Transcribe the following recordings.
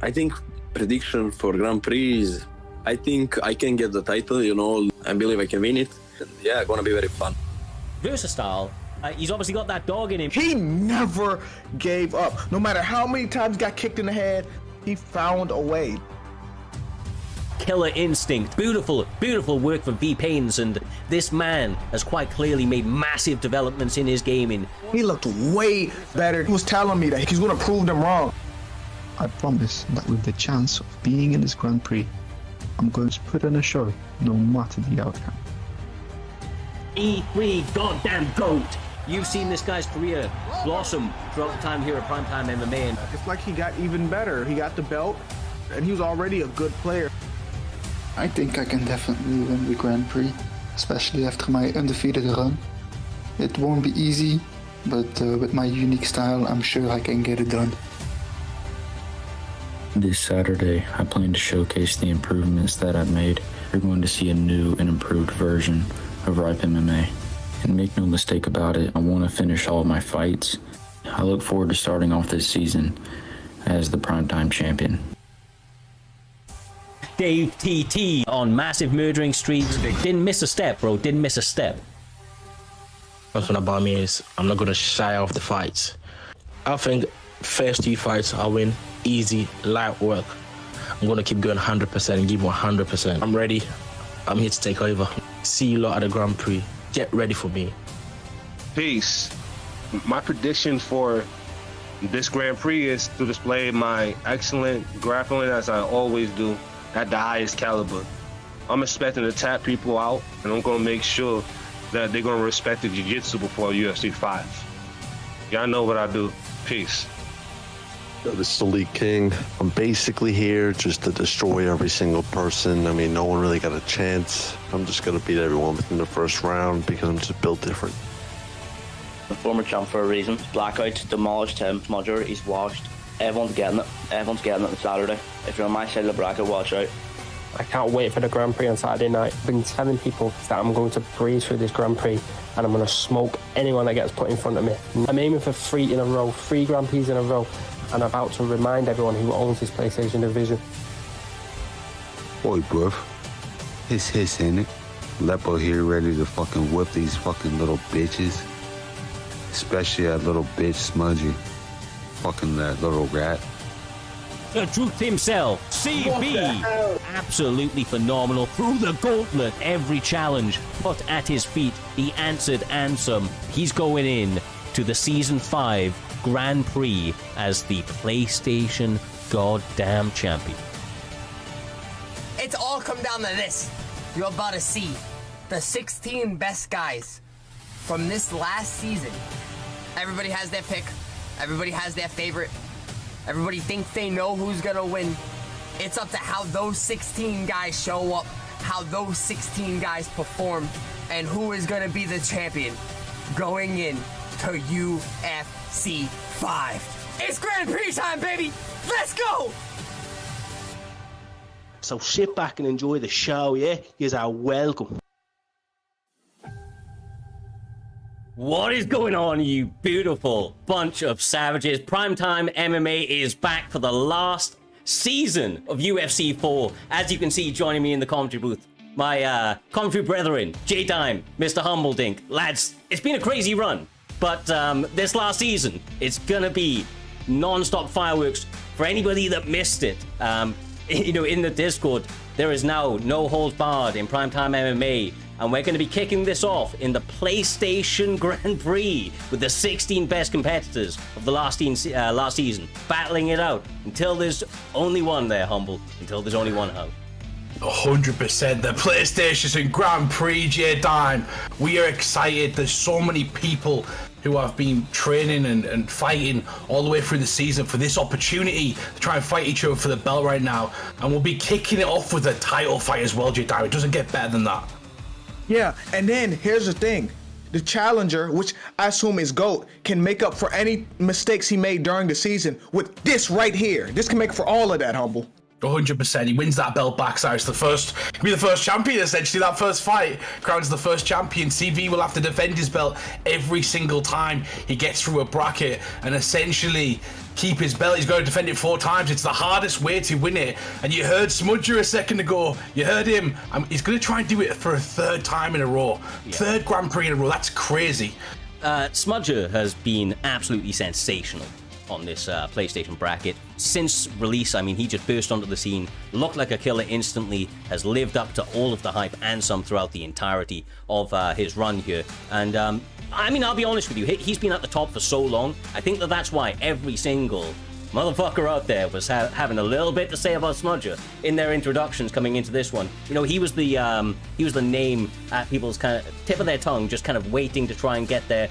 I think prediction for Grand Prix is, I think I can get the title, you know, I believe I can win it. And yeah, gonna be very fun. Versatile. He's obviously got that dog in him. He never gave up. No matter how many times he got kicked in the head, he found a way. Killer instinct. Beautiful, beautiful work for Payne, and this man has quite clearly made massive developments in his gaming. He looked way better. He was telling me that he's going to prove them wrong. I promise that with the chance of being in this Grand Prix, I'm going to put on a show, no matter the outcome. E3 goddamn GOAT! You've seen this guy's career blossom throughout the time here at Primetime MMA. It's like he got even better. He got the belt, and he was already a good player. I think I can definitely win the Grand Prix, especially after my undefeated run. It won't be easy, but with my unique style, I'm sure I can get it done. This Saturday, I plan to showcase the improvements that I've made. You're going to see a new and improved version of Ripe MMA. And make no mistake about it, I want to finish all of my fights. I look forward to starting off this season as the Primetime Champion. Dave TT on massive murdering streaks. Didn't miss a step, bro. Didn't miss a step. What's one about me is I'm not going to shy off the fights. I think first 2 fights I'll win easy, light work. I'm going to keep going 100% and give 100%. I'm ready. I'm here to take over. See you lot at the Grand Prix. Get ready for me. Peace. My prediction for this Grand Prix is to display my excellent grappling as I always do at the highest caliber. I'm expecting to tap people out, and I'm going to make sure that they're going to respect the jiu-jitsu before UFC 5. Y'all know what I do. Peace. This is the Elite King. I'm basically here just to destroy every single person. I mean, no one really got a chance. I'm just going to beat everyone within the first round because I'm just built different. The former champ for a reason. Blackout demolished him. Smudger, he's washed. Everyone's getting it. Everyone's getting it on Saturday. If you're on my side of the bracket, watch out. I can't wait for the Grand Prix on Saturday night. I've been telling people that I'm going to breeze through this Grand Prix and I'm going to smoke anyone that gets put in front of me. I'm aiming for 3 in a row, 3 Grand Prix in a row, and I'm about to remind everyone who owns this PlayStation division. Boy, bruv. It's his, ain't it? Lapo here ready to fucking whip these fucking little bitches. Especially that little bitch Smudger. Fucking that little rat. The truth himself, CB, absolutely phenomenal. Through the gauntlet, every challenge put at his feet, he answered handsome. He's going in to the Season 5 Grand Prix as the PlayStation goddamn champion. It's all come down to this. You're about to see the 16 best guys from this last season. Everybody has their pick. Everybody has their favorite. Everybody thinks they know who's gonna win. It's up to how those 16 guys show up, how those 16 guys perform, and who is gonna be the champion going in to UFC 5. It's Grand Prix time, baby! Let's go! So sit back and enjoy the show, yeah? You are welcome. What is going on, you beautiful bunch of savages? Primetime MMA is back for the last season of UFC 4. As you can see, joining me in the commentary booth, my commentary brethren, J-Dime, Mr. Humbledink. Lads, it's been a crazy run, but this last season, it's gonna be non-stop fireworks for anybody that missed it. You know, in the Discord, there is now no holds barred in Primetime MMA. And we're going to be kicking this off in the PlayStation Grand Prix with the 16 best competitors of the last season, battling it out until there's only one there, Humble, until there's only one out. 100%, the PlayStation Grand Prix, J-Dime. We are excited. There's so many people who have been training and fighting all the way through the season for this opportunity to try and fight each other for the belt right now. And we'll be kicking it off with a title fight as well, J-Dime. It doesn't get better than that. Yeah, and then here's the thing. The challenger, which I assume is GOAT, can make up for any mistakes he made during the season with this right here. This can make for all of that, Humble. 100%. He wins that belt back, so it's he'll be the first champion, essentially. That first fight crowns the first champion. CV will have to defend his belt every single time he gets through a bracket and essentially keep his belt. He's got to defend it 4 times. It's the hardest way to win it. And you heard Smudger a second ago. You heard him. He's going to try and do it for a 3rd time in a row. Yeah. 3rd Grand Prix in a row. That's crazy. Smudger has been absolutely sensational on this PlayStation bracket. Since release, I mean, he just burst onto the scene, looked like a killer instantly, has lived up to all of the hype and some throughout the entirety of his run here. And, I mean, I'll be honest with you, he's been at the top for so long. I think that's why every single motherfucker out there was having a little bit to say about Smudger in their introductions coming into this one. You know, he was the name at people's kind of tip of their tongue, just kind of waiting to try and get their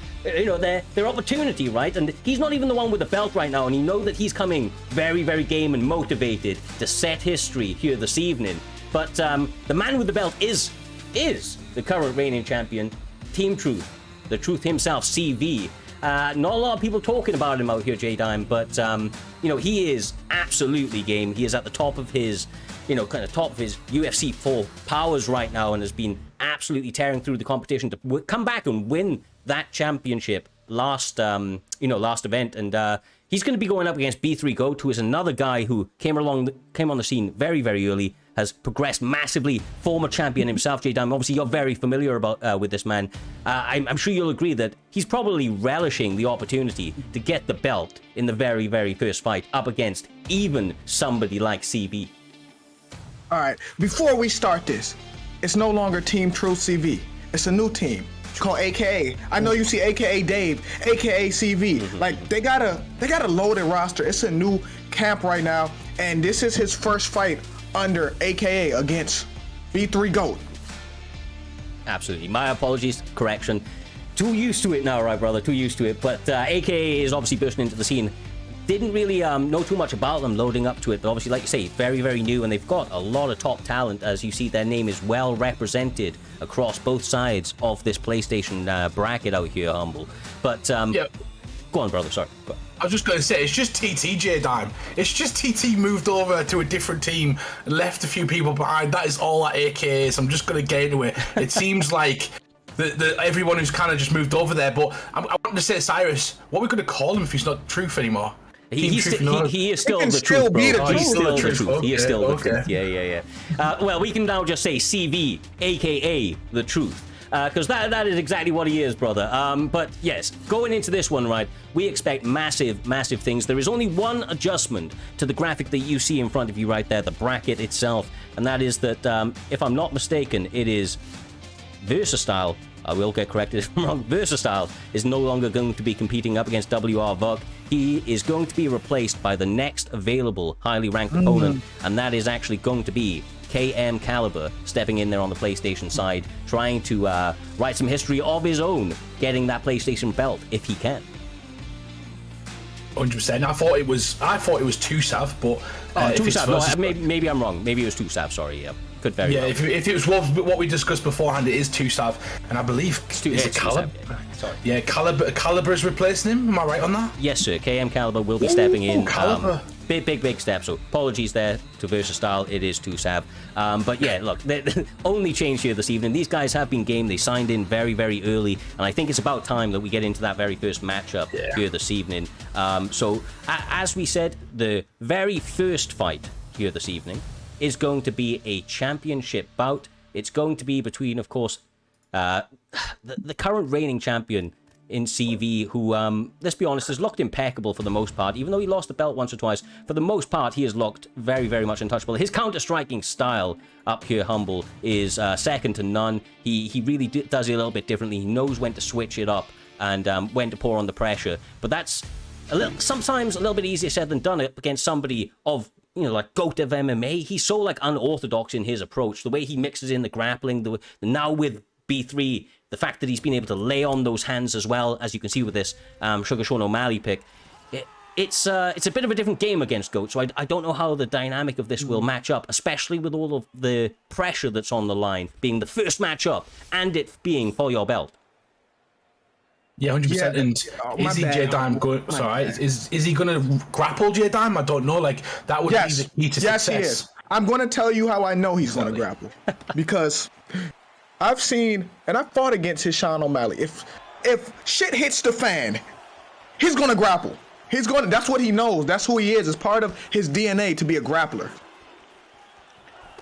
opportunity, right? And he's not even the one with the belt right now, and you know that he's coming very, very game and motivated to set history here this evening. But the man with the belt is the current reigning champion, Team Truth, the Truth himself, CV. Not a lot of people talking about him out here, J-Dime, but, you know, he is absolutely game. He is at the top of his, top of his UFC 4 powers right now and has been absolutely tearing through the competition to come back and win that championship last event. And he's going to be going up against B3 Goat, who is another guy who came on the scene very, very early, has progressed massively, former champion himself, J-Dime. Obviously, you're very familiar with this man. I'm sure you'll agree that he's probably relishing the opportunity to get the belt in the very, very first fight up against even somebody like CV. All right, before we start this, it's no longer Team Truth CV. It's a new team. It's called AKA. I know you see AKA Dave, AKA CV. Mm-hmm. Like they got a loaded roster. It's a new camp right now, and this is his first fight under AKA against B3 Goat. Absolutely. My apologies. Correction. Too used to it now, right, brother? Too used to it. But AKA is obviously bursting into the scene. Didn't really know too much about them loading up to it, but obviously, like you say, very, very new, and they've got a lot of top talent. As you see, their name is well represented across both sides of this PlayStation bracket out here, Humble. But, yeah. Go on, brother. Sorry. Go on. I was just going to say, it's just TTJ Dime. It's just TT moved over to a different team, left a few people behind. That is all that AK is. I'm just going to get into it. It seems like everyone who's kind of just moved over there. But I want to say, Cyrus, what are we going to call him if he's not Truth anymore? He is still the truth, bro. He's still the truth. He is still the truth. Yeah. Well, we can now just say CV, aka the Truth. Because that is exactly what he is, brother. But yes, going into this one, right, we expect massive, massive things. There is only one adjustment to the graphic that you see in front of you right there, the bracket itself, and that is that, if I'm not mistaken, it is Versatile. I will get corrected if I'm wrong. Versatile is no longer going to be competing up against WR Vuk. He is going to be replaced by the next available highly ranked opponent, and that is actually going to be KM Caliber, stepping in there on the PlayStation side, trying to write some history of his own, getting that PlayStation belt if he can. 100%. I thought it was 2-Sav, but 2-Sav. No, maybe I'm wrong. Maybe it was 2-Sav. Sorry. Yeah. Could very well. If it was what we discussed beforehand, it is 2-Sav, and I believe is it Caliber? Sorry. Yeah, Caliber is replacing him. Am I right on that? Yes, sir. KM Caliber will be stepping in. Caliber. Big step. So apologies there to Versatile. It is 2-Sav. But yeah, look, the only change here this evening. These guys have been game. They signed in very, very early, and I think it's about time that we get into that very first matchup here this evening. So as we said, the very first fight here this evening is going to be a championship bout. It's going to be between, of course, the current reigning champion in CV, who, let's be honest, has looked impeccable for the most part. Even though he lost the belt once or twice, for the most part, he has looked very, very much untouchable. His counter-striking style up here, Humble, is second to none. He really does it a little bit differently. He knows when to switch it up and when to pour on the pressure. But that's sometimes a little bit easier said than done up against somebody of, like GOAT of MMA. He's so, like, unorthodox in his approach. The way he mixes in the grappling, now with B3, the fact that he's been able to lay on those hands as well, as you can see with this Sugar Sean O'Malley pick. It's a bit of a different game against GOAT, so I don't know how the dynamic of this will match up, especially with all of the pressure that's on the line, being the first matchup, and it being for your belt. Yeah, 100%. And is he J Dime going? Sorry, is he going to grapple J Dime? I don't know. Like that would be the key to success. Yes, he is. I'm going to tell you how I know he's going to grapple because I've seen and I fought against his Sean O'Malley. If shit hits the fan, he's going to grapple. He's going. That's what he knows. That's who he is. It's part of his DNA to be a grappler.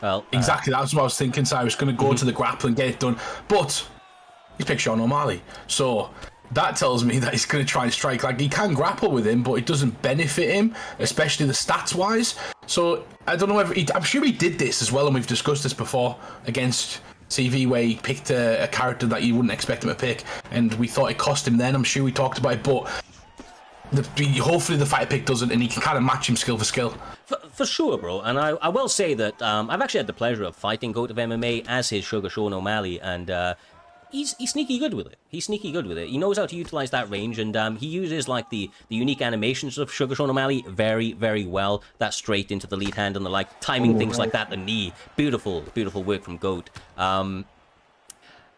Well, exactly. That's what I was thinking. So I was going to go to the grapple and get it done, but he's picked Sean O'Malley, so that tells me that he's going to try and strike. Like he can grapple with him, but it doesn't benefit him, especially the stats wise. So I don't know if I'm sure he did this as well, and we've discussed this before against CV, where he picked a character that you wouldn't expect him to pick, and we thought it cost him. Then I'm sure we talked about it, but hopefully the fighter pick doesn't, and he can kind of match him skill for skill. For sure, bro. And I will say that I've actually had the pleasure of fighting GOAT of MMA as his Sugar Sean O'Malley, and he's sneaky good with it. He's sneaky good with it. He knows how to utilize that range, and he uses like the unique animations of Sugar Sean O'Malley very, very well. That straight into the lead hand and the like timing things like that, the knee. Beautiful, beautiful work from GOAT.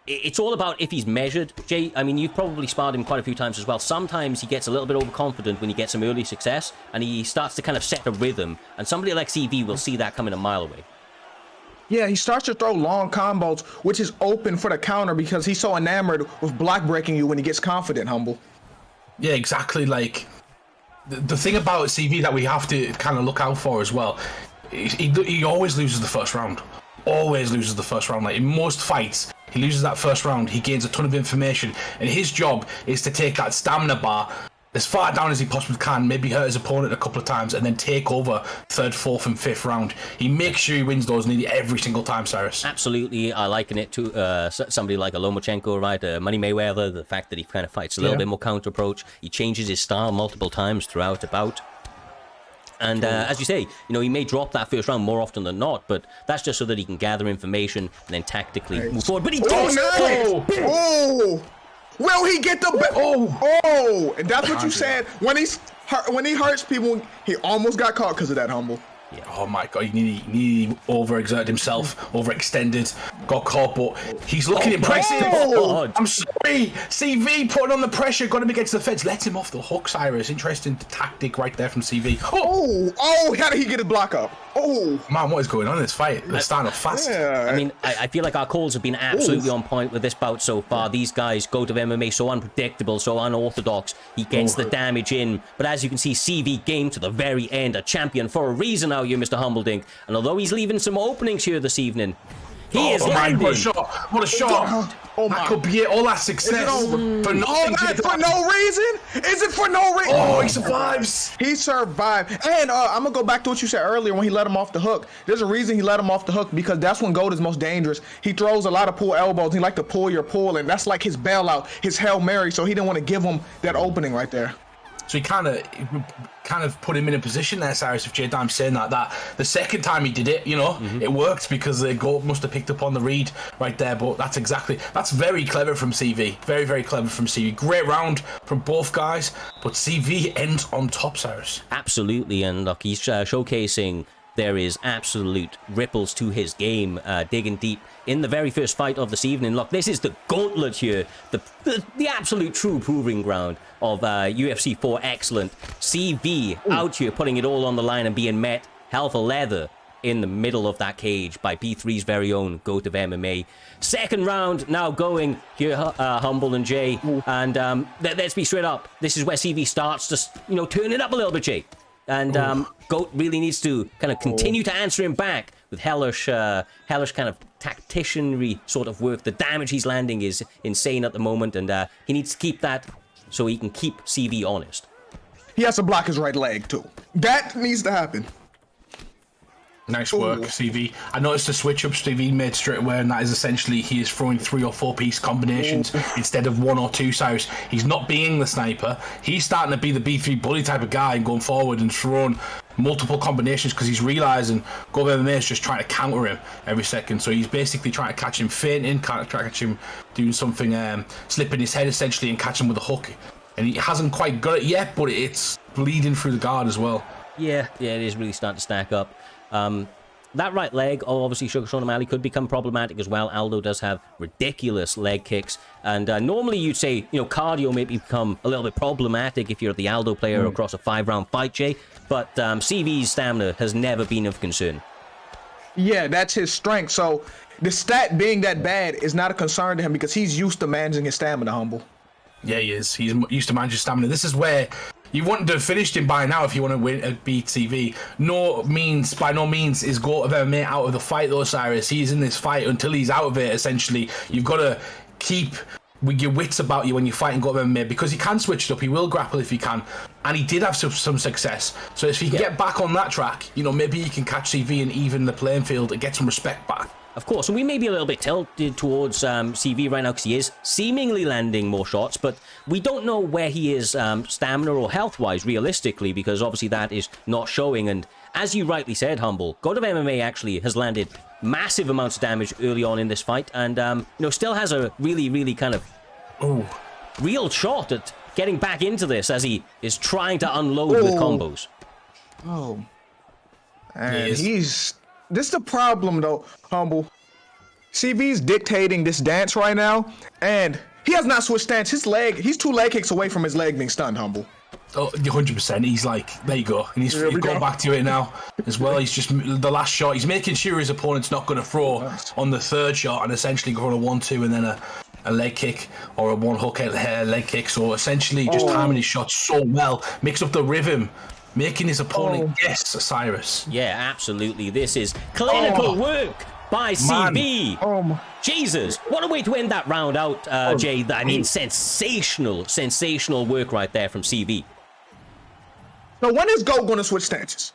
It's all about if he's measured. Jay, I mean, you've probably sparred him quite a few times as well. Sometimes he gets a little bit overconfident when he gets some early success, and he starts to kind of set a rhythm, and somebody like CV will see that coming a mile away. Yeah, he starts to throw long combos, which is open for the counter because he's so enamored with block breaking you when he gets confident, Humble. Yeah, exactly. Like, the thing about CV that we have to kind of look out for as well, he always loses the first round. Always loses the first round. Like, in most fights, he loses that first round, he gains a ton of information, and his job is to take that stamina bar as far down as he possibly can, maybe hurt his opponent a couple of times, and then take over third, fourth, and fifth round. He makes sure he wins those nearly every single time, Cyrus. Absolutely. I liken it to somebody like a Lomachenko, right? Money Mayweather, the fact that he kind of fights a little bit more counter approach. He changes his style multiple times throughout a bout. And as you say, you know, he may drop that first round more often than not, but that's just so that he can gather information and then tactically move forward. But he does! Oh! Will he get the... Oh! And that's what you said. When he hurts people, he almost got caught because of that, Humble. Yeah. Oh my God, he overexerted himself, overextended, got caught, but he's looking impressive. I'm sorry, CV putting on the pressure, got him against the fence, let him off the hook, Cyrus. Interesting tactic right there from CV. How did he get his block up? Oh, man, what is going on in this fight? They're starting off fast. Yeah. I mean, I feel like our calls have been absolutely on point with this bout so far. These guys, GOAT of MMA, so unpredictable, so unorthodox. He gets the damage in, but as you can see, CV game to the very end, a champion for a reason out here, Mr. Humbledink. And although he's leaving some openings here this evening, he is landing. What a shot! What a shot! That could be it. All that success for nothing. For no reason? Is it for no reason? Oh, he survives. He survived. And I'm gonna go back to what you said earlier when he let him off the hook. There's a reason he let him off the hook, because that's when GOAT is most dangerous. He throws a lot of pull elbows. He like to pull your pull, and that's like his bailout, his Hail Mary. So he didn't want to give him that opening right there. So he kind of put him in a position there, Cyrus, if J Dime's saying that the second time he did it, you know, it worked because the GOAT must have picked up on the read right there. But that's very clever from CV. Very, very clever from CV. Great round from both guys, but CV ends on top, Cyrus. Absolutely, and look, he's showcasing there is absolute ripples to his game, digging deep in the very first fight of this evening. Look, this is the gauntlet here, the absolute true proving ground of UFC 4 excellent. CV out here putting it all on the line and being met hell for leather in the middle of that cage by B3's very own GOAT of MMA. Second round now going here, Humble and Jay, and let's be straight up. This is where CV starts to, you know, turn it up a little bit, Jay. And GOAT really needs to kind of continue to answer him back with hellish kind of tacticianry sort of work. The damage he's landing is insane at the moment, and he needs to keep that so he can keep CV honest. He has to block his right leg too. That needs to happen. Nice work, CV. I noticed the switch up CV made straight away, and that is essentially he is throwing 3 or 4 piece combinations instead of 1 or 2, Cyrus. He's not being the sniper. He's starting to be the B3 bully type of guy and going forward and throwing multiple combinations because he's realizing GOAT of MMA is just trying to counter him every second. So he's basically trying to catch him fainting, trying to catch him doing something, slipping his head essentially and catch him with a hook. And he hasn't quite got it yet, but it's bleeding through the guard as well. Yeah, it is really starting to stack up. that right leg, obviously Sugar Sean O'Malley could become problematic as well. Aldo does have ridiculous leg kicks, and normally you'd say, you know, cardio maybe become a little bit problematic if you're the Aldo player across a 5-round fight, Jay, but CV's stamina has never been of concern. Yeah, that's his strength. So the stat being that bad is not a concern to him because he's used to managing his stamina, Humble. Yeah, he is. He's used to manage his stamina. This is where you want to have finished him by now if you want to win beat TV. By no means is GOAT of MMA out of the fight though, Cyrus. He's in this fight until he's out of it, essentially. You've got to keep with your wits about you when you fight in GOAT of MMA because he can switch it up. He will grapple if he can. And he did have some success. So if he can get back on that track, you know, maybe he can catch CV and even the playing field and get some respect back. Of course, and we may be a little bit tilted towards CV right now because he is seemingly landing more shots, but we don't know where he is stamina or health-wise, realistically, because obviously that is not showing. And as you rightly said, Humble, GOAT of MMA actually has landed massive amounts of damage early on in this fight, and you know, still has a really, really kind of real shot at getting back into this as he is trying to unload with combos. Oh, and he's... This is the problem, though, Humble. CV's dictating this dance right now, and he has not switched stance. He's 2 leg kicks away from his leg being stunned, Humble. Oh, 100%. He's like, there you go. And he's going back to it now as well. He's just, the last shot, he's making sure his opponent's not going to throw on the third shot and essentially go on a 1-2 and then a leg kick or a 1-hook leg kick. So essentially just timing his shots so well, makes up the rhythm, making his opponent guess Cyrus. Yeah, absolutely. This is clinical work by CV. Jesus, what a way to end that round out, Jay. I mean, sensational work right there from CV. So when is GOAT going to switch stances?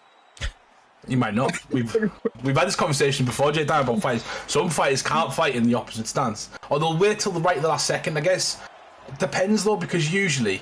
You might not. We've had this conversation before, Jay, about fights. Some fighters can't fight in the opposite stance, or they'll wait till the last second, I guess. It depends, though, because usually...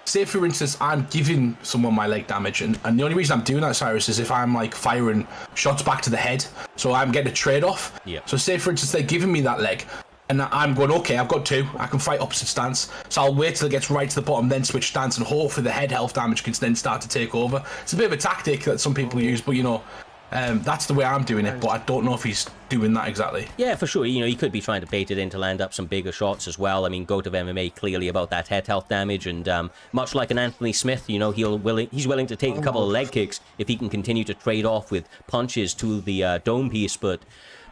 Say, for instance, I'm giving someone my leg damage, and the only reason I'm doing that, Cyrus, is if I'm, like, firing shots back to the head, so I'm getting a trade-off. Yep. So say, for instance, they're giving me that leg, and I'm going, okay, I've got 2, I can fight opposite stance, so I'll wait till it gets right to the bottom, then switch stance, and hopefully the head health damage can then start to take over. It's a bit of a tactic that some people use, but, you know, that's the way I'm doing it, but I don't know if he's doing that exactly. Yeah, for sure. You know, he could be trying to bait it in to land up some bigger shots as well. I mean, GOAT of MMA clearly about that head health damage, and much like an Anthony Smith, you know, he's willing to take a couple of leg kicks if he can continue to trade off with punches to the dome piece, but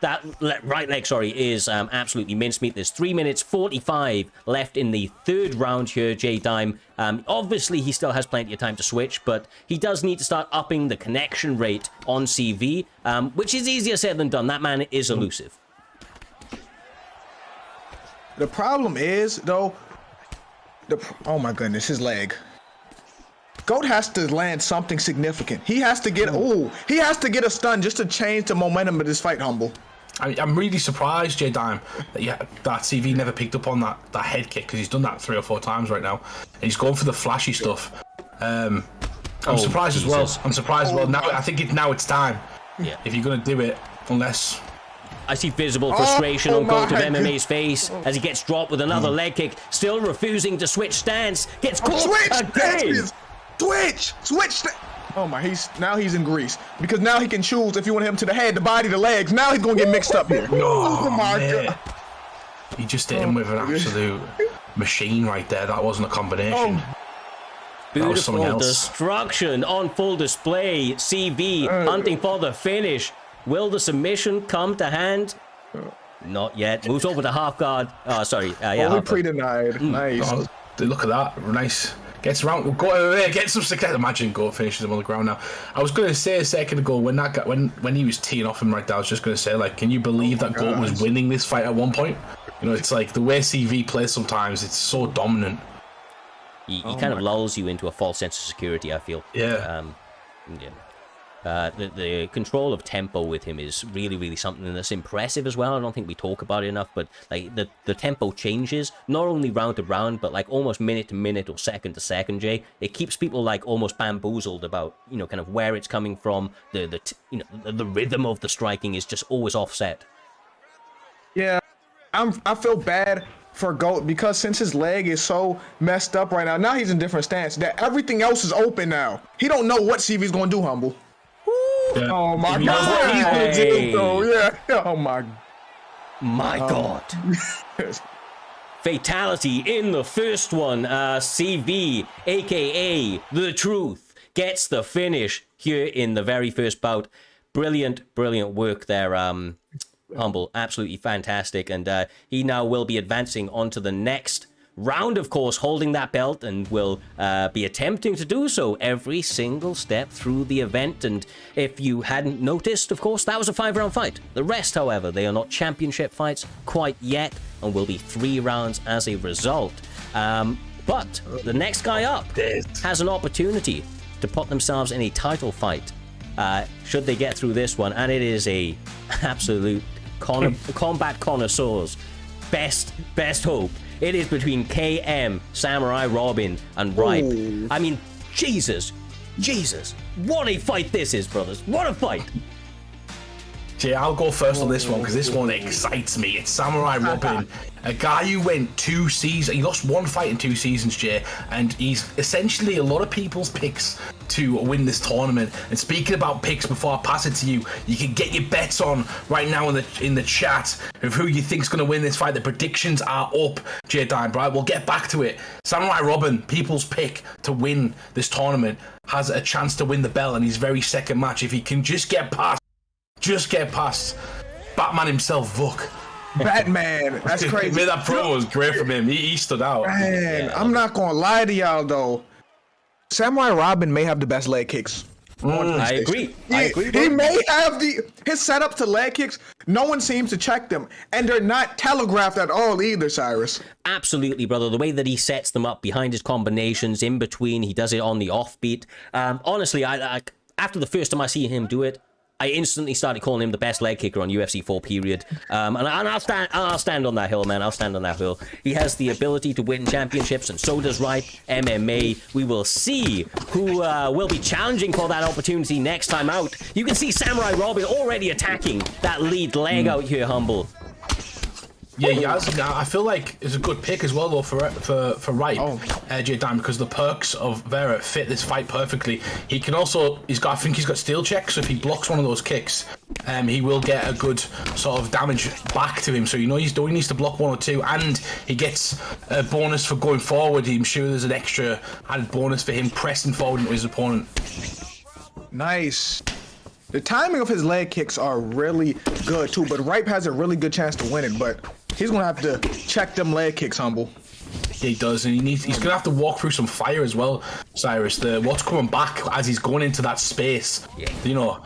that right leg, is absolutely mincemeat. There's 3 minutes 45 left in the third round here, J Dime. Obviously, he still has plenty of time to switch, but he does need to start upping the connection rate on CV, which is easier said than done. That man is elusive. The problem is, though, oh my goodness, his leg. GOAT has to land something significant. He has to get a stun just to change the momentum of this fight, Humble. I'm really surprised, J Dime, that CV never picked up on that head kick, because he's done that 3 or 4 times right now. And he's going for the flashy stuff. I'm surprised as well. I'm surprised as well. Now I think now it's time. Yeah. If you're gonna do it, unless. I see visible frustration on GOAT of MMA's face as he gets dropped with another leg kick, still refusing to switch stance. Gets caught again. Switch. Oh my, he's in grease because now he can choose if you want him to the head, the body, the legs. Now he's gonna get mixed up here. Oh my God. He just hit him with an absolute machine right there. That wasn't a combination. Beautiful destruction on full display. CV hunting for the finish. Will the submission come to hand? Not yet. Moves over to half guard. Oh, sorry. Yeah. Pre-denied. Nice. Oh, look at that. Nice. Gets around. We'll go there. Get some success. Imagine GOAT finishes him on the ground now. I was going to say a second ago when that guy, when he was teeing off him right there, I was just going to say, like, can you believe that GOAT was winning this fight at one point? You know, it's like the way CV plays sometimes. It's so dominant. He kind of lulls you into a false sense of security, I feel. Yeah. The control of tempo with him is really, really something that's impressive as well. I don't think we talk about it enough, but like the tempo changes not only round to round, but like almost minute to minute or second to second. Jay, it keeps people like almost bamboozled about, you know, kind of where it's coming from. The rhythm of the striking is just always offset. Yeah, I feel bad for GOAT because since his leg is so messed up right now he's in different stance that everything else is open now. He don't know what CV's gonna do, Humble. Oh my He knows what he's god. gonna do, though. Yeah. Oh my. My God. Fatality in the first one. CV, aka The Truth, gets the finish here in the very first bout. Brilliant work there, Humble. Absolutely fantastic. And he now will be advancing on to the next round, of course, holding that belt, and will be attempting to do so every single step through the event. And if you hadn't noticed, of course, that was a 5-round fight. The rest, however, they are not championship fights quite yet, and will be 3 rounds as a result. But the next guy up has an opportunity to put themselves in a title fight should they get through this one, and it is a absolute combat connoisseur's best hope. It is between KM, Samurai Robin, and Ripe. Ooh. I mean, Jesus, what a fight this is, brothers. What a fight. Jay, I'll go first on this one because this one excites me. It's Samurai Robin, a guy who went 2 seasons. He lost 1 fight in 2 seasons, Jay, and he's essentially a lot of people's picks to win this tournament. And speaking about picks, before I pass it to you, you can get your bets on right now in the chat of who you think's going to win this fight. The predictions are up, Jay Dime, right? We'll get back to it. Samurai Robin, people's pick to win this tournament, has a chance to win the belt in his very second match if he can just get past Batman himself, Vuk. Batman, that's crazy. Man, that promo was great from him. He stood out. Man, I'm not gonna lie to y'all though. Samurai Robin may have the best leg kicks. I agree. He may have his setup to leg kicks. No one seems to check them, and they're not telegraphed at all either, Cyrus. Absolutely, brother. The way that he sets them up behind his combinations, in between, he does it on the offbeat. Honestly, I after the first time I see him do it, I instantly started calling him the best leg kicker on UFC 4, period. And I'll stand on that hill, man. I'll stand on that hill. He has the ability to win championships, and so does Ripe MMA. We will see who will be challenging for that opportunity next time out. You can see Samurai Robin already attacking that lead leg out here, Humble. Yeah, he has. I feel like it's a good pick as well, though, for Ripe, Jay Dime, because the perks of Vera fit this fight perfectly. He can also, I think he's got steel checks, so if he blocks one of those kicks, he will get a good sort of damage back to him. So you know he needs to block 1 or 2, and he gets a bonus for going forward. I'm sure there's an extra added bonus for him pressing forward into his opponent. Nice. The timing of his leg kicks are really good too, but Ripe has a really good chance to win it, but he's gonna have to check them leg kicks, Humble. Yeah, he does, and he's gonna have to walk through some fire as well, Cyrus. What's coming back as he's going into that space, you know,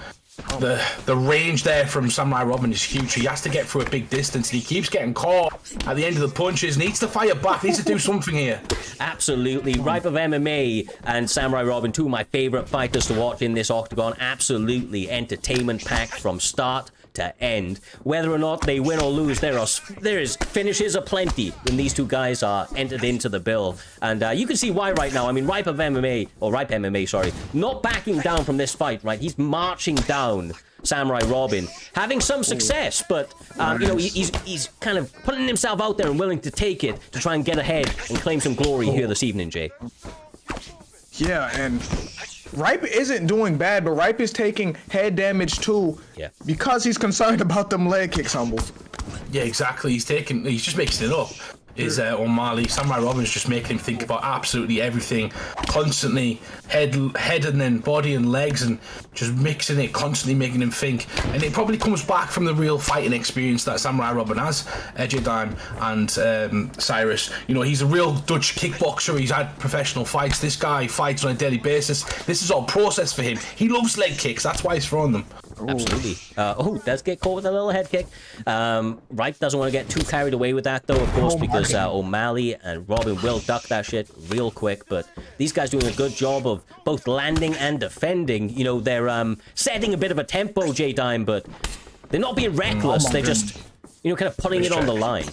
the range there from Samurai Robin is huge. He has to get through a big distance, and he keeps getting caught at the end of the punches. Needs to fire back, needs to do something here. Absolutely. Ripe of MMA and Samurai Robin, 2 of my favorite fighters to watch in this octagon. Absolutely entertainment packed from start to end. Whether or not they win or lose, there is finishes aplenty when these 2 guys are entered into the bill. And you can see why right now. I mean, Ripe MMA, sorry, not backing down from this fight, right? He's marching down Samurai Robin, having some success, but you know, he's kind of putting himself out there and willing to take it to try and get ahead and claim some glory here this evening, Jay. Yeah, and Ripe isn't doing bad, but Ripe is taking head damage too, because he's concerned about them leg kicks, Humble. Yeah, exactly. He's just mixing it up. O'Malley, Samurai Robin's just making him think about absolutely everything, constantly head and then body and legs, and just mixing it, constantly making him think. And it probably comes back from the real fighting experience that Samurai Robin has, Dime and Cyrus. You know, he's a real Dutch kickboxer. He's had professional fights. This guy fights on a daily basis. This is all process for him. He loves leg kicks. That's why he's throwing them. Absolutely. Does get caught with a little head kick. Ripe doesn't want to get too carried away with that, though, of course, because O'Malley and Robin will duck that shit real quick. But these guys doing a good job of both landing and defending. You know, they're setting a bit of a tempo, J-Dime, but they're not being reckless. They're just, you know, kind of putting it on the line.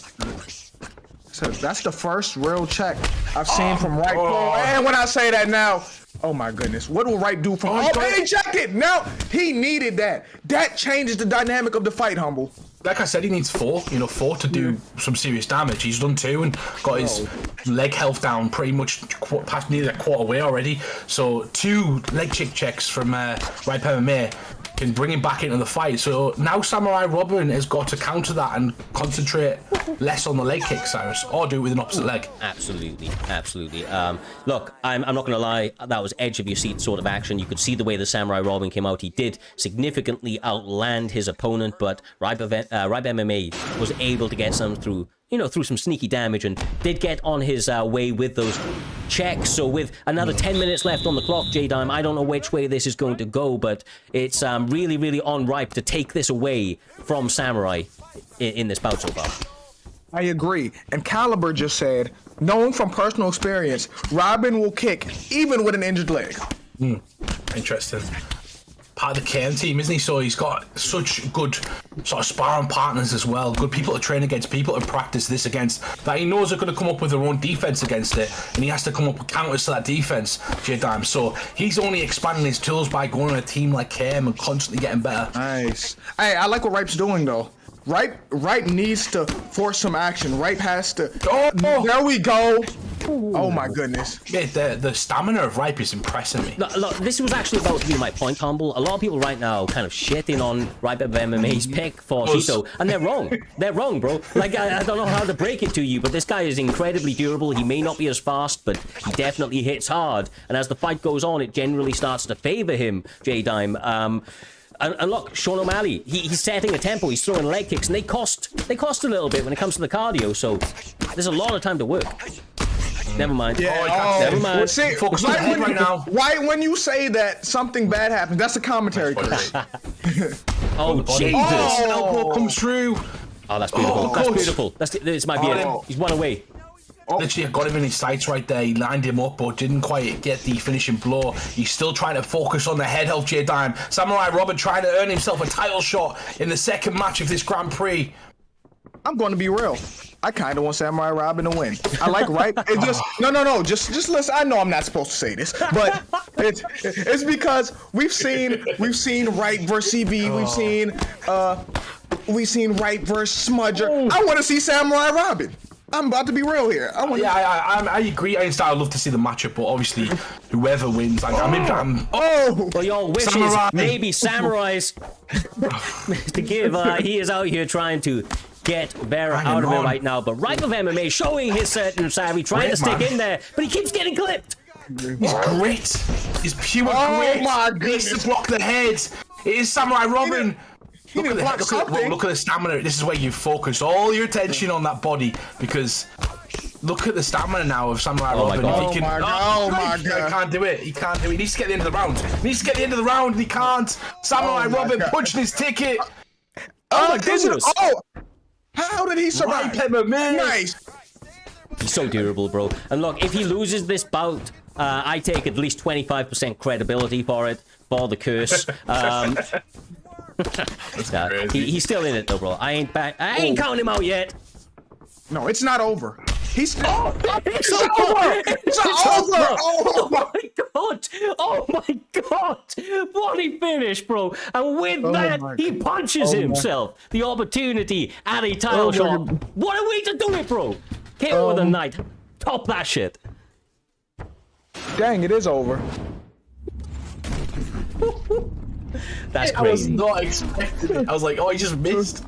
So that's the first real check I've seen from Ripe. And when I say that now, oh my goodness, what will Ripe do from and he checked it! No, he needed that. That changes the dynamic of the fight, Humble. Like I said, he needs 4 to do some serious damage. He's done 2 and got his leg health down pretty much past nearly a quarter way already. So 2 leg kick checks from Ripe MMA can bring him back into the fight. So now Samurai Robin has got to counter that and concentrate less on the leg kick, Cyrus, or do it with an opposite leg. Absolutely, absolutely. Look, I'm not going to lie, that was edge of your seat sort of action. You could see the way the Samurai Robin came out. He did significantly outland his opponent, but Ripe MMA was able to get some through some sneaky damage and did get on his way with those checks. So with another 10 minutes left on the clock, J-Dime, I don't know which way this is going to go, but it's really, really on Ripe to take this away from Samurai in this bout so far. I agree. And Caliber just said, knowing from personal experience, Robin will kick even with an injured leg. Interesting. Part of the KM team, isn't he? So he's got such good sort of sparring partners as well. Good people to train against, people to practice this against, that he knows are going to come up with their own defense against it, and he has to come up with counters to that defense, J-Dime. So he's only expanding his tools by going on a team like KM and constantly getting better. Nice. Hey, I like what Ripe's doing though. Ripe needs to force some action. Ripe has to. Oh, there we go. Oh my goodness. Yeah, the stamina of Ripe is impressing me. Look, this was actually about to be my point, Humble. A lot of people right now kind of shitting on Ripe MMA's pick for Shito, and they're wrong. They're wrong, bro. Like, I don't know how to break it to you, but this guy is incredibly durable. He may not be as fast, but he definitely hits hard. And as the fight goes on, it generally starts to favor him, J-Dime. And look, Sean O'Malley, he's setting a tempo, he's throwing leg kicks, and they cost a little bit when it comes to the cardio, so there's a lot of time to work. Never mind. Yeah, never mind. See, focus on the head right now. Right when you say that something bad happens, that's a commentary, Chris. Oh, Jesus. Elbow comes through. Oh, that's beautiful. That's beautiful. This might be it. He's one away. Literally, I got him in his sights right there. He lined him up, but didn't quite get the finishing blow. He's still trying to focus on the head health, J-Dime. Samurai Robin trying to earn himself a title shot in the second match of this Grand Prix. I'm going to be real. I kind of want Samurai Robin to win. I like Ripe. It just no. Just listen. I know I'm not supposed to say this, but it's because we've seen Ripe versus CV. We've seen Ripe versus Smudger. I want to see Samurai Robin. I'm about to be real here. I agree. I'd love to see the matchup, but obviously, whoever wins, Well, your wish is maybe Samurai's to give. He is out here trying to get Vera out of it right now, but Ripe of MMA showing his certain savvy, trying to stick in there, but he keeps getting clipped. He's grit. He's pure grit. My He needs to block the head. It is Samurai Robin. Look at the stamina. This is where you focus all your attention on that body, because look at the stamina now of Samurai Robin. Oh my god. He can't do it. He can't do it. He needs to get the end of the round. And he can't. Samurai Robin punching his ticket. Oh my goodness. How did he survive? Nice. He's so durable, bro. And look, if he loses this bout, I take at least 25% credibility for the curse. He's still in it though, bro. I ain't counting him out yet. No, it's not over. He's still. It's over. It's over. Oh my god! Oh my god! What a finish, bro! And with that, he punches himself. The opportunity at a title shot. What a way to do it, bro! KO with a night. Top that shit. Dang, it is over. That's crazy. I was not expecting it. I was like, oh, he just missed.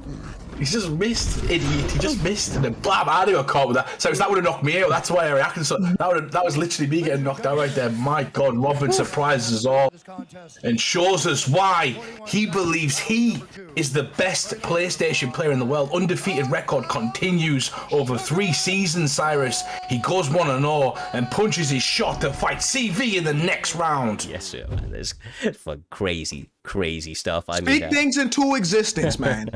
He's just missed, idiot. He just missed, and then blam, I knew I caught with that. So that would have knocked me out. That's why I reacted. So that was literally me getting knocked out right there. My God, Robin surprises us all and shows us why he believes he is the best PlayStation player in the world. Undefeated record continues over 3 seasons. Cyrus, he goes 1-0 and punches his shot to fight CV in the next round. Yes, sir. Man. There's crazy stuff. I mean, speak things into existence, man.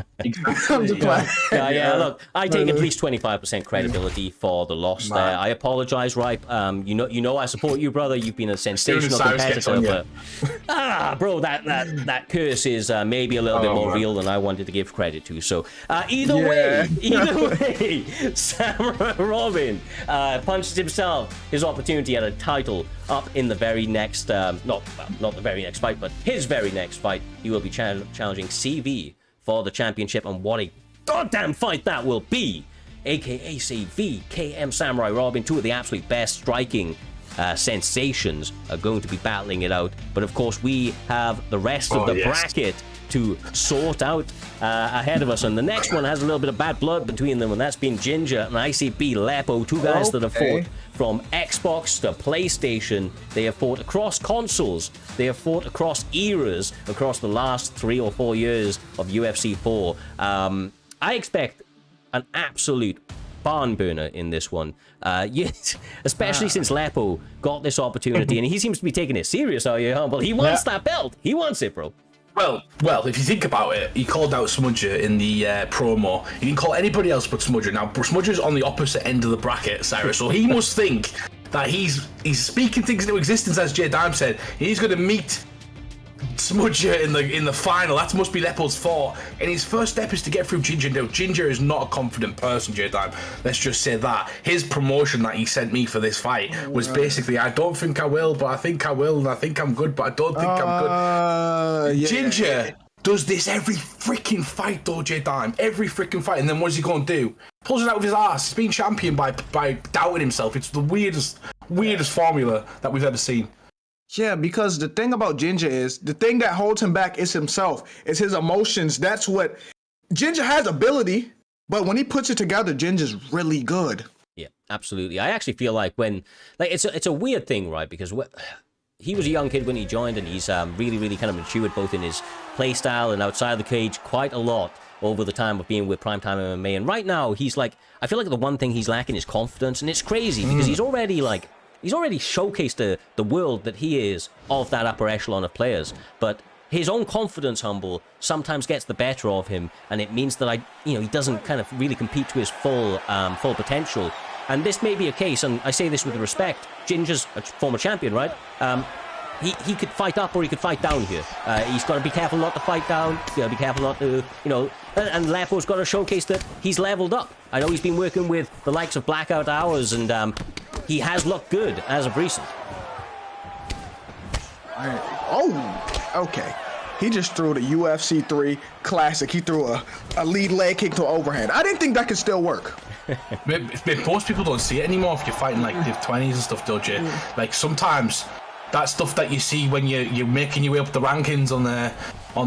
Look, I take at least 25% credibility for the loss there. I apologize, Ripe. You know, I support you, brother. You've been a sensational competitor, but bro, that curse is maybe a little bit more real than I wanted to give credit to. So either way, Samurai Robin punches himself his opportunity at a title up in the very next, not the very next fight, but his very next fight. He will be challenging CV for the championship, and what a goddamn fight that will be! AKA CV, KM Samurai Robin, two of the absolute best striking sensations are going to be battling it out. But of course, we have the rest of the bracket to sort out ahead of us, and the next one has a little bit of bad blood between them, and that's been Ginger and ICP Lapo, two guys that have fought from Xbox to PlayStation. They have fought across consoles, they have fought across eras, across the last 3 or 4 years of UFC 4. I expect an absolute barn burner in this one, especially since Lapo got this opportunity, and he seems to be taking it serious. Are you humble? He wants that belt. He wants it, bro. Well, if you think about it, he called out Smudger in the promo. He didn't call anybody else but Smudger. Now, Smudger's on the opposite end of the bracket, Cyrus, so he must think that he's speaking things into existence, as Jay Dime said. He's going to meet Smudger in the final. That must be Lepo's thought. And his first step is to get through Ginger. Now, Ginger is not a confident person, Jay Dime. Let's just say that. His promotion that he sent me for this fight was basically, I don't think I will, but I think I will, and I think I'm good, but I don't think I'm good. Ginger does this every freaking fight, though, Jay Dime. Every freaking fight. And then what is he going to do? Pulls it out with his ass. He's being championed by doubting himself. It's the weirdest formula that we've ever seen. Yeah, because the thing about Ginger is, the thing that holds him back is himself. It's his emotions. That's what... Ginger has ability, but when he puts it together, Ginger's really good. Yeah, absolutely. I actually feel like when... it's a weird thing, right? Because he was a young kid when he joined, and he's really, really kind of matured both in his play style and outside the cage quite a lot over the time of being with Primetime MMA. And right now, he's like... I feel like the one thing he's lacking is confidence, and it's crazy because he's already like... He's already showcased the world that he is of that upper echelon of players, but his own confidence, Humble, sometimes gets the better of him, and it means that he doesn't kind of really compete to his full potential. And this may be a case, and I say this with respect. Ginger's a former champion, right? He could fight up or he could fight down here. He's got to be careful not to fight down. He's got to be careful not to, and Lapo's got to showcase that he's leveled up. I know he's been working with the likes of Blackout Hours, and he has looked good as of recent. Okay. He just threw the UFC 3 classic. He threw a lead leg kick to overhand. I didn't think that could still work. Most people don't see it anymore if you're fighting like div 20s and stuff, don't you? Like sometimes that stuff that you see when you're making your way up the rankings on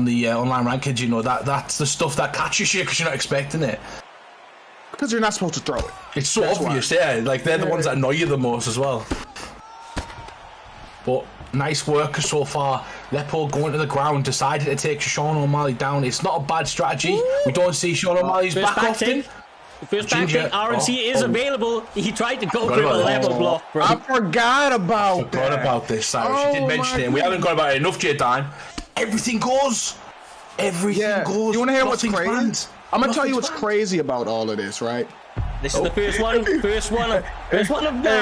the online rankings, that's the stuff that catches you because you're not expecting it. Because you're not supposed to throw it. It's so obvious, like they're the ones that annoy you the most as well. But nice work so far. Lapo going to the ground, decided to take Sean O'Malley down. It's not a bad strategy. We don't see Sean O'Malley's back often. First back take, RNC is available. He tried to go for a level block, bro. I forgot about this, Cyrus. You did mention it. We haven't got about it enough, J-Time. Everything goes. Everything goes. You want to hear what's crazy? I'm going to tell you what's crazy about all of this, right? This is the first one of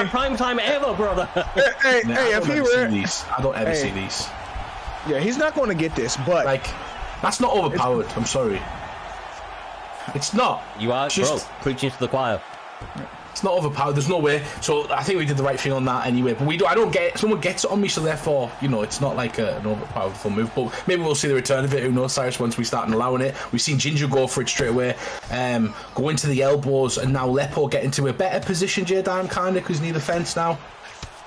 Primetime ever, brother. Hey, if he were... I don't ever see these. Yeah, he's not going to get this, but... Like, that's not overpowered. I'm sorry. It's not. You are, bro, preaching to the choir. It's not overpowered. There's no way. So I think we did the right thing on that anyway. But I don't get. Someone gets it on me, so therefore, it's not like an overpowered full move. But maybe we'll see the return of it. Who knows, Cyrus? Once we start allowing it, we've seen Ginger go for it straight away, go into the elbows, and now Lapo get into a better position. J-Dime kinda because near the fence now.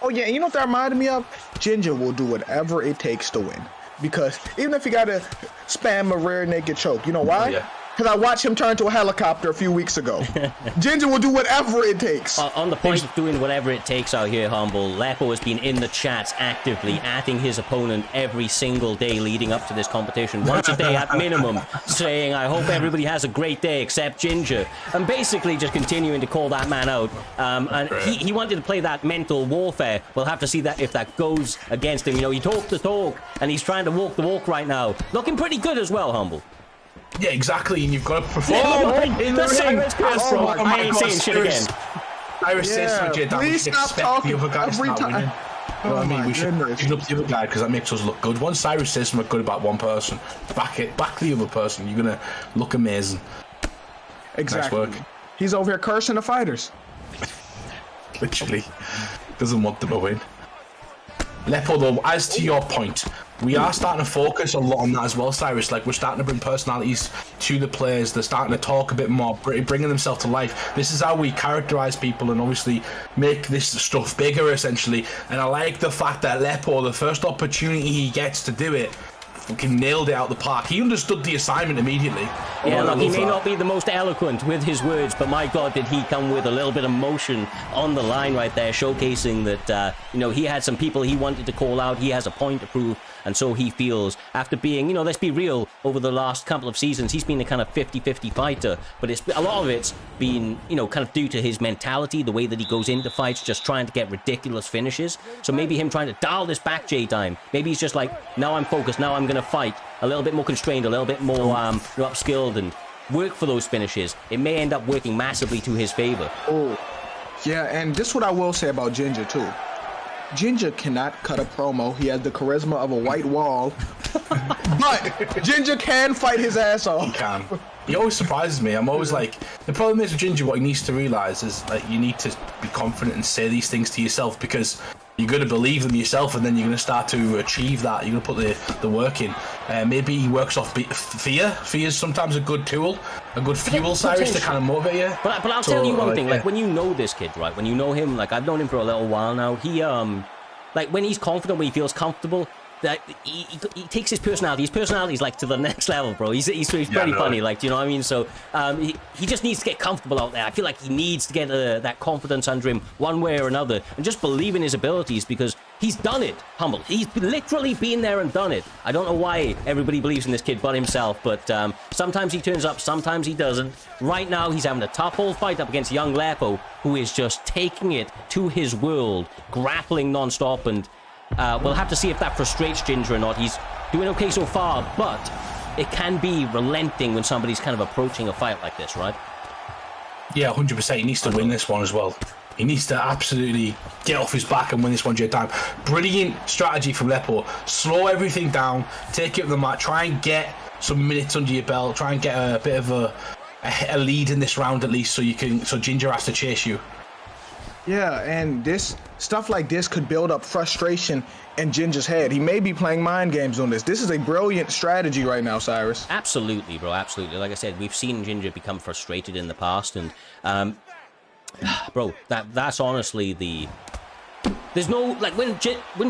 Oh yeah, you know what that reminded me of? Ginger will do whatever it takes to win. Because even if you gotta spam a rear naked choke, you know why? Yeah. Because I watched him turn to a helicopter a few weeks ago. Ginger will do whatever it takes. On the point of doing whatever it takes out here, Humble, Lapo has been in the chats actively, atting his opponent every single day leading up to this competition. Once a day at minimum, saying, I hope everybody has a great day except Ginger. And basically just continuing to call that man out. And he wanted to play that mental warfare. We'll have to see that if that goes against him. He talked the talk, and he's trying to walk the walk right now. Looking pretty good as well, Humble. Yeah, exactly, and you've got to perform in the ring. I ain't saying shit again. Cyrus says to J-Dime, we should expect the other guys not winning. You know what I mean? We should pick up the other guy because that makes us look good. Once Cyrus says something good about one person, back the other person. You're gonna look amazing. Exactly. Nice work. He's over here cursing the fighters. Literally, doesn't want them to win. Lapo, though, as to your point, we are starting to focus a lot on that as well, Cyrus. Like, we're starting to bring personalities to the players. They're starting to talk a bit more, bringing themselves to life. This is how we characterize people and obviously make this stuff bigger, essentially. And I like the fact that Lapo, the first opportunity he gets to do it, fucking nailed it out the park. He understood the assignment immediately. Yeah, look, he may not be the most eloquent with his words, but my God, did he come with a little bit of motion on the line right there, showcasing that, you know, he had some people he wanted to call out. He has a point to prove, and so he feels, after being, you know, let's be real, over the last couple of seasons, he's been a kind of 50-50 fighter, but it's a lot of it's been, you know, kind of due to his mentality, the way that he goes into fights, just trying to get ridiculous finishes. So maybe him trying to dial this back, J-Time. Maybe he's just like, now I'm focused, now I'm going to fight a little bit more constrained, a little bit more upskilled, and work for those finishes. It may end up working massively to his favor. Oh, yeah, and this is what I will say about Ginger too. Ginger cannot cut a promo. He has the charisma of a white wall, but Ginger can fight his ass off. He can. He always surprises me. I'm always like, the problem is with Ginger, what he needs to realize is like you need to be confident and say these things to yourself, because you're going to believe them yourself, and then you're going to start to achieve that. You're going to put the work in. Maybe he works off fear. Fear is sometimes a good tool, a good fuel, Cyrus, to kind of motivate you. But I'll tell you one thing. Like, when you know this kid, right? When you know him, like, I've known him for a little while now. He, like, when he's confident, when he feels comfortable, that he takes his personality. His personality is like to the next level, bro. He's pretty funny, like, do you know what I mean? So he just needs to get comfortable out there. I feel like he needs to get that confidence under him one way or another, and just believe in his abilities, because he's done it, Humble. He's literally been there and done it. I don't know why everybody believes in this kid but himself, but sometimes he turns up, sometimes he doesn't. Right now, he's having a tough old fight up against young Lapo, who is just taking it to his world, grappling non-stop, and we'll have to see if that frustrates Ginger or not. He's doing okay so far, but it can be relenting when somebody's kind of approaching a fight like this, right? Yeah, 100%. He needs to win this one as well. He needs to absolutely get off his back and win this one, J-Time. Brilliant strategy from Lapo. Slow everything down, take it up the mat, try and get some minutes under your belt, try and get a bit of a lead in this round at least, so Ginger has to chase you. Yeah, and this stuff like this could build up frustration in Ginger's head. He may be playing mind games on this. This is a brilliant strategy right now, Cyrus. Absolutely, bro, absolutely. Like I said, we've seen Ginger become frustrated in the past, and bro, that's honestly the... There's no, like, when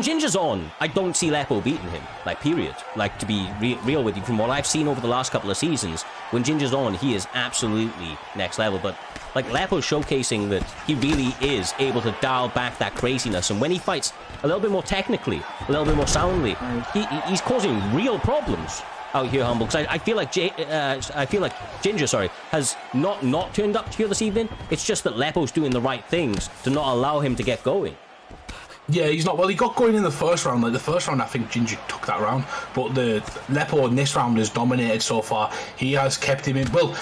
Ginger's on, I don't see Lapo beating him, like, period. Like, to be real with you, from what I've seen over the last couple of seasons, when Ginger's on, he is absolutely next level. But, like, Lapo's showcasing that he really is able to dial back that craziness, and when he fights a little bit more technically, a little bit more soundly, he's causing real problems out here, Humble, because I feel like Ginger, has not turned up here this evening. It's just that Lapo's doing the right things to not allow him to get going. Yeah, he's not. Well, he got going in the first round. Like, the first round, I think Ginger took that round. But the Lapo in this round has dominated so far. He has kept him in... Well,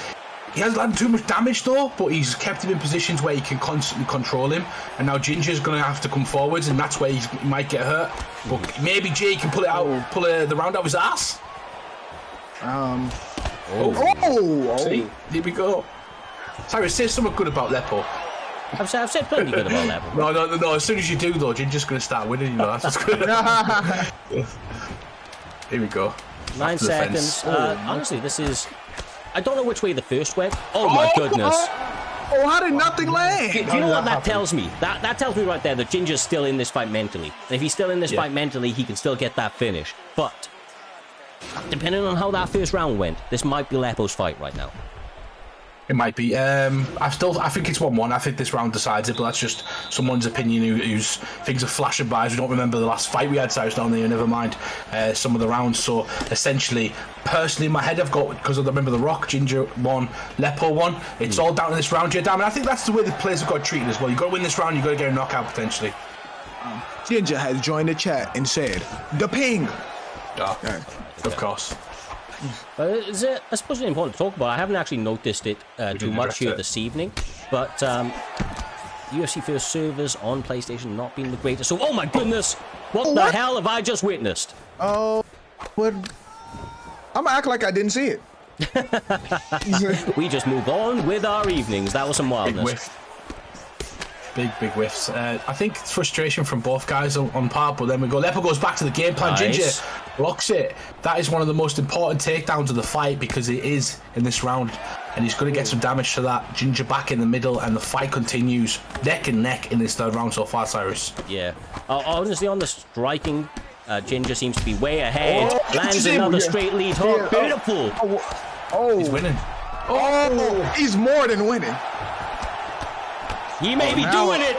he hasn't done too much damage, though, but he's kept him in positions where he can constantly control him. And now Ginger's going to have to come forwards, and that's where he might get hurt. But maybe Jay can pull it out, pull the round out of his ass. See? Here we go. Sorry, say something good about Lapo. I've said plenty good about Lapo. No. As soon as you do, though, Ginger's going to start winning. You know, that's what's good. Here we go. 9 seconds. Honestly, this is... I don't know which way the first went. Oh my goodness. Oh, how did nothing land? Do you know what that tells me? That tells me right there that Ginger's still in this fight mentally. And if he's still in this fight mentally, he can still get that finish. But depending on how that first round went, this might be Lapo's fight right now. It might be. I think it's 1-1. I think this round decides it, but that's just someone's opinion whose things are flashing by. We don't remember the last fight we had, Cyrus, down there. Never mind some of the rounds. So essentially, personally, in my head, I've got, because I remember The Rock, Ginger won, Lapo won. It's all down to this round here, damn. And I think that's the way the players have got treated as well. You've got to win this round. You've got to get a knockout potentially. Ginger has joined the chat and said, "The ping." Of course. I suppose it's important to talk about. I haven't actually noticed it too much here this evening, but UFC first servers on PlayStation not being the greatest. So, oh my goodness, what the hell have I just witnessed? Oh, what? I'm gonna act like I didn't see it. We just move on with our evenings. That was some wildness. Big whiffs. I think it's frustration from both guys on part, but then we go. Lapo goes back to the game plan. Nice. Ginger blocks it. That is one of the most important takedowns of the fight because it is in this round, and he's going to get some damage to that. Ginger back in the middle, and the fight continues neck and neck in this third round so far, Cyrus. Yeah. Honestly, on the striking, Ginger seems to be way ahead. Lands another straight lead hook. Beautiful. He's winning. He's more than winning. He may be doing it.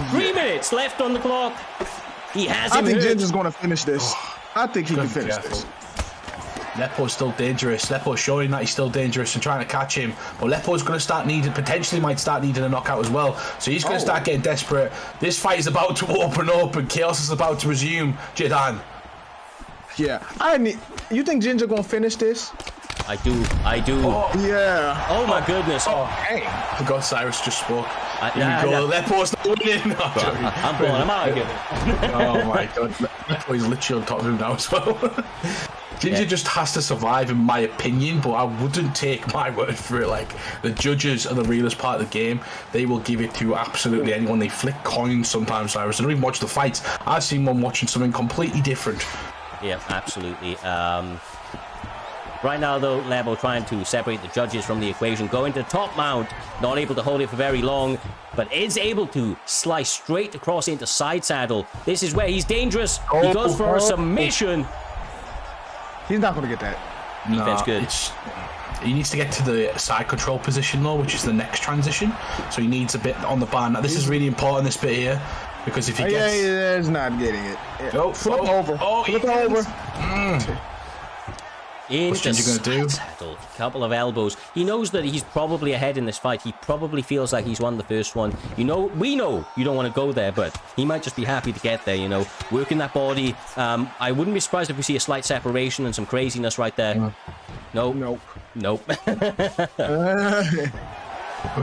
3 minutes left on the clock. He has him. I think hurt. Ginger's going to finish this. I think he can finish this. Lepo's still dangerous. Lepo's showing that he's still dangerous and trying to catch him. But Lepo's going to start potentially might start needing a knockout as well. So he's going to start getting desperate. This fight is about to open up and chaos is about to resume. Jidan. Yeah. You think Ginger going to finish this? I do. Yeah. Oh my goodness. Hey. I forgot Cyrus just spoke. Here we go. Lepo's not winning. I'm going. I'm out of here. Oh my god. Lepo is literally on top of him now as well. Ginger just has to survive, in my opinion, but I wouldn't take my word for it. Like, the judges are the realest part of the game. They will give it to absolutely anyone. They flick coins sometimes, Cyrus. I don't even watch the fights. I've seen one watching something completely different. Yeah, absolutely. Right now, though, Lapo trying to separate the judges from the equation. Going to top mount, not able to hold it for very long, but is able to slice straight across into side saddle. This is where he's dangerous. He goes for a submission. He's not going to get that. Defense good. He needs to get to the side control position, though, which is the next transition. So he needs a bit on the bar. Now, this is really important, this bit here, because if he gets... Yeah, he's not getting it. Yeah. Flip over. Flip over. What's Ginger going to do? Saddle. Couple of elbows. He knows that he's probably ahead in this fight. He probably feels like he's won the first one. We know you don't want to go there, but he might just be happy to get there, you know. Working that body. I wouldn't be surprised if we see a slight separation and some craziness right there. Nope. We've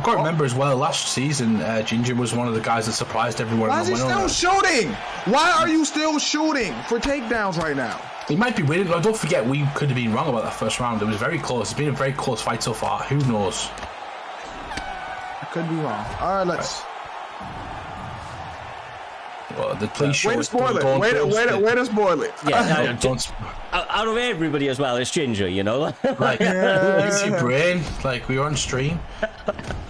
got to remember as well, last season, Ginger was one of the guys that surprised everyone. Why is he still shooting? Why are you still shooting for takedowns right now? He might be winning. Don't forget, we could have been wrong about that first round. It was very close. It's been a very close fight so far. Who knows? I could be wrong. All right, let's... Well, the police show way to spoil it. Way to spoil it. Yeah, out of everybody as well, it's Ginger, you know. Like, use your brain. Like, we were on stream.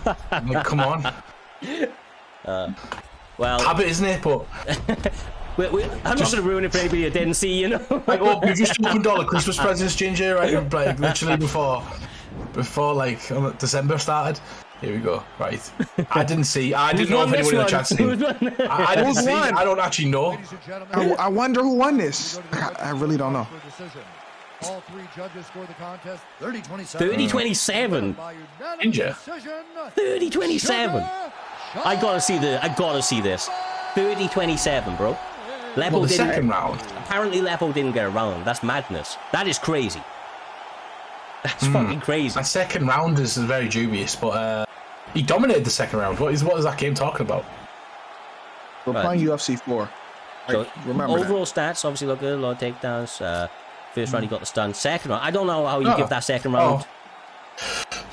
Like, come on. Well, habit, isn't it? But I'm not going to ruin it for anybody that didn't see, you know. Like, we just opened all the Christmas presents, Ginger, right? Like, literally before like December started. Here we go. Right. I didn't know if anyone in the chat seen. I didn't see. I don't actually know. I wonder who won this. I really don't know. All three judges score the contest 30-27. 30-27. Ginger. 30-27. I gotta see this. 30-27, bro. Lapo the didn't. Second round. Apparently, Lapo didn't get a round. That's madness. That is crazy. That's fucking crazy. That second round is very dubious, but he dominated the second round. What is that game talking about? We're playing UFC 4. So, remember overall stats obviously look good. A lot of takedowns. First round he got the stun. Second round, I don't know how you give that second round.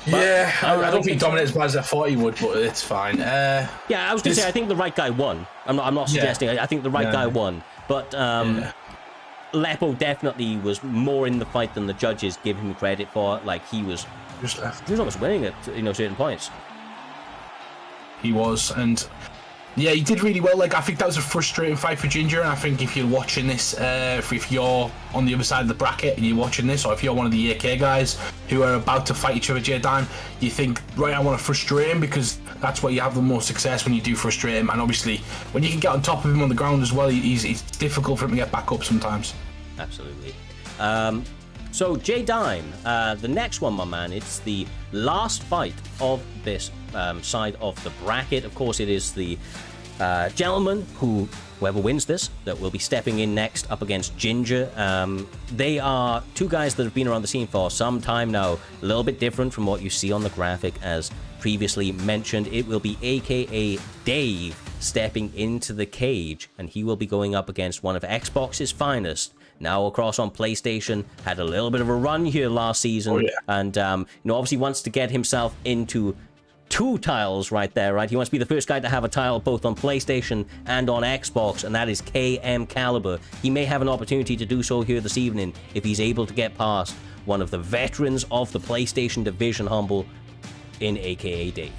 Yeah, I don't think he dominated as bad as I thought he would, but it's fine. Yeah, I was gonna say I think the right guy won. I'm not suggesting. I think the right guy won, but Lapo definitely was more in the fight than the judges give him credit for. Like he was almost winning at certain points. He was, and yeah, he did really well. Like I think that was a frustrating fight for Ginger, and I think if you're watching this, if you're on the other side of the bracket and you're watching this, or if you're one of the AK guys who are about to fight each other, J-Dan, you think, right, I want to frustrate him because that's where you have the most success when you do frustrate him. And obviously, when you can get on top of him on the ground as well, it's difficult for him to get back up sometimes. Absolutely. So J-Dime, the next one, my man, it's the last fight of this side of the bracket. Of course, it is the gentleman whoever wins this, that will be stepping in next up against Ginger. They are two guys that have been around the scene for some time now. A little bit different from what you see on the graphic as previously mentioned. It will be AKA Dave stepping into the cage, and he will be going up against one of Xbox's finest. Now across on PlayStation, had a little bit of a run here last season, and obviously wants to get himself into 2 titles right there, right? He wants to be the first guy to have a title both on PlayStation and on Xbox, and that is KM Caliber. He may have an opportunity to do so here this evening if he's able to get past one of the veterans of the PlayStation division, Humble, in AKA Dave.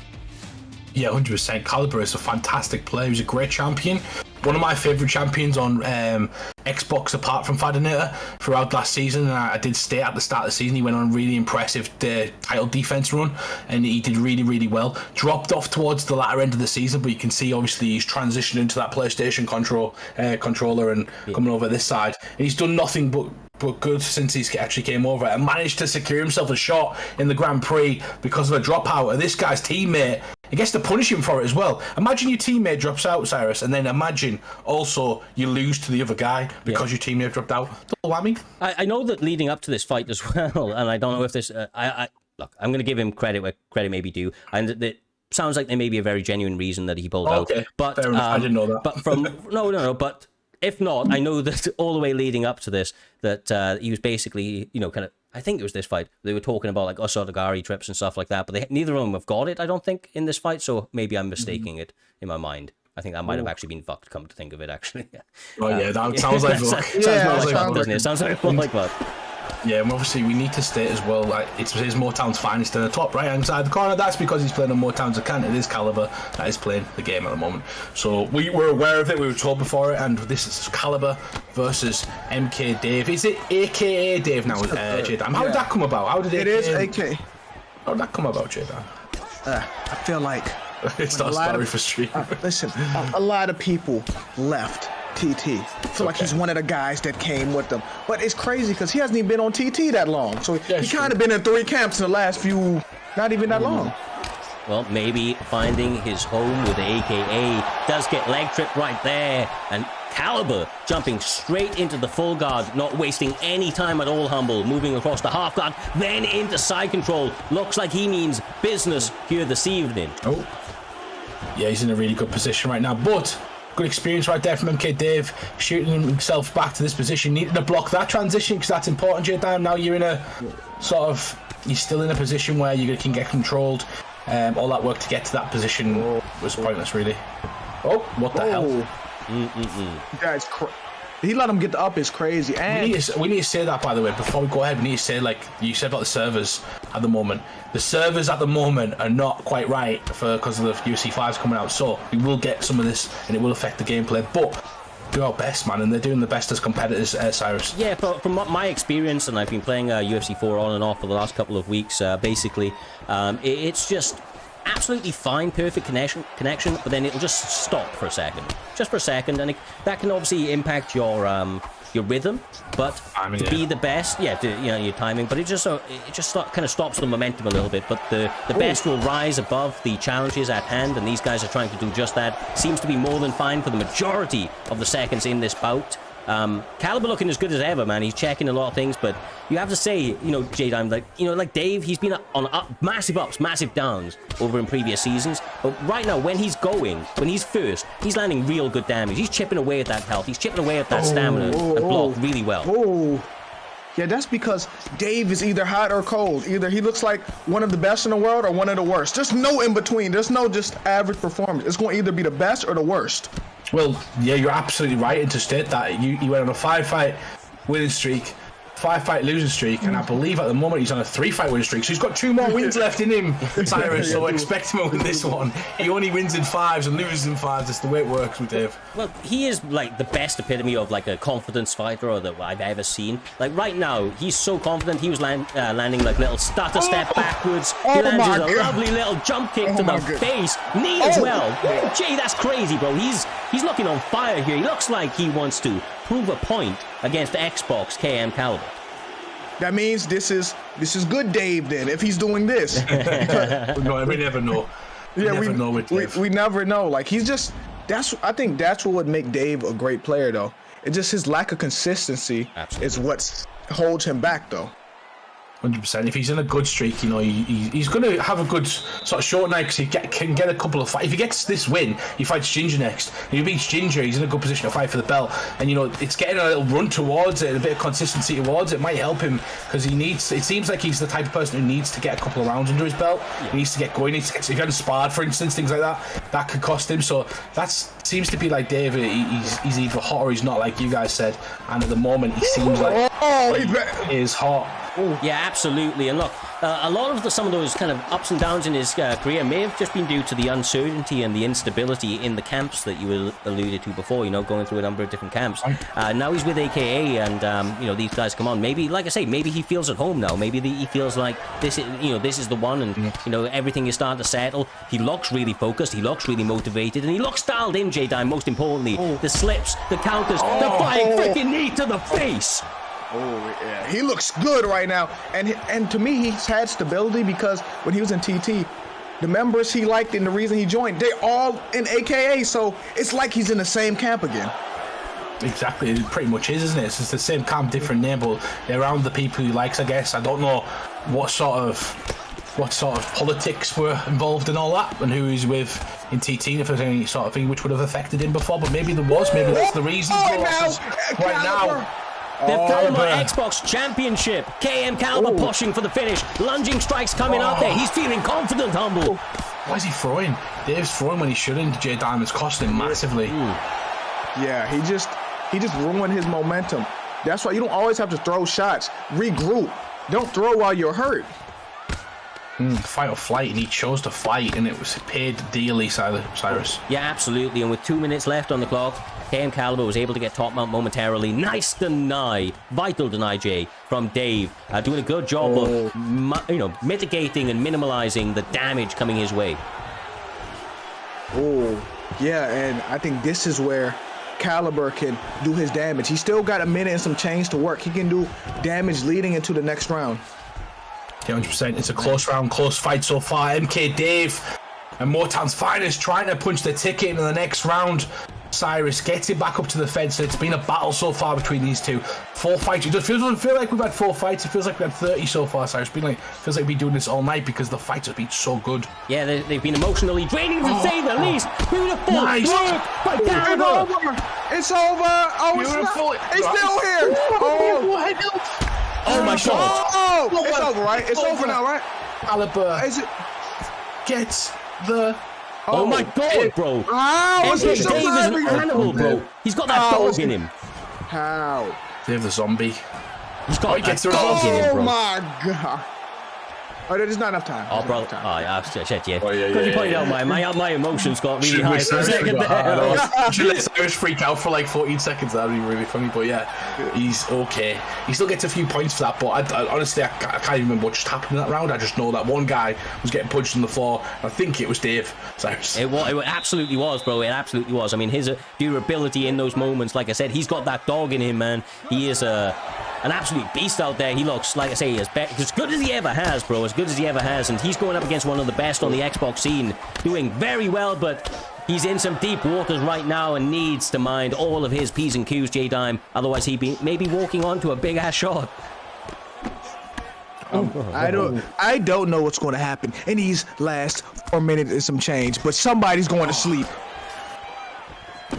Yeah, 100%. Caliber is a fantastic player. He's a great champion. One of my favourite champions on Xbox, apart from Fadinator, throughout last season. And I did stay at the start of the season. He went on a really impressive title defense run, and he did really, really well. Dropped off towards the latter end of the season, but you can see obviously he's transitioned into that PlayStation controller and coming over this side. And he's done nothing but good since he actually came over and managed to secure himself a shot in the Grand Prix because of a dropout of this guy's teammate. He gets to punish him for it as well. Imagine your teammate drops out, Cyrus, and then imagine also you lose to the other guy because your teammate dropped out. Double whammy. I know that leading up to this fight as well, and I don't know if this... look, I'm going to give him credit where credit may be due, and it sounds like there may be a very genuine reason that he pulled out. But fair enough. I didn't know that. But from... No, but... If not, I know that all the way leading up to this, that he was basically, kind of, I think it was this fight, they were talking about like Osotogari trips and stuff like that, but neither of them have got it, I don't think, in this fight, so maybe I'm mistaking it in my mind. I think that might have actually been fucked, come to think of it, actually. Oh, yeah, that sounds like luck. Sounds like luck. Yeah, and obviously we need to state as well, like, it's his Motown's finest in the top right hand side of the corner. That's because he's playing on Motown's account. It is Caliber that is playing the game at the moment. So we were aware of it, we were told before it, and this is Caliber versus MK Dave. Is it AKA Dave now, J-Dan? How did that come about? How did it is AK. How did that come about, J-Dan? I feel like it's not a story for stream. Listen, a lot of people left TT. I feel like he's one of the guys that came with them. But it's crazy because he hasn't even been on TT that long. So he kind of been in 3 camps in the last few, not even that long. Well, maybe finding his home with the AKA does get leg tripped right there. And Caliber jumping straight into the full guard, not wasting any time at all, Humble. Moving across the half guard, then into side control. Looks like he means business here this evening. Oh. Yeah, he's in a really good position right now. But good experience right there from MK Dave, shooting himself back to this position. Needed to block that transition because that's important, J-Dan. Now you're in a sort of, you're still in a position where you can get controlled. All that work to get to that position was pointless, really. Oh, what the hell? Guys, he let him get the up is crazy. And we need to say that, by the way, before we go ahead. We need to say, like you said about the servers at the moment. The servers at the moment are not quite right because of the UFC 5s coming out. So we will get some of this, and it will affect the gameplay. But do our best, man, and they're doing the best as competitors, Cyrus. Yeah, from my experience, and I've been playing UFC 4 on and off for the last couple of weeks, basically, it's just absolutely fine, perfect connection, but then it'll just stop for a second, and that can obviously impact your rhythm, but to be the best, your timing, but it just kind of stops the momentum a little bit. But the best will rise above the challenges at hand, and these guys are trying to do just that. Seems to be more than fine for the majority of the seconds in this bout. Caliber looking as good as ever, man. He's checking a lot of things, but you have to say, J-Dime, like Dave, he's been on massive ups, massive downs over in previous seasons. But right now, when he's first, he's landing real good damage. He's chipping away at that health. He's chipping away at that stamina and block really well. Yeah, that's because Dave is either hot or cold. Either he looks like one of the best in the world or one of the worst. There's no in between. There's no just average performance. It's going to either be the best or the worst. Well, yeah, you're absolutely right. And to state that, you went on a 5-fight winning streak, 5-fight losing streak, and I believe at the moment he's on a 3-fight winning streak. So he's got 2 more wins left in him, Cyrus. So expect him to win this one. He only wins in 5s and loses in 5s. That's the way it works with Dave. Well, he is like the best epitome of like a confidence fighter that I've ever seen. Like right now, he's so confident. He was landing like little stutter step backwards. He lands a lovely little jump kick to the face, knee as well. Jay, that's crazy, bro. He's looking on fire here. He looks like he wants to prove a point against Xbox KM Caliber. That means this is good Dave then, if he's doing this. No, we never know. We never know. Like I think that's what would make Dave a great player though. It's just his lack of consistency is what holds him back though. 100%. If he's in a good streak, you know, he's going to have a good sort of short night because he can get a couple of fights. If he gets this win, he fights Ginger next. If he beats Ginger, he's in a good position to fight for the belt. And, you know, it's getting a little run towards it, a bit of consistency towards it might help him because it seems like he's the type of person who needs to get a couple of rounds under his belt. Yeah. He needs to get going. If he hadn't sparred, for instance, things like that could cost him. So that seems to be like Dave. He's either hot or he's not, like you guys said. And at the moment, he seems like he is hot. Ooh. Yeah, absolutely. And look, a lot of some of those kind of ups and downs in his career may have just been due to the uncertainty and the instability in the camps that you alluded to before, you know, going through a number of different camps. Now he's with AKA and, you know, these guys come on. Maybe, like I say, maybe he feels at home now. Maybe he feels like this is the one and, you know, everything is starting to settle. He looks really focused. He looks really motivated and he looks dialed in, J-Dime, most importantly. The slips, the counters, the flying freaking knee to the face. Oh, yeah. He looks good right now. And to me, he's had stability because when he was in TT, the members he liked and the reason he joined, they all in AKA. So it's like he's in the same camp again. Exactly. It pretty much is, isn't it? It's the same camp, different name, but they're around the people he likes, I guess. I don't know what sort of politics were involved in all that and who he's with in TT, if there's any sort of thing which would have affected him before, but maybe there was. Maybe that's the reason. Right now. The former Xbox Championship, KM Caliber pushing for the finish, lunging strikes coming out there. He's feeling confident, Humble. Why is he throwing? Dave's throwing when he shouldn't. J Diamond's costing him massively. Yeah, he just ruined his momentum. That's why you don't always have to throw shots. Regroup. Don't throw while you're hurt. Fight or flight, and he chose to fight, and it was paid dearly, Cyrus. Yeah, absolutely. And with 2 minutes left on the clock, KM Caliber was able to get top mount momentarily. Nice deny, vital deny, Jay, from Dave. Doing a good job of, mitigating and minimalizing the damage coming his way. Oh, yeah, and I think this is where Caliber can do his damage. He's still got a minute and some change to work. He can do damage leading into the next round. Yeah, 100%. It's a close round, close fight so far. MK Dave and Motown's finest trying to punch the ticket into the next round. Cyrus gets it back up to the fence. It's been a battle so far between these two. 4 fights. It doesn't feel like we've had 4 fights. It feels like we've had 30 so far, Cyrus. Feels like we've been doing this all night because the fights have been so good. Yeah, they've been emotionally draining to say the least. Beautiful nice work by Caliber. It's over. Oh, beautiful. It's still here. Oh my God. Oh, it's over, right? It's over now, right? Caliber gets the... Oh my God, bro. How is he Dave is an surviving? animal, bro. He's got that dog in him. How? Dave the zombie. He's got that dog in him, bro. Oh my God. Oh, there's not enough time. Oh, bro. Oh, yeah, shit, yeah. Because you pointed out my emotions got really high for a second there. Should let Cyrus freak out for like 14 seconds. That'd be really funny. But yeah, he's okay. He still gets a few points for that. But I honestly, I can't even remember what just happened in that round. I just know that one guy was getting punched on the floor. I think it was Dave Cyrus. It absolutely was, bro. It absolutely was. I mean, his durability in those moments, like I said, he's got that dog in him, man. He is an absolute beast out there. He looks, like I say, as good as he ever has, bro. As good as he ever has. And he's going up against one of the best on the Xbox scene. Doing very well, but he's in some deep waters right now and needs to mind all of his P's and Q's, J-Dime. Otherwise, he'd be maybe walking onto a big-ass shot. I don't know what's going to happen in these last 4 minutes and some change, but somebody's going to sleep.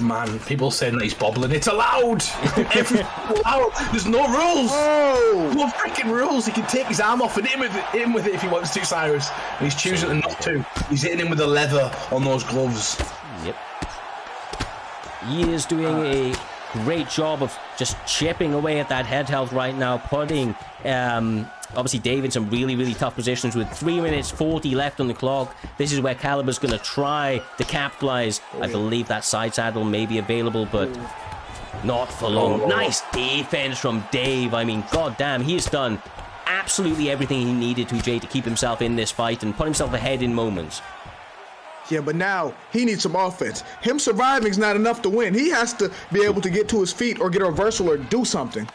Man, people saying that he's bobbling. It's allowed. Everything's allowed. There's no rules. No freaking rules. He can take his arm off and hit him with it if he wants to, Cyrus. And he's choosing not to. He's hitting him with the leather on those gloves. Yep. He is doing a great job of just chipping away at that head health right now, putting obviously Dave in some really, really tough positions with 3 minutes 40 left on the clock. This is where Caliber's going to try to capitalize. I believe that side saddle may be available, but not for long. Nice defense from Dave. I mean, goddamn, he's done absolutely everything he needed to, Jay, to keep himself in this fight and put himself ahead in moments. Yeah, but now he needs some offense. Him surviving is not enough to win. He has to be able to get to his feet or get a reversal or do something.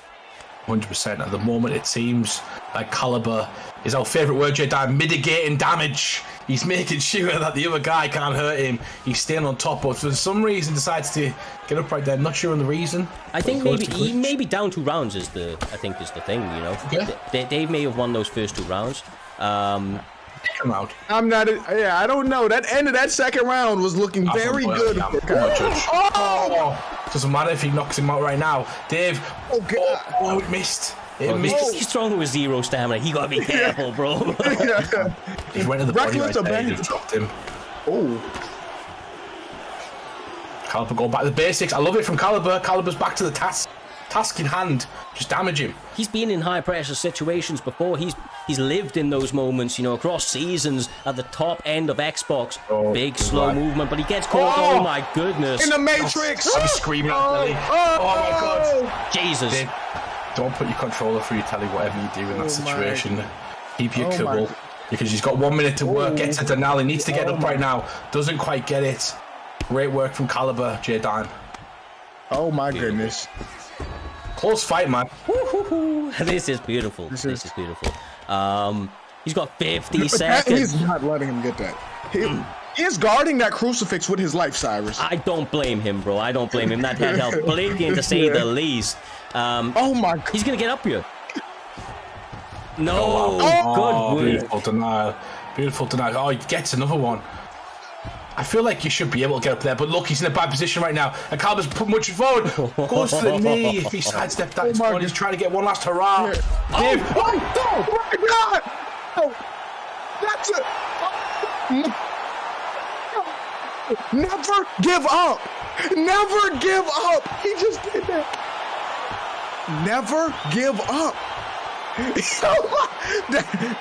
100%. At the moment, it seems like Caliber is our favourite word, Jedi, mitigating damage. He's making sure that the other guy can't hurt him. He's staying on top, but for some reason decides to get up right there. I'm not sure on the reason. I think maybe he may be down 2 rounds is the thing, you know. Yeah. Dave may have won those first 2 rounds. Second round. I'm not. Yeah, I don't know. That end of that second round was looking very good. Doesn't matter if he knocks him out right now. Dave. Oh, God. Oh, it missed. He's throwing with 0 stamina. He gotta be careful, bro. He went to the body right there. He dropped him. Oh. Caliber going back to the basics. I love it from Caliber. Caliber's back to the task in hand. Just damage him. He's been in high pressure situations before. He's lived in those moments, you know, across seasons at the top end of Xbox. Big slow movement, but he gets caught. Oh my goodness! In the Matrix. I was screaming at Telly. Oh my God! Jesus! Dave, don't put your controller through your Telly. Whatever you do in that situation, keep your cool. Because he's got 1 minute to work. Get to Denali. Needs to get up right now. Doesn't quite get it. Great work from Caliber, J-Dime. Oh my goodness. Close fight, man. This is beautiful. This is beautiful. He's got 50 seconds. He's not letting him get that. He is guarding that crucifix with his life, Cyrus. I don't blame him, bro. I don't blame him. That head health blinking, to say the least. Oh my God. He's gonna get up here. No. Oh, good. Beautiful denial. Beautiful denial. Oh, he gets another one. I feel like you should be able to get up there, but look, he's in a bad position right now. And Caliber's put much forward. Goes for the knee. If he sidestepped that, it's fine. He's trying to get one last hurrah. Dave. Oh my God! Oh, that's it. Never give up. Never give up. He just did that. Never give up.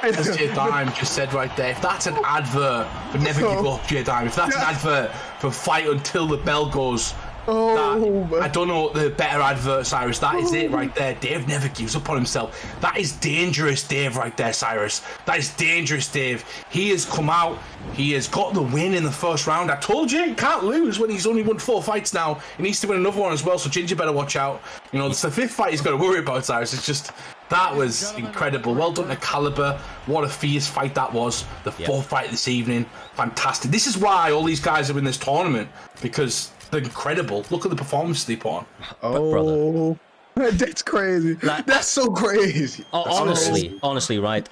As J-Dime just said right there, if that's an advert for never give up, J-Dime, if that's an advert for fight until the bell goes, I don't know the better advert, Cyrus. That is it right there. Dave never gives up on himself. That is dangerous, Dave, right there, Cyrus. That is dangerous, Dave. He has come out. He has got the win in the first round. I told you, he can't lose when he's only won 4 fights now. He needs to win another one as well, so Ginger better watch out. You know, it's the 5th fight he's got to worry about, Cyrus. It's just... That was incredible. Well done to Caliber. What a fierce fight that was. The 4th fight this evening. Fantastic. This is why all these guys are in this tournament, because they're incredible. Look at the performances they put on. Oh, that's crazy. That's so crazy. Honestly, right?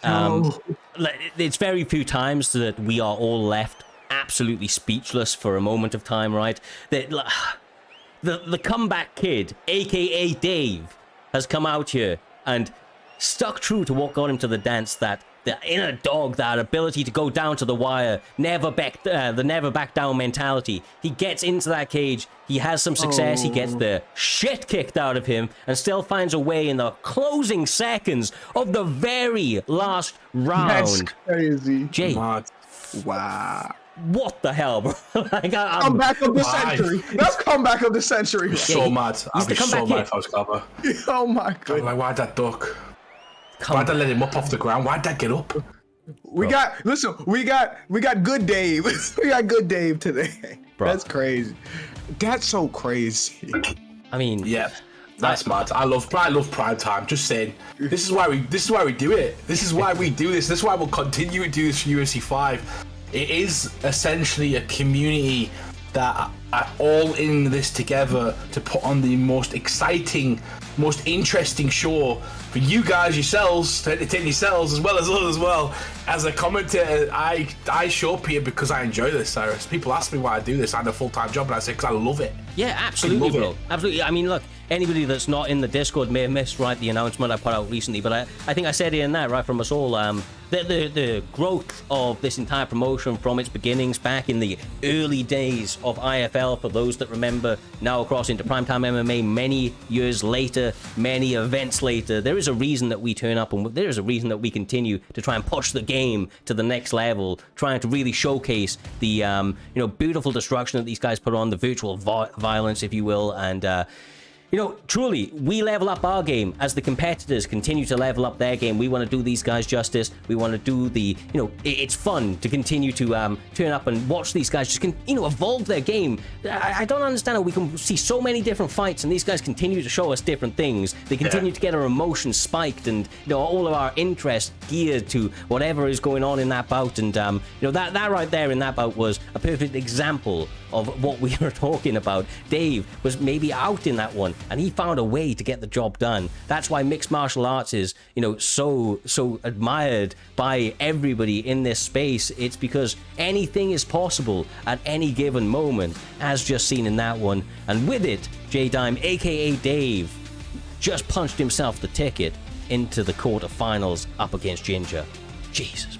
It's very few times that we are all left absolutely speechless for a moment of time, right? The comeback kid, aka Dave, has come out here and stuck true to what got him to the dance, that the inner dog, that ability to go down to the wire, the never back down mentality. He gets into that cage, he has some success, he gets the shit kicked out of him, and still finds a way in the closing seconds of the very last round. That's crazy. Jay. Wow. What the hell, bro? Comeback of the century. That's comeback of the century. I'm so mad. I'd be so mad if I was Caliber. Oh my God. I'm like, why'd that duck? Why'd I let him up off the ground? Why'd that get up? We got good Dave. We got good Dave today. Bro. That's crazy. That's so crazy. I mean, yeah. That's mad. I love prime time. Just saying. This is why we do it. This is why we do this. This is why we'll continue to do this for UFC 5. It is essentially a community that are all in this together to put on the most exciting, most interesting show for you guys yourselves, to entertain yourselves as well as us as well. As a commentator, I show up here because I enjoy this, Cyrus. People ask me why I do this. I have a full-time job, and I say because I love it. Yeah, absolutely, bro. Absolutely. I mean, look, anybody that's not in the Discord may have missed, right, the announcement I put out recently, but I think I said it in that, right, from us all, the growth of this entire promotion from its beginnings back in the early days of IFL, for those that remember, now across into Primetime MMA many years later, many events later. There is a reason that we turn up, and there is a reason that we continue to try and push the game to the next level, trying to really showcase the beautiful destruction that these guys put on, the virtual violence, if you will, and You know, truly, we level up our game as the competitors continue to level up their game. We want to do these guys justice. We want to do the, you know, it's fun to continue to turn up and watch these guys just, evolve their game. I don't understand how we can see so many different fights and these guys continue to show us different things. They continue to get our emotions spiked and, all of our interest geared to whatever is going on in that bout. And, that right there in that bout was a perfect example of what we were talking about. Dave was maybe out in that one, and he found a way to get the job done. That's why mixed martial arts is, so admired by everybody in this space. It's because anything is possible at any given moment, as just seen in that one. And with it, J-Dime, aka Dave, just punched himself the ticket into the quarterfinals up against Ginger. Jesus.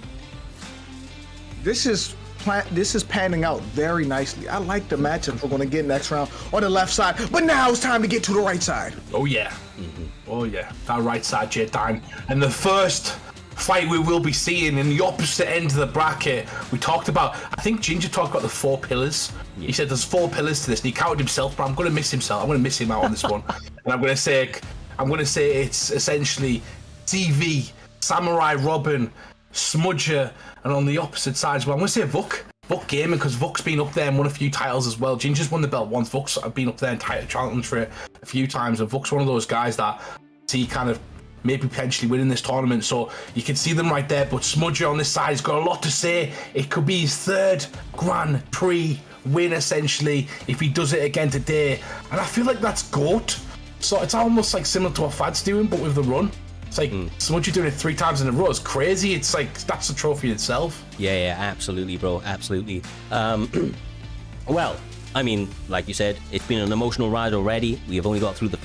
This is panning out very nicely. I like the matchups we're going to get next round on the left side, but now it's time to get to the right side. Oh yeah. Oh yeah, that right side, J-Dime. And the first fight we will be seeing in the opposite end of the bracket, we talked about, I think Ginger talked about the 4 pillars. He said there's 4 pillars to this, and he counted himself, but I'm going to miss himself. I'm going to miss him out on this one. And I'm going to say it's essentially TV, Samurai Robin, Smudger, and on the opposite side as well, I'm going to say Vuk Gaming, because Vuk's been up there and won a few titles as well. Ginger's won the belt once. Vuk's been up there and challenged for it a few times, and Vuk's one of those guys that see kind of maybe potentially winning this tournament, so you can see them right there. But Smudger on this side has got a lot to say. It could be his 3rd Grand Prix win, essentially, if he does it again today, and I feel like that's GOAT. So it's almost like similar to what Fad's doing, but with the run. It's like Smudger doing it 3 times in a row. It's crazy. It's like that's a trophy itself. Yeah, absolutely, bro. Absolutely. Well, I mean, like you said, it's been an emotional ride already. We have only got through the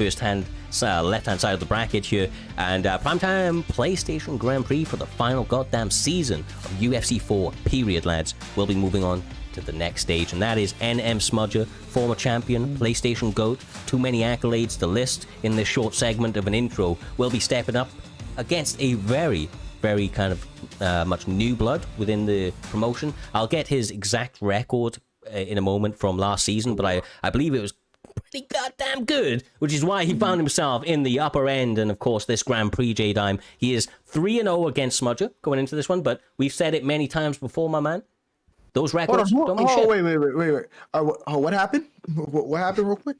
left-hand side of the bracket here, and Primetime PlayStation Grand Prix for the final goddamn season of UFC 4, period, lads. We'll be moving on to the next stage, and that is NM Smudger, former champion, PlayStation GOAT, too many accolades to list in this short segment of an intro, will be stepping up against a very, very kind of much new blood within the promotion. I'll get his exact record in a moment from last season, but I believe it was pretty goddamn good, which is why he found himself in the upper end. And of course, this Grand Prix, J-Dime, he is 3-0 against Smudger going into this one, but we've said it many times before, my man. Those records don't mean shit. Wait. What happened? What happened real quick?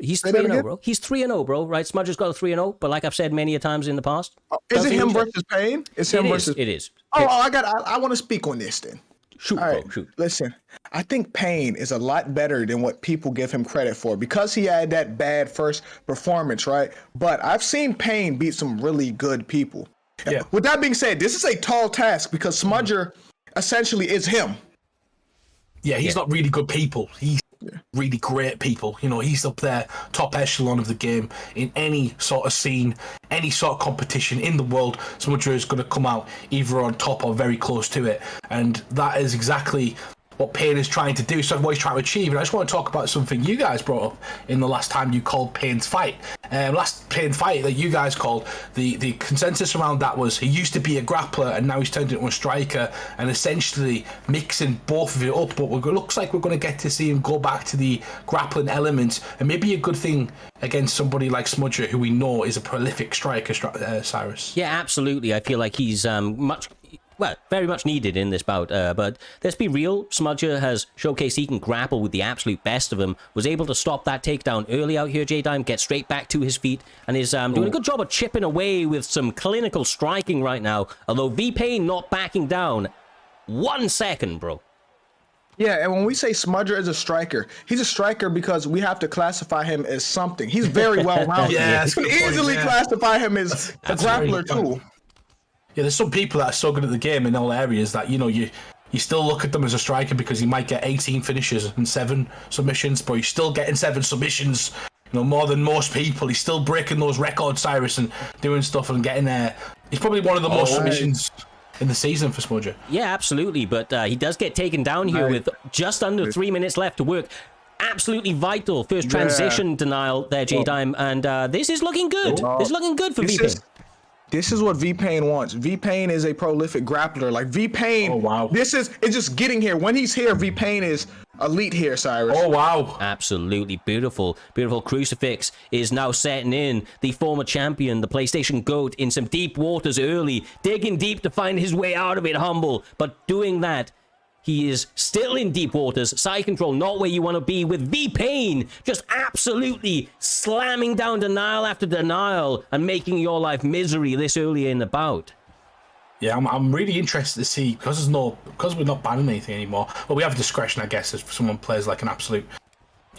He's 3-0, bro. He's 3-0, bro, right? Smudger's got a 3-0, but like I've said many a times in the past. Is it him versus Payne? It's him versus... It is. I want to speak on this then. Shoot, all right, bro, shoot. Listen, I think Payne is a lot better than what people give him credit for because he had that bad first performance, right? But I've seen Payne beat some really good people. Yeah. With that being said, this is a tall task because Smudger essentially is him. Yeah, he's not really good people. He's really great people. You know, he's up there, top echelon of the game in any sort of scene, any sort of competition in the world. Smudger is going to come out either on top or very close to it. And that is exactly what Payne is trying to do, so what he's trying to achieve. And I just want to talk about something you guys brought up in the last time you called Payne's fight. Last Payne fight that you guys called, the consensus around that was he used to be a grappler and now he's turned into a striker, and essentially mixing both of it up. But it looks like we're going to get to see him go back to the grappling element, and maybe a good thing against somebody like Smudger, who we know is a prolific striker, Cyrus. Yeah, absolutely. I feel like he's very much needed in this bout, but let's be real, Smudger has showcased he can grapple with the absolute best of them, was able to stop that takedown early out here, J-Dime, get straight back to his feet, and is doing a good job of chipping away with some clinical striking right now, although V-Payne not backing down 1 second, bro. Yeah, and when we say Smudger is a striker, he's a striker because we have to classify him as something. He's very well-rounded. Yeah, you can easily classify him as a grappler, too. Yeah, there's some people that are so good at the game in all areas that, you know, you still look at them as a striker because he might get 18 finishes and 7 submissions, but he's still getting 7 submissions, you know, more than most people. He's still breaking those records, Cyrus, and doing stuff and getting there. He's probably one of the most submissions in the season for Smudger. Yeah, absolutely, but he does get taken down here with just under 3 minutes left to work. Absolutely vital first transition denial there, J-Dime, and this is looking good. This is looking good for V-Payne. This is what V-Payne wants. V-Payne is a prolific grappler. Like V-Payne, it's just getting here. When he's here, V-Payne is elite here, Cyrus. Oh, wow. Absolutely beautiful. Beautiful. Crucifix is now setting in. The former champion, the PlayStation GOAT, in some deep waters early, digging deep to find his way out of it, Humble. But doing that, he is still in deep waters. Side control, not where you want to be, with V-Payne just absolutely slamming down denial after denial and making your life misery this early in the bout. Yeah, I'm really interested to see, because we're not banning anything anymore. Well, we have discretion, I guess, if someone plays like an absolute,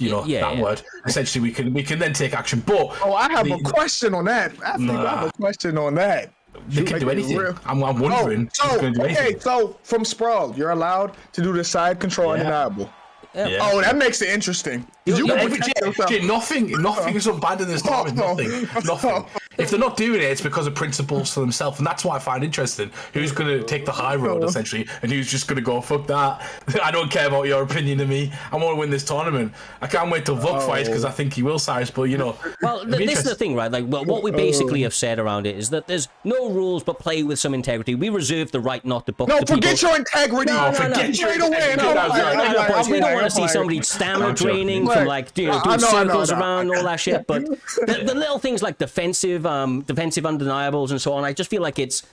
word. Essentially, we can then take action. But I have a question on that. I have a question on that. They can do anything. I'm wondering. So from Sprawl, you're allowed to do the side control undeniable. Yeah. Oh, that makes it interesting. Nothing is unbanned in this tournament. Nothing. If they're not doing it, it's because of principles to themselves, and that's what I find interesting. Who's going to take the high road, essentially, and who's just going to go, fuck that. I don't care about your opinion of me. I want to win this tournament. I can't wait till Vuk fights, because I think he will, Cyrus, but, Well, this is the thing, right? Like, what we basically have said around it is that there's no rules, but play with some integrity. We reserve the right not to book the forget your integrity. Forget your integrity. We don't want to see somebody stamina training from, like, doing circles around all that shit, but the little things like defensive undeniables and so on, I just feel like it's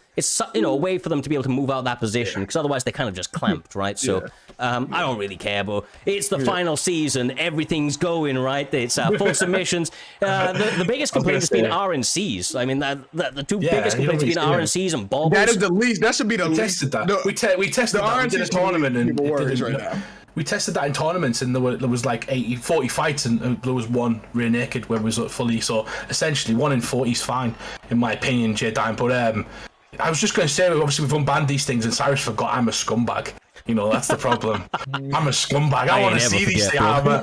a way for them to be able to move out that position, because otherwise they kind of just clamped, right? So I don't really care, but it's the final season, everything's going, right? It's full submissions. The biggest complaint has been RNCs. I mean, the two biggest complaints have been RNCs and bobbles. That is the least. That should be the least. We tested that. We did a tournament and we tested that in tournaments, and there was like 40 fights, and there was one rear naked where it was fully. So essentially, 1 in 40 is fine, in my opinion, J-Dime. But I was just going to say, obviously, we've unbanned these things, and Cyrus forgot I'm a scumbag. That's the problem. I'm a scumbag. I want to see these things. I'm a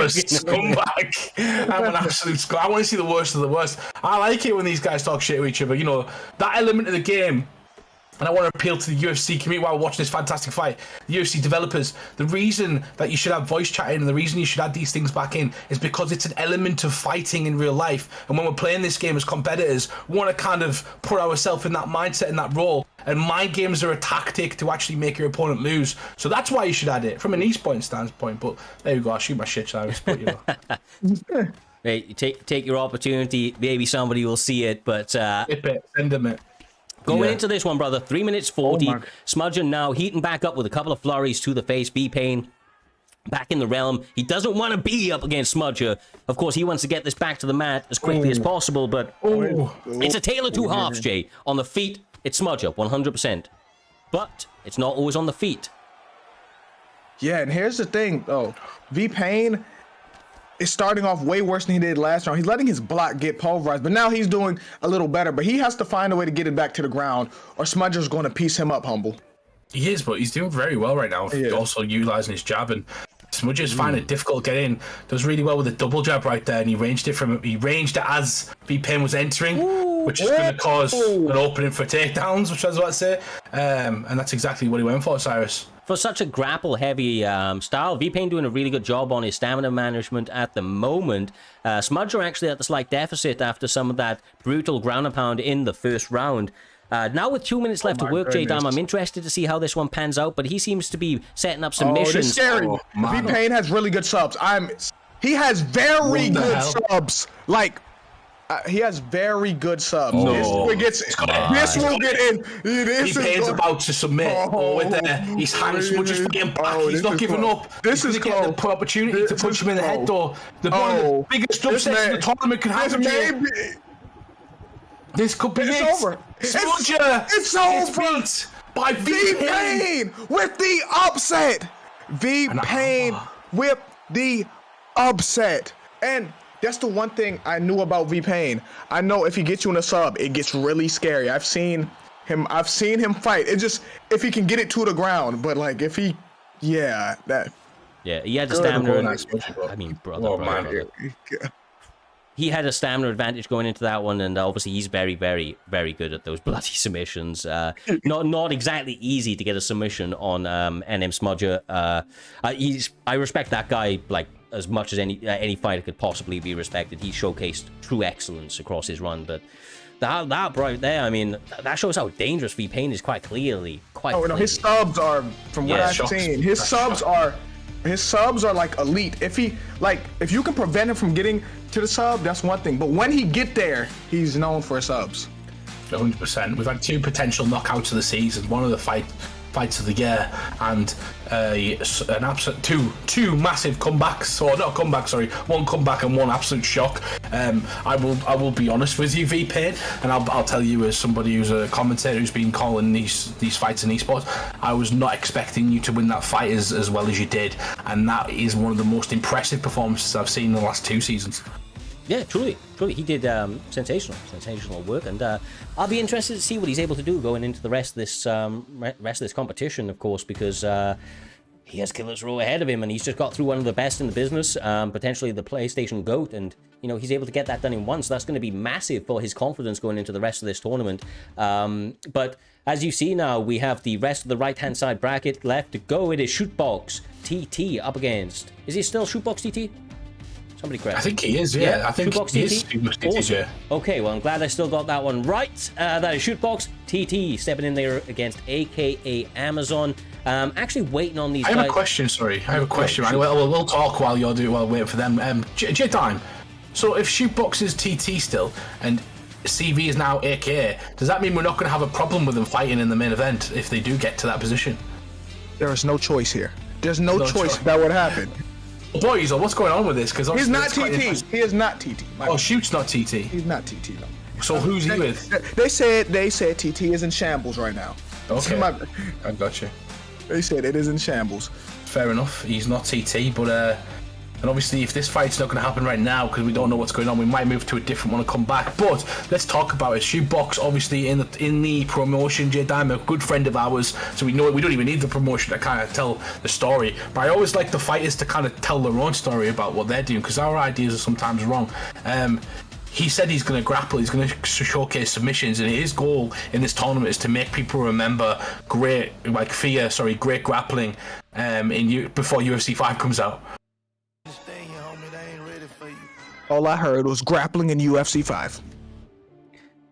scumbag. I'm an absolute scumbag. I want to see the worst of the worst. I like it when these guys talk shit to each other. That element of the game. And I want to appeal to the UFC community while watching this fantastic fight. The UFC developers, the reason that you should have voice chatting and the reason you should add these things back in is because it's an element of fighting in real life. And when we're playing this game as competitors, we want to kind of put ourselves in that mindset, in that role. And mind games are a tactic to actually make your opponent lose. So that's why you should add it from an esports standpoint. But there you go. I'll shoot my shit, Cyrus. Hey, take your opportunity. Maybe somebody will see it, but Send them it. Going into this one, brother, 3 minutes 40. Smudger now heating back up with a couple of flurries to the face. V-Payne back in the realm. He doesn't want to be up against Smudger. Of course, he wants to get this back to the mat as quickly as possible, but it's a tale of two halves, Jay. On the feet, it's Smudger, 100%. But it's not always on the feet. Yeah, and here's the thing, though. V-Payne is starting off way worse than he did last round. He's letting his block get pulverized, but now he's doing a little better. But he has to find a way to get it back to the ground, or Smudger's going to piece him up, Humble. He is, but he's doing very well right now. Also utilizing his jab, and Smudger's finding it difficult to get in. Does really well with a double jab right there, and he ranged it as V-Payne was entering, which is going to cause an opening for takedowns, which I was about to say. And that's exactly what he went for, Cyrus. For such a grapple-heavy style, V-Payne doing a really good job on his stamina management at the moment. Smudger actually at the slight deficit after some of that brutal ground and pound in the first round. Now with 2 minutes left to work, J-Dam, I'm interested to see how this one pans out, but he seems to be setting up submissions. This is scary. V-Payne has really good subs. He has very good subs. Like, he has very good subs. This will get in. V-Payne's about to submit. His hands will just getting back. He's not giving up. This is getting the opportunity to punch him in the head, though. One of the biggest upsets in the tournament can happen. This could be over. Smudger. It's over. By V-Payne with the upset. V-Payne with the upset. And that's the one thing I knew about V-Payne. I know if he gets you in a sub, it gets really scary. I've seen him fight. It just, if he can get it to the ground, but like if he, he had the stamina. He had a stamina advantage going into that one, and obviously he's very, very, very good at those bloody submissions. Not exactly easy to get a submission on NM Smudger. I respect that guy like as much as any fighter could possibly be respected. He showcased true excellence across his run, but that right there, I mean, that shows how dangerous Payne is quite clearly. Oh no, his subs are, from what I've seen, his subs are like elite. If you can prevent him from getting to the sub, that's one thing. But when he get there, he's known for his subs. 100%. We've had 2 potential knockouts of the season. One of the fights of the year, and an absolute two massive comebacks, or not comebacks, sorry, one comeback and one absolute shock. I will be honest with you, Payne, and I'll tell you as somebody who's a commentator who's been calling these fights in esports, I was not expecting you to win that fight as well as you did, and that is one of the most impressive performances I've seen in the last 2 seasons. Yeah, truly, he did sensational work, and I'll be interested to see what he's able to do going into the rest of this competition, of course, because he has Killer's Row ahead of him, and he's just got through one of the best in the business, potentially the PlayStation GOAT, and he's able to get that done in one, so that's going to be massive for his confidence going into the rest of this tournament. But as you see now, we have the rest of the right-hand side bracket left to go. It is Shootbox TT up against. Is he still Shootbox TT? Somebody correct. I think he is, yeah. I think he is Shootbox TT, awesome. yeah. Okay, well, I'm glad I still got that one right. That is Shootbox TT stepping in there against AKA Amazon. Actually waiting on these guys. I have a question, sorry. I have a question. Right? We'll talk while you're doing, while waiting for them. J-Time, so if Shootbox is TT still, and CV is now AKA, does that mean we're not going to have a problem with them fighting in the main event if they do get to that position? There is no choice here. There's no choice that would happen. Boys, what's going on with this? Because he's not TT. He is not TT. Oh, Shoot's not TT. He's not TT, no. So who's he with? They said TT is in shambles right now. Okay, I got you. They said it is in shambles. Fair enough. He's not TT, but and obviously if this fight's not going to happen right now because we don't know what's going on, we might move to a different one and come back. But let's talk about it. Shootbox, obviously in the promotion, J-Dime, a good friend of ours, so we know we don't even need the promotion to kind of tell the story. But I always like the fighters to kind of tell their own story about what they're doing, because our ideas are sometimes wrong. He said he's going to grapple, he's going to showcase submissions, and his goal in this tournament is to make people remember great grappling before UFC 5 comes out. All I heard was grappling in UFC 5.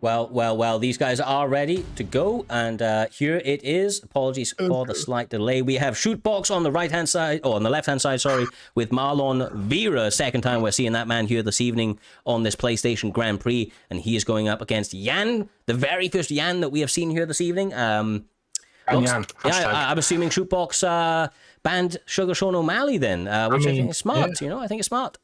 Well, these guys are ready to go, and here it is. Apologies for the slight delay. We have Shootbox on the right-hand side, or on the left-hand side, sorry, with Marlon Vera. Second time we're seeing that man here this evening on this PlayStation Grand Prix, and he is going up against Yan, the very first Yan that we have seen here this evening. Yan. I'm assuming Shootbox banned Sugar Sean O'Malley then, which I think is smart. Yeah. I think it's smart.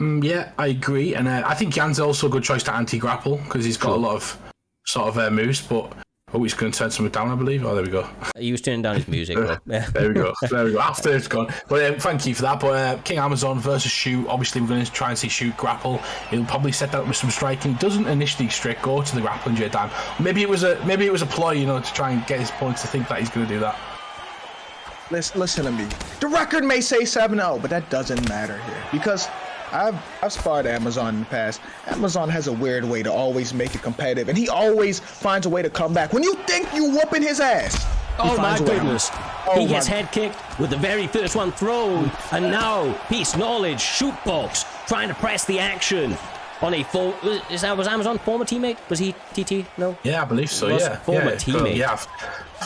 Yeah, I agree, and I think Jan's also a good choice to anti-grapple because he's got a lot of sort of moves, but he's going to turn something down, I believe. Oh, there we go. He was turning down his music. There we go. After it's gone. But thank you for that. But King Amazon versus Shoot. Obviously, we're going to try and see Shoot grapple. He'll probably set that up with some striking. He doesn't initially straight go to the grappling J-Time. Maybe it was a ploy, to try and get his opponents to think that he's going to do that. Listen to me. The record may say 7-0, but that doesn't matter here because I've sparred Amazon in the past. Amazon has a weird way to always make it competitive, and he always finds a way to come back. When you think you whooping his ass, oh my goodness. He gets head kicked with the very first one thrown, and now Peace Knowledge, Shootbox, trying to press the action on a was Amazon former teammate? Was he TT? No? Yeah, I believe so, Former teammate. Yeah, I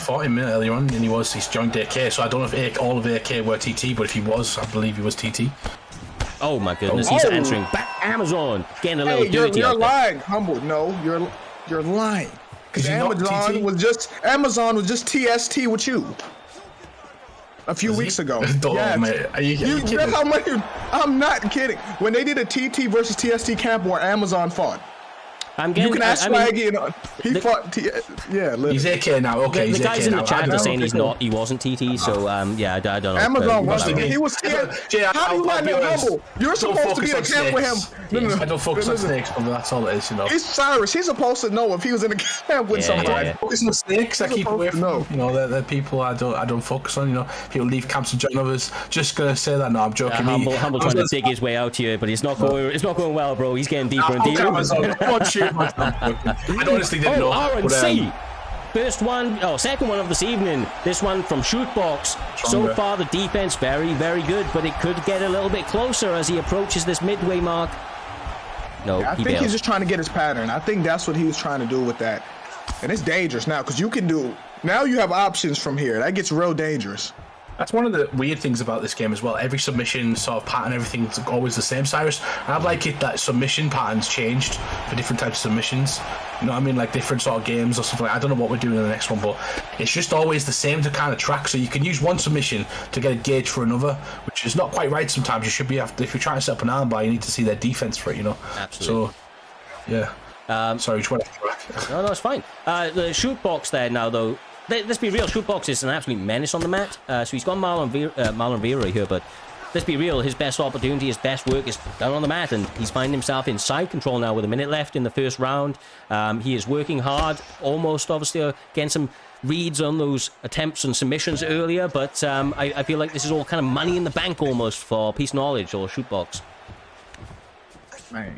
fought him earlier on, and he's joined AK, so I don't know if all of AK were TT, but if he was, I believe he was TT. Oh my goodness, he's answering back. Amazon getting a little dirty. You're lying, Humble. No, you're lying. Because Amazon was just TST with you a few weeks ago. Yes. Mate. Are you kidding? How many? I'm not kidding. When they did a TT versus TST camp where Amazon fought. You can ask Swaggy, he fought. He's AK now. Okay, the guys in the chat are saying he wasn't TT. So I don't know. Amazon wasn't. He was TT. How do you let him Humble? You're supposed to be in a camp with him. I don't focus on snakes, but that's all it is. He's Cyrus. He's supposed to know if he was in a camp with somebody. Focus on snakes. I keep away from. They're people I don't focus on. People leave camps and join others. Just gonna say that. No, I'm joking. Humble trying to dig his way out here, but it's not going well, bro. He's getting deeper and deeper. I honestly didn't know. RNC. Second one of this evening. This one from Shootbox. So far, the defense very, very good, but it could get a little bit closer as he approaches this midway mark. No, I think he's just trying to get his pattern. I think that's what he was trying to do with that. And it's dangerous now because you have options from here. That gets real dangerous. That's one of the weird things about this game as well. Every submission sort of pattern, everything's always the same, Cyrus. And I'd like it that submission patterns changed for different types of submissions. You know what I mean? Like different sort of games or something. I don't know what we're doing in the next one, but it's just always the same to kind of track. So you can use one submission to get a gauge for another, which is not quite right sometimes. You should be if you're trying to set up an armbar, you need to see their defense for it, you know? Absolutely. So, yeah. Sorry, which one? No, it's fine. The shoot box there now, though. Let's be real, Shootbox is an absolute menace on the mat. So he's got Marlon Vera here, but let's be real, his best opportunity, his best work is down on the mat, and he's finding himself in side control now with a minute left in the first round. He is working hard, almost obviously getting some reads on those attempts and submissions earlier, but I feel like this is all kind of money in the bank almost for Peace Knowledge or Shootbox. Man.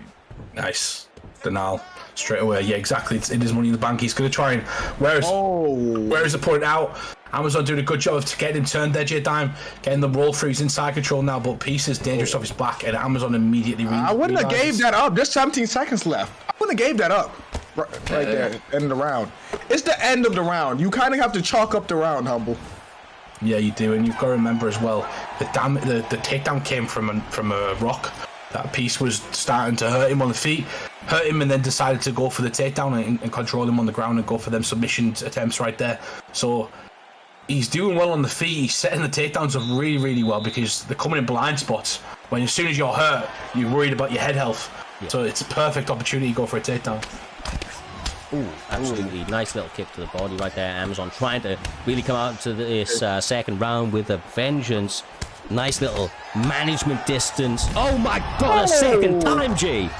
Nice. Denial. Straight away, yeah, exactly. It is money in the bank. He's going to try and whereas the point out, Amazon doing a good job of getting him turned there, J-Dime, getting the roll through. He's inside control now, but Peace is dangerous off his back, and Amazon immediately. I wouldn't have gave that up. Just 17 seconds left. I wouldn't have gave that up right there. End of the round. It's the end of the round. You kind of have to chalk up the round, Humble. Yeah, you do, and you've got to remember as well the takedown came from a rock. That Peace was starting to hurt him on the feet, hurt him, and then decided to go for the takedown and control him on the ground and go for them submission attempts right there. So he's doing well on the feet. He's setting the takedowns up really, really well because they're coming in blind spots. When as soon as you're hurt, you're worried about your head health. Yeah. So it's a perfect opportunity to go for a takedown. Ooh, absolutely. Nice little kick to the body right there. Amazon trying to really come out to this second round with a vengeance. Nice little management distance. Oh my god, a second time, G!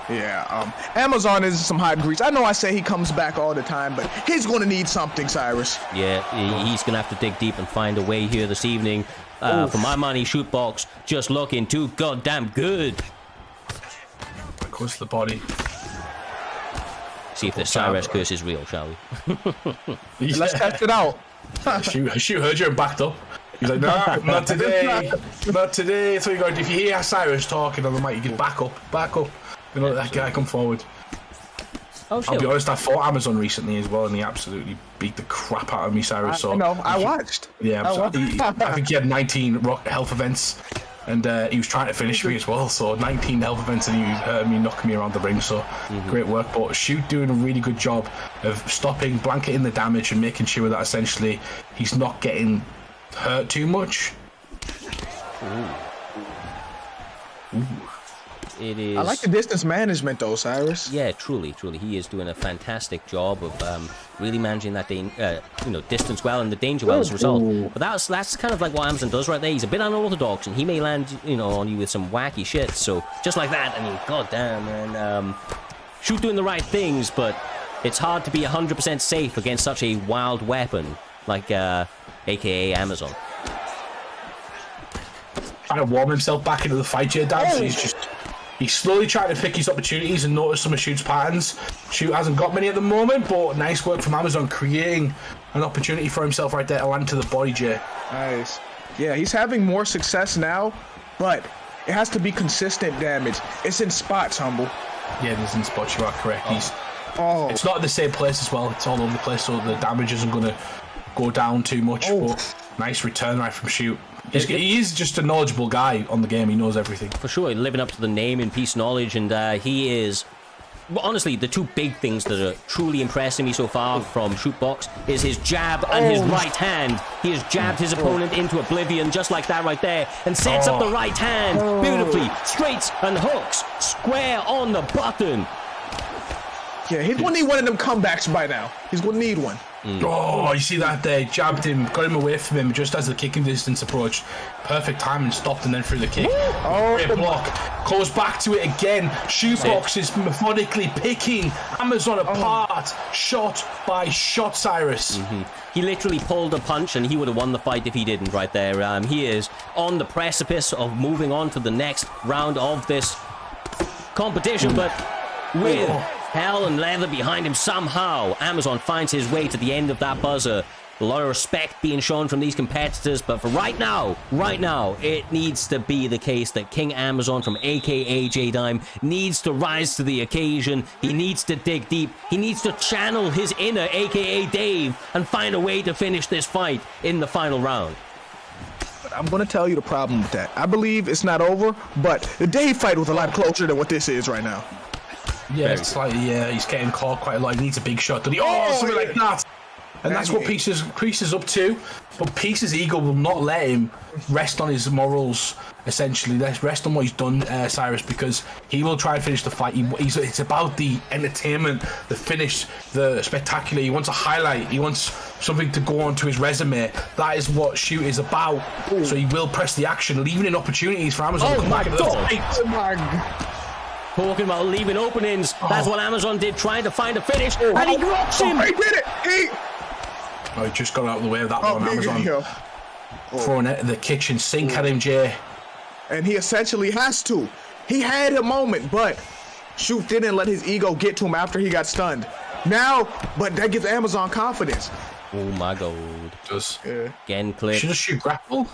Yeah, Amazon is some hot grease. I know I say he comes back all the time, but he's going to need something, Cyrus. Yeah, he's going to have to dig deep and find a way here this evening. For my money, Shootbox just looking too goddamn good. Of course, the body. See if the Cyrus curse is real, shall we? Let's test it out. Shoot heard you and backed up. He's like, no, not today, not today. So you go, if you hear Cyrus talking on the mic, you can back up. You know, that guy come forward. Oh, shit. I'll be honest, I fought Amazon recently as well, and he absolutely beat the crap out of me, Cyrus. I know, I watched. Yeah, I think he had 19 health events, and he was trying to finish me as well. So 19 health events, and he was hurting me, knocking me around the ring. So great work. But Shoot doing a really good job of stopping, blanketing the damage, and making sure that essentially he's not getting hurt too much. Ooh. It is. I like the distance management though, Cyrus. Yeah, truly, he is doing a fantastic job of really managing that distance well and the danger well as a result. But that's kind of like what Amazon does right there. He's a bit unorthodox, and he may land on you with some wacky shit. So just like that, I mean, goddamn, man. Shoot doing the right things, but it's hard to be 100% safe against such a wild weapon like AKA Amazon. Trying to warm himself back into the fight here, Dan. So he's slowly trying to pick his opportunities and notice some of Shoot's patterns. Shoot hasn't got many at the moment, but nice work from Amazon creating an opportunity for himself right there to land to the body, Jay. Nice. Yeah, he's having more success now, but it has to be consistent damage. It's in spots, Humble. Yeah, it is in spots, you are correct. It's not in the same place as well. It's all over the place, so the damage isn't going to go down too much. But nice return right from Shoot. He is just a knowledgeable guy on the game. He knows everything. For sure, living up to the name in Peace Knowledge, and he is... Well, honestly, the two big things that are truly impressing me so far from Shootbox is his jab and his right hand. He has jabbed his opponent into oblivion just like that right there, and sets up the right hand beautifully. Straights and hooks square on the button. Yeah, he's going to need one of them comebacks by now. He's going to need one. Oh, you see that there? Jabbed him, got him away from him just as the kicking distance approached. Perfect timing, stopped and then threw the kick. Great block. Goes back to it again. Shootbox is methodically picking Amazon apart, shot by shot, Cyrus. He literally pulled a punch, and he would have won the fight if he didn't right there. He is on the precipice of moving on to the next round of this competition, but with hell and leather behind him somehow, Amazon finds his way to the end of that buzzer. A lot of respect being shown from these competitors, but for right now, it needs to be the case that King Amazon from aka J-Dime needs to rise to the occasion. He needs to dig deep. He needs to channel his inner aka Dave and find a way to finish this fight in the final round. But I'm going to tell you the problem with that. I believe it's not over, but the Dave fight was a lot closer than what this is right now. Yeah, it's like, yeah, he's getting caught quite a lot. He needs a big shot. Something like that. And that's what Priest is up to. But Priest's ego will not let him rest on his morals, essentially. Let's rest on what he's done, Cyrus, because he will try and finish the fight. It's about the entertainment, the finish, the spectacular. He wants a highlight. He wants something to go on to his resume. That is what Shoot is about. Ooh. So he will press the action, leaving in opportunities for Amazon to come back at the fight. Oh my God. Talking about leaving openings. That's what Amazon did, trying to find a finish. And he rocks him. He did it. He just got out of the way of that one. Amazon throwing the kitchen sink at him, Jay. And he essentially has to. He had a moment, but Shoot didn't let his ego get to him after he got stunned. Now, but that gives Amazon confidence. Oh my God. Just again, clip. Should Shoot grapple?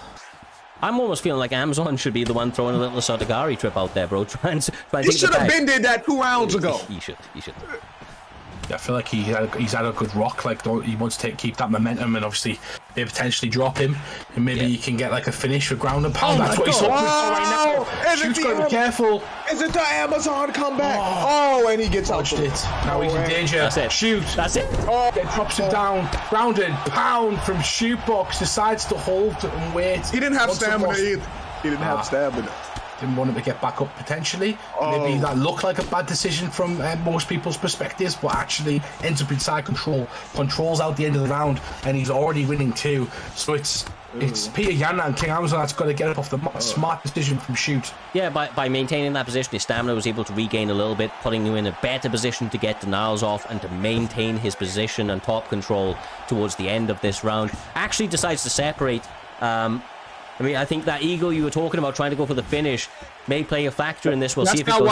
I'm almost feeling like Amazon should be the one throwing a little Sotogari trip out there, bro. Trying to he should have been did that 2 rounds ago. He should. Yeah, I feel like he's had a good rock. Like he wants to keep that momentum, and obviously they potentially drop him, and maybe he can get like a finish with ground and pound. That's what he's looking for right now. Shoot's got to be careful. Is it the Amazon comeback? Oh, and he gets out. Now he's in danger. That's it. Shoot. That's it. Oh, it drops him down. Ground and pound from Shootbox. Decides to hold and wait. He didn't have stamina either. He didn't have stamina. Didn't want him to get back up potentially. Maybe that looked like a bad decision from most people's perspectives, but actually ends up inside control. Controls out the end of the round, and he's already winning too. So it's Peter Yana and King Amazon that's got to get up off the mat. Smart decision from Shoot. Yeah, by maintaining that position, his stamina was able to regain a little bit, putting him in a better position to get denials off and to maintain his position and top control towards the end of this round. Actually decides to separate. I mean, I think that ego you were talking about, trying to go for the finish, may play a factor in this. We'll see if it goes.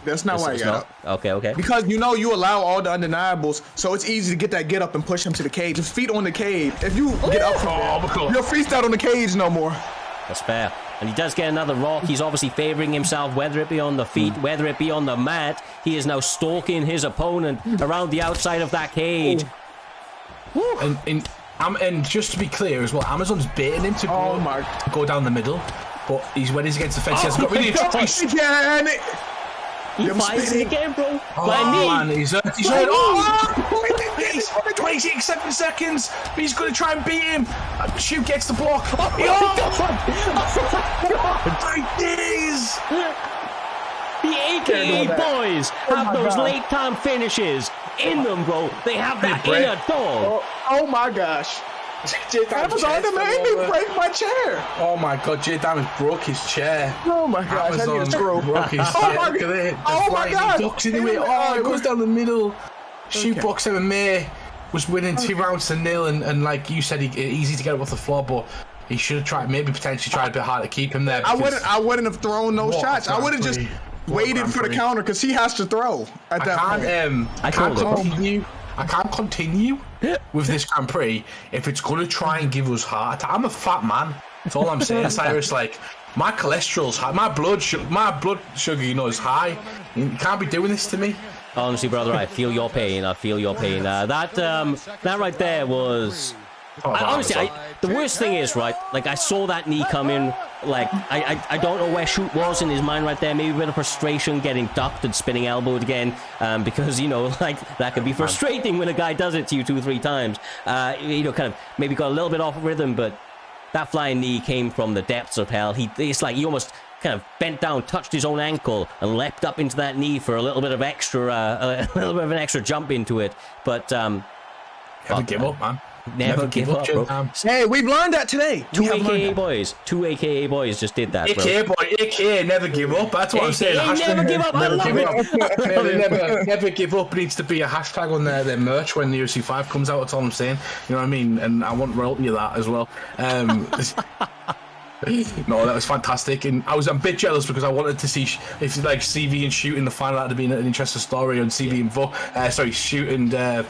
That's not why you got up. Okay. Because you allow all the undeniables, so it's easy to get that get up and push him to the cage. His feet on the cage. If you get up from there, your feet's not on the cage no more. That's fair. And he does get another rock. He's obviously favoring himself, whether it be on the feet, whether it be on the mat. He is now stalking his opponent around the outside of that cage. And just to be clear as well, Amazon's baiting him to go down the middle, but when he's against the fence, he hasn't got really a choice. He fights it again, bro. Man, he's hurt. 27 seconds, but he's going to try and beat him. Shoot gets the block. The AKA boys have those late-time finishes in them, bro. They have that inner dog. Oh my gosh. Amazon made me break my chair. Oh my God, J-Dime broke his chair. Oh my gosh, I need a screw. Broke his chair. Oh my God. He ducks anyway. It goes down the middle. Shootbox MMA was winning 2 rounds to 0, and like you said, easy to get up off the floor, but he should have tried, potentially tried a bit hard to keep him there. I wouldn't have thrown those shots. I would have just waited for the counter because he has to throw at that point. I can't continue with this Grand Prix if it's going to try and give us heart. I'm a fat man. That's all I'm saying, Cyrus. Like, my cholesterol's high. My blood sugar, is high. You can't be doing this to me. Honestly, brother, I feel your pain. That right there was... honestly, the worst thing is, right, like, I saw that knee come in. Like, I don't know where Shoot was in his mind right there. Maybe a bit of frustration, getting ducked and spinning elbowed again, because, like, that can be frustrating when a guy does it to you 2 or 3 times. Kind of maybe got a little bit off of rhythm, but that flying knee came from the depths of hell. It's like he almost kind of bent down, touched his own ankle, and leapt up into that knee for a little bit of an extra jump into it. But never give up, man. Never give up, bro. Hey, we've learned that today. Two AKA boys just did that, bro. AKA never give up. That's what I'm saying. Never give up. I love it. Never give up needs to be a hashtag on their merch when the UFC 5 comes out. That's all I'm saying. You know what I mean? And I want to royalty of that as well. No, that was fantastic, and I was a bit jealous because I wanted to see if like CV and Shoot in the final. That'd have been an interesting story on CV and Shoot and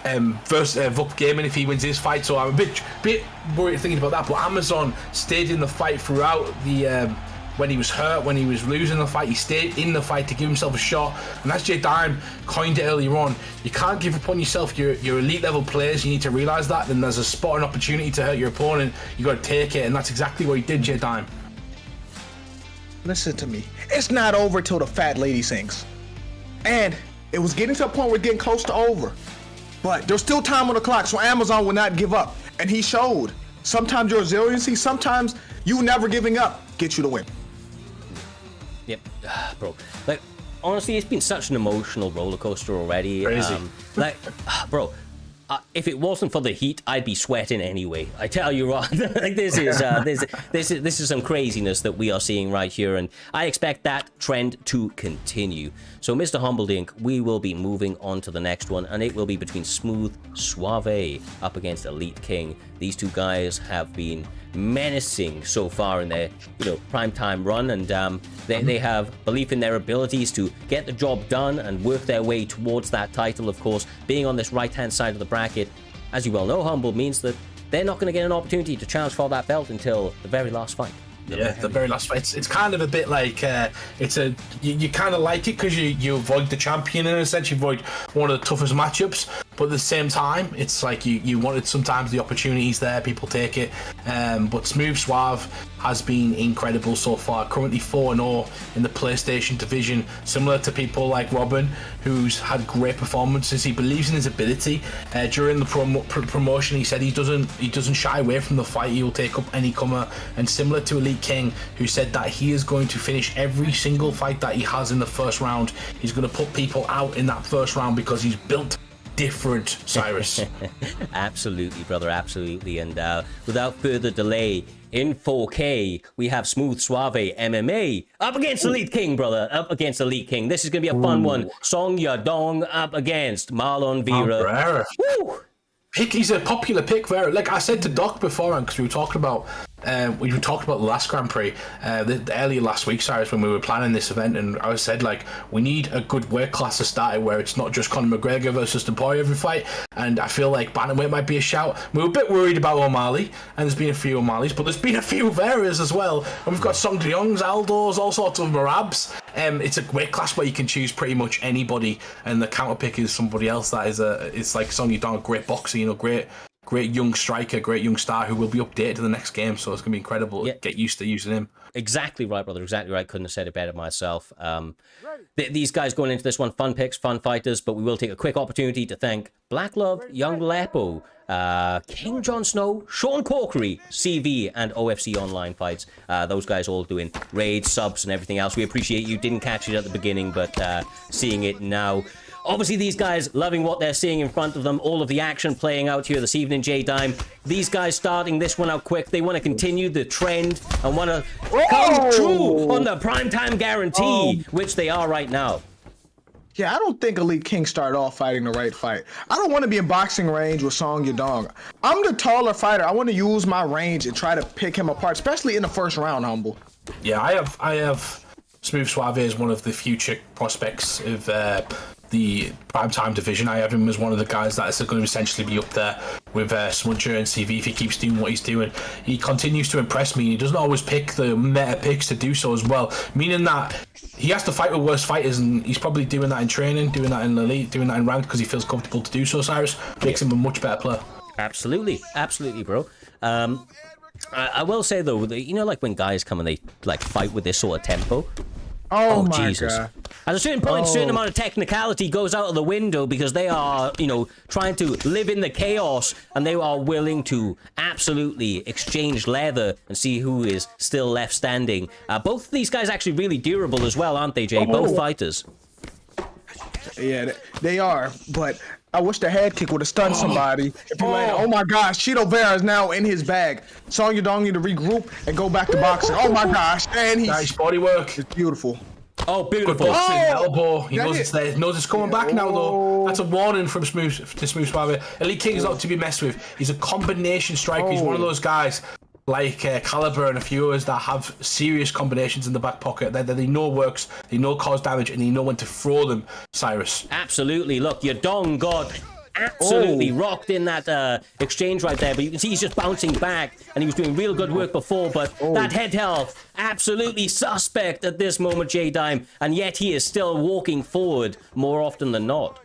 versus Vup Gaming if he wins his fight. So I'm a bit worried thinking about that. But Amazon stayed in the fight throughout the when he was hurt, when he was losing the fight, he stayed in the fight to give himself a shot. And as Jay Dime coined it earlier on, you can't give up on yourself. You're elite level players. You need to realise that. Then there's a spot and opportunity to hurt your opponent. You got to take it, and that's exactly what he did, Jay Dime. Listen to me. It's not over till the fat lady sings. And it was getting to a point where getting close to over. But there's still time on the clock, so Amazon will not give up. And he showed. Sometimes your resiliency, sometimes you never giving up gets you the win. Yep, bro. Like, honestly, it's been such an emotional roller coaster already. Crazy. Bro, if it wasn't for the heat, I'd be sweating anyway. I tell you what, like this is some craziness that we are seeing right here, and I expect that trend to continue. So, Mr. Humbledink, we will be moving on to the next one, and it will be between Smooth Suave up against Elite King. These two guys have been menacing so far in their primetime run, and they have belief in their abilities to get the job done and work their way towards that title. Of course, being on this right hand side of the bracket, as you well know, Humble, means that they're not going to get an opportunity to challenge for that belt until the very last fight. Yeah, the very last fight. It's kind of a bit like you kind of like it because you avoid the champion in a sense. You avoid one of the toughest matchups, but at the same time, it's like you wanted sometimes the opportunities there. People take it, but Smooth Suave has been incredible so far. Currently 4-0 in the PlayStation division, similar to people like Robin, who's had great performances. He believes in his ability. During the promotion, he said he doesn't shy away from the fight. He will take up any comer, and similar to Elite King, who said that he is going to finish every single fight that he has in the first round. He's going to put people out in that first round because he's built different, Cyrus. Absolutely, brother, absolutely. And without further delay, in 4K, we have Smooth Suave MMA up against Elite King, brother. Up against Elite King. This is going to be a fun one. Song Yadong up against Marlon Vera. Woo! He's a popular pick, Vera. Like I said to Doc before, because we were talking about the last Grand Prix earlier last week, Cyrus, when we were planning this event, and I said, like, we need a good weight class to start it where it's not just Conor McGregor versus Tapoy every fight, and I feel like bantamweight might be a shout. We were a bit worried about O'Malley, and there's been a few O'Malleys, but there's been a few Veras as well, and we've got Song Deongs, Aldos, all sorts of Marabs. It's a weight class where you can choose pretty much anybody, and the counter pick is somebody else that is it's like Song Yadong, great boxer, great young striker, great young star who will be updated to the next game, so it's going to be incredible. Yeah. Get used to using him. Exactly right, brother. Exactly right. Couldn't have said it better myself. These guys going into this one, fun picks, fun fighters, but we will take a quick opportunity to thank Black Love, Young Lapo, King Jon Snow, Sean Corkery, CV, and OFC Online Fights. Those guys all doing raids, subs, and everything else. We appreciate you. Didn't catch it at the beginning, but seeing it now. Obviously, these guys loving what they're seeing in front of them. All of the action playing out here this evening, J-Dime. These guys starting this one out quick. They want to continue the trend and want to come true on the primetime guarantee, which they are right now. Yeah, I don't think Elite King started off fighting the right fight. I don't want to be in boxing range with Song Yadong. I'm the taller fighter. I want to use my range and try to pick him apart, especially in the first round, Humble. Yeah, I have Smooth Suave as one of the future prospects of the primetime division. I have him as one of the guys that is going to essentially be up there with Smudger and CV if he keeps doing what he's doing. He continues to impress me. He doesn't always pick the meta picks to do so as well, meaning that he has to fight with worse fighters, and he's probably doing that in training, doing that in elite, doing that in ranked because he feels comfortable to do so. Cyrus makes him a much better player. Absolutely, bro. I will say though, like when guys come and they like fight with this sort of tempo. Oh my Jesus. God. At a certain point, a certain amount of technicality goes out of the window because they are, trying to live in the chaos, and they are willing to absolutely exchange leather and see who is still left standing. Both of these guys actually really durable as well, aren't they, Jay? Both fighters. Yeah, they are, but I wish the head kick would have stunned somebody. If you landed, oh my gosh, Cheeto Vera is now in his bag. Song Yadong need to regroup and go back to boxing. Oh my gosh, and he's nice body work. It's beautiful. Oh, beautiful. Good boxing, elbow. He knows it's there. Knows it's coming back now, though. That's a warning from Smooth Suave. Elite King is not to be messed with. He's a combination striker. He's one of those guys like Caliber and a few others that have serious combinations in the back pocket that they know works, they know cause damage, and they know when to throw them, Cyrus. Absolutely. Look, Yadong got absolutely rocked in that exchange right there. But you can see he's just bouncing back, and he was doing real good work before. But that head health, absolutely suspect at this moment, J-Dime. And yet he is still walking forward more often than not.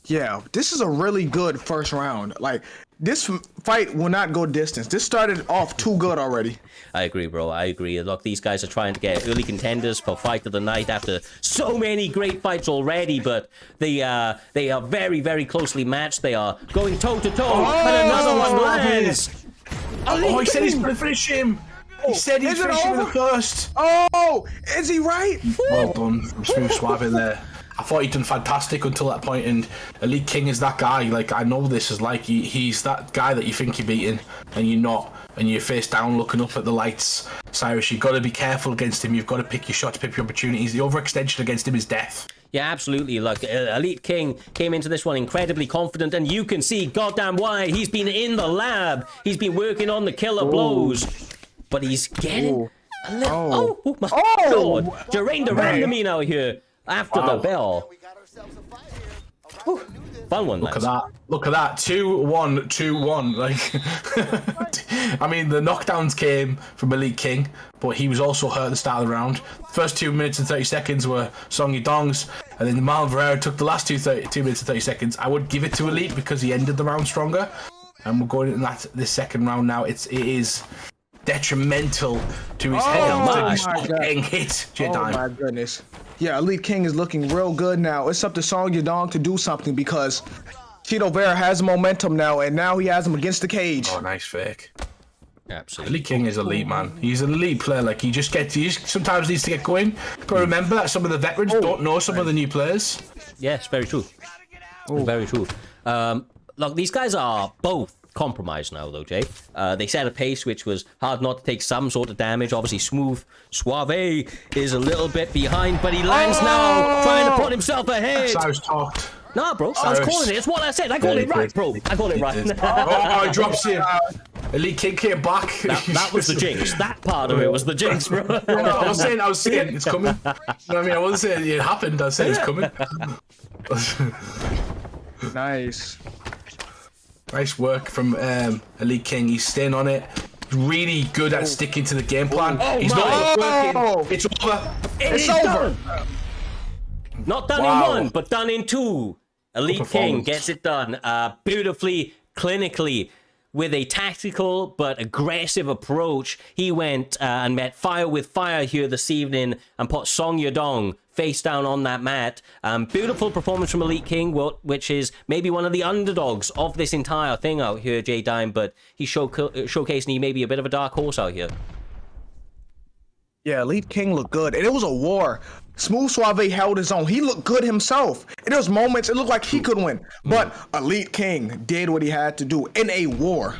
Yeah, this is a really good first round. Like, this fight will not go distance. This started off too good already. I agree, bro. I agree. Look, these guys are trying to get early contenders for fight of the night after so many great fights already, but they are very, very closely matched. They are going toe-to-toe, and another one lands. Oh, he said he's going to finish him. He said he's finishing him first. Oh, is he right? Well done from Smooth Suave in there. I thought he'd done fantastic until that point, and Elite King is that guy. Like, I know this is like, he's that guy that you think you're beating, and you're not, and you're face down looking up at the lights. Cyrus, you've got to be careful against him. You've got to pick your shots, pick your opportunities. The overextension against him is death. Yeah, absolutely. Like, Elite King came into this one incredibly confident, and you can see goddamn why. He's been in the lab. He's been working on the killer blows, but he's getting a little... Oh my God. Jerraine Durand to me now here. After the bell. Whew. Fun one, Look at that. Look at that. 2-1, 2-1. Like, I mean, the knockdowns came from Elite King, but he was also hurt at the start of the round. First 2 minutes and 30 seconds were Song Yadong's, and then Marlon Verreira took the last 2 minutes and 30 seconds. I would give it to Elite because he ended the round stronger. And we're going into this second round now. It is detrimental to his health. He's getting hit, J-Dime. Oh my goodness. Yeah, Elite King is looking real good now. It's up to Song Yadong to do something because Chito Vera has momentum now, and now he has him against the cage. Oh, nice fake. Absolutely. Elite King is elite, man. He's an elite player. Like, he just sometimes needs to get going. But remember that some of the veterans don't know some of the new players. Yes, very true. Very true. Look, these guys are both compromised now, though, Jay. They set a pace which was hard not to take some sort of damage. Obviously, Suave is a little bit behind, but he lands now, trying to put himself ahead. Cyrus talked. Nah, bro, I was calling it. It's what I said. I called it right, bro. I called it right. Oh, he drops him. Elite King came back. That was the jinx. That part of it was the jinx, bro. I was saying it's coming. You know what I mean? I wasn't saying it happened. I said it's coming. Nice. Nice work from Elite King. He's staying on it. Really good at sticking to the game plan. He's not working. It's over. It's over. Not done in one, but done in two. Elite King gets it done beautifully, clinically, with a tactical but aggressive approach. He went and met fire with fire here this evening and put Song Yadong face down on that mat. Beautiful performance from Elite King, which is maybe one of the underdogs of this entire thing out here, J-Dime, but he's showcasing he may be a bit of a dark horse out here. Yeah, Elite King looked good, and it was a war. Smooth Suave held his own. He looked good himself. And there was moments it looked like he could win, but Elite King did what he had to do in a war.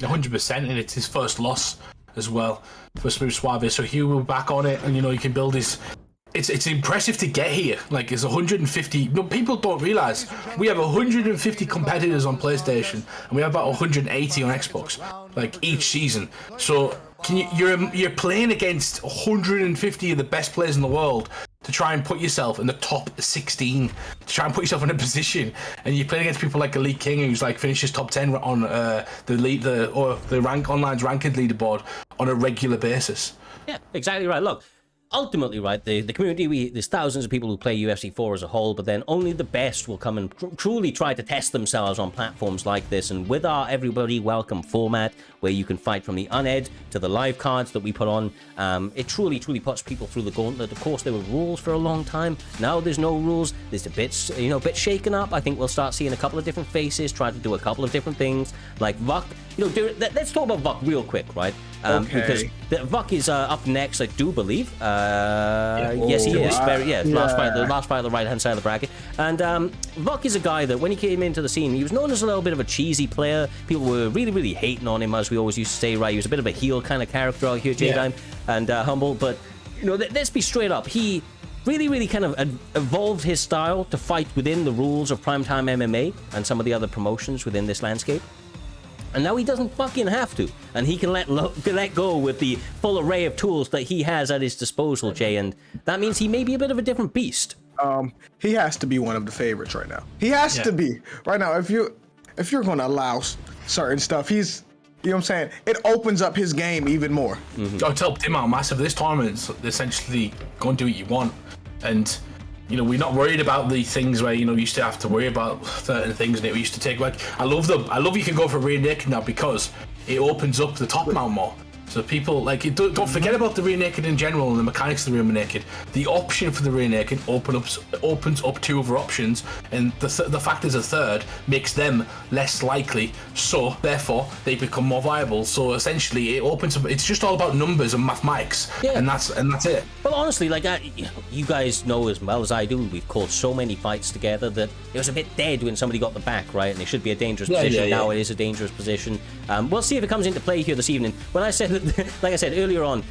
100%, and it's his first loss as well for Smooth Suave. So he will be back on it, and he can build his. It's impressive to get here. Like, it's 150. No, people don't realize we have 150 competitors on PlayStation, and we have about 180 on Xbox. Like, each season. So you're playing against 150 of the best players in the world to try and put yourself in the top 16, to try and put yourself in a position, and you're playing against people like Elite King, who's like finishes top 10 on the rank online's ranked leaderboard on a regular basis. Yeah, exactly right. Look, ultimately, right, the community, there's thousands of people who play UFC 4 as a whole, but then only the best will come and truly try to test themselves on platforms like this. And with our everybody welcome format, where you can fight from the uned to the live cards that we put on, it truly puts people through the gauntlet. Of course, there were rules for a long time. Now there's no rules. There's a bit shaken up. I think we'll start seeing a couple of different faces try to do a couple of different things, like Vuk. Let's talk about Vuk real quick, right? Because Vuk is up next, I do believe. Yes, he is. Last fight on the right-hand side of the bracket. And Vuk is a guy that when he came into the scene, he was known as a little bit of a cheesy player. People were really hating on him, as we always used to say, right? He was a bit of a heel kind of character out here, J-Dime, and humble. But, let's be straight up. He really kind of evolved his style to fight within the rules of Primetime MMA and some of the other promotions within this landscape. And now he doesn't fucking have to. And he can let go with the full array of tools that he has at his disposal, Jay. And that means he may be a bit of a different beast. he has to be one of the favorites right now. He has to be right now. If you're going to allow certain stuff, he's, you know what I'm saying? It opens up his game even more. It's helped him out massive. This tournament's essentially go and do what you want, and you know, we're not worried about the things where, you know, you used to have to worry about certain things, and it used to take, like, I love you can go for rear naked now because it opens up the top mount more. So people, like, don't forget about the rear naked in general and the mechanics of the rear naked. The option for the rear naked opens up 2 other options, and the fact is a third makes them less likely, so therefore they become more viable. So essentially it opens up, it's just all about numbers and mathematics, and that's it. Well, honestly, like, you guys know as well as I do, we've called so many fights together that it was a bit dead when somebody got the back, right? And it should be a dangerous position. Now it is a dangerous position. We'll see if it comes into play here this evening. When I said, like I said earlier on,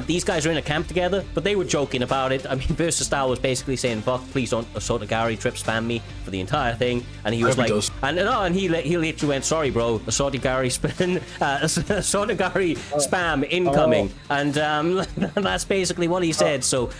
these guys are in a camp together, but they were joking about it. I mean, Versus Style was basically saying, "Fuck, please don't Asotagari trip spam me for the entire thing," and he was like, and he literally went, "Sorry, bro, Asotagari spam incoming," and that's basically what he said. So,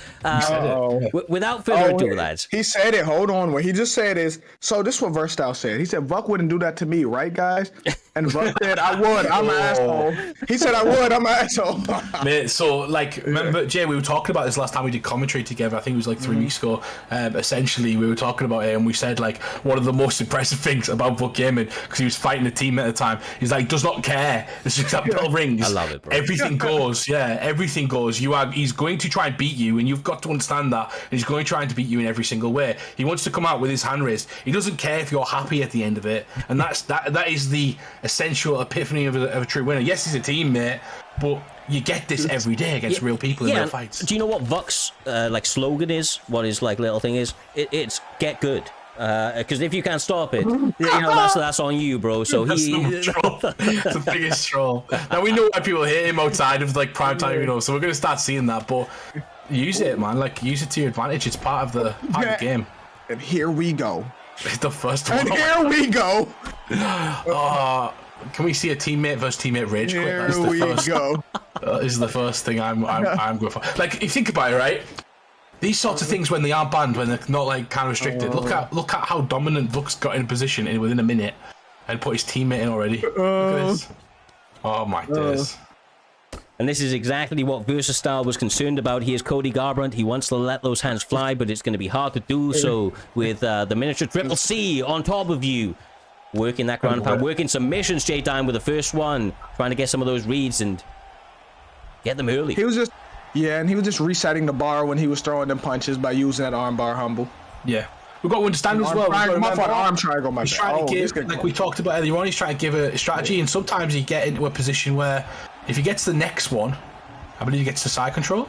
without further ado, lads, he said it. Hold on, what he just said is, so this is what Versus Style said. He said, "Vuck wouldn't do that to me, right, guys?" And Vuck said, "I would. I'm an asshole." He said, "I would. I'm an asshole." Mate, so, like, remember, Jay, we were talking about this last time we did commentary together. I think it was like 3 weeks ago. Essentially, we were talking about it, and we said, like, one of the most impressive things about Vuck Gaming, because he was fighting a team at the time, he's like, does not care. It's just that bell rings. I love it, bro. Everything goes. Yeah, everything goes. He's going to try and beat you, and you've got to understand that. And he's going to try and beat you in every single way. He wants to come out with his hand raised. He doesn't care if you're happy at the end of it, and that is the essential epiphany of a true winner. Yes, he's a teammate, but you get this every day against real people in real fights. Do you know what Vuck's like slogan is? What his like little thing is? It's get good. Because if you can't stop it, you know that's on you, bro. So It's the biggest troll. Now we know why people hate him outside of like prime time, you know. So we're gonna start seeing that, but use it, man. Like, use it to your advantage. It's part of the game. And here we go. The first one. And here we go. Can we see a teammate versus teammate rage quit? Here we go. This is the first thing I'm going for. Like, if you think about it, right? These sorts of things, when they aren't banned, when they're not like kind of restricted, look at how dominant Vuck's got in a position within a minute, and put his teammate in already. Look at this. Oh my days. And this is exactly what Versus Style was concerned about. He is Cody Garbrandt. He wants to let those hands fly, but it's going to be hard to do so with the miniature Triple C on top of you. Working that ground pound, working submissions, J-Time with the first one, trying to get some of those reads and get them early. He was just resetting the bar when he was throwing them punches by using that arm bar humble. Yeah. We've got to understand as well. Arm triangle, my bad. Like we talked about earlier on, he's trying to give a strategy, and sometimes you get into a position where if he gets the next one, I believe he gets the side control.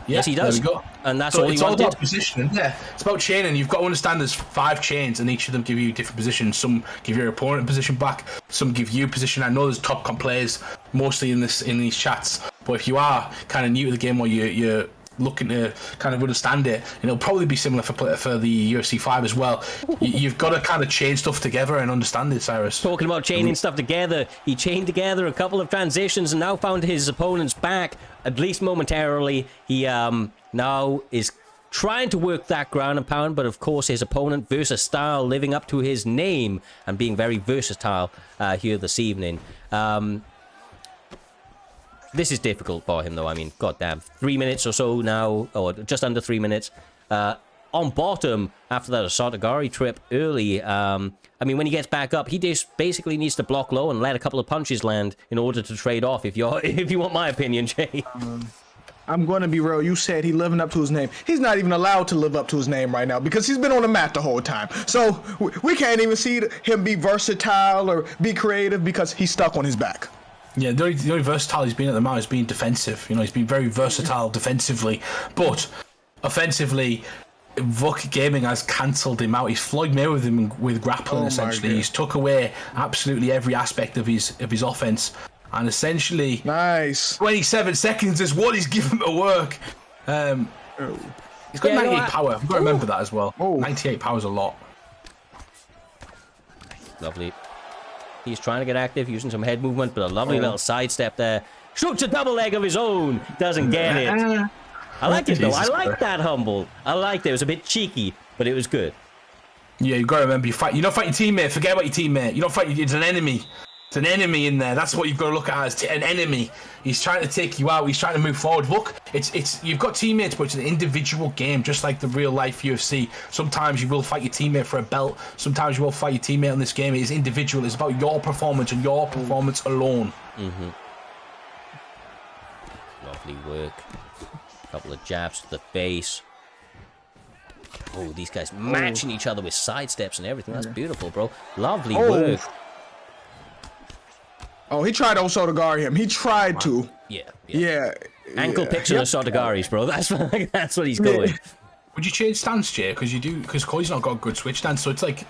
Yes, he does. There we go. And that's all he wanted. It's all about positioning. Yeah, it's about chaining. You've got to understand there's 5 chains, and each of them give you different positions. Some give your opponent position back. Some give you position. I know there's top comp players mostly in these chats, but if you are kind of new to the game or you're looking to kind of understand it, and it'll probably be similar for the UFC 5 as well. You've got to kind of chain stuff together and understand it, Cyrus. Talking about chaining stuff together, he chained together a couple of transitions and now found his opponent's back, at least momentarily. He now is trying to work that ground and pound, but of course his opponent, Versus Style, living up to his name and being very versatile here this evening. This is difficult for him, though. I mean, goddamn, 3 minutes or so now, or just under 3 minutes. On bottom, after that Asotagari trip early, I mean, when he gets back up, he just basically needs to block low and let a couple of punches land in order to trade off, if you want my opinion, Jay. I'm going to be real. You said he living up to his name. He's not even allowed to live up to his name right now because he's been on the mat the whole time. So we can't even see him be versatile or be creative because he's stuck on his back. Yeah, the only versatile he's been at the moment is being defensive. You know, he's been very versatile defensively, but offensively, Vuck Gaming has cancelled him out. He's Floyd Mayweather him with grappling, essentially. He's took away absolutely every aspect of his offense, and essentially, 27 seconds is what he's given to work. He's got 98 power. We've got to remember that as well. 98 power is a lot. Lovely. He's trying to get active, using some head movement, but a lovely little sidestep there. Shoots a double leg of his own. Doesn't get it. I liked it though. I liked that humble. I liked it. It was a bit cheeky, but it was good. Yeah, you gotta remember, you don't fight your teammate. Forget about your teammate. You don't fight. It's an enemy. It's an enemy in there. That's what you've got to look at as an enemy. He's trying to take you out. He's trying to move forward. Look, it's you've got teammates, but it's an individual game, just like the real life UFC. Sometimes you will fight your teammate for a belt. Sometimes you will fight your teammate in this game. It is individual. It's about your performance and your performance alone. Lovely work. A couple of jabs to the face. Oh, these guys matching each other with side steps and everything. That's beautiful, bro. Lovely work. Oh, he tried to Osotogari him. He tried to. Yeah. Ankle picks and Osotagaris, bro. That's what he's going. Would you change stance, Jay? Because Cody's not got a good switch stance, so it's like...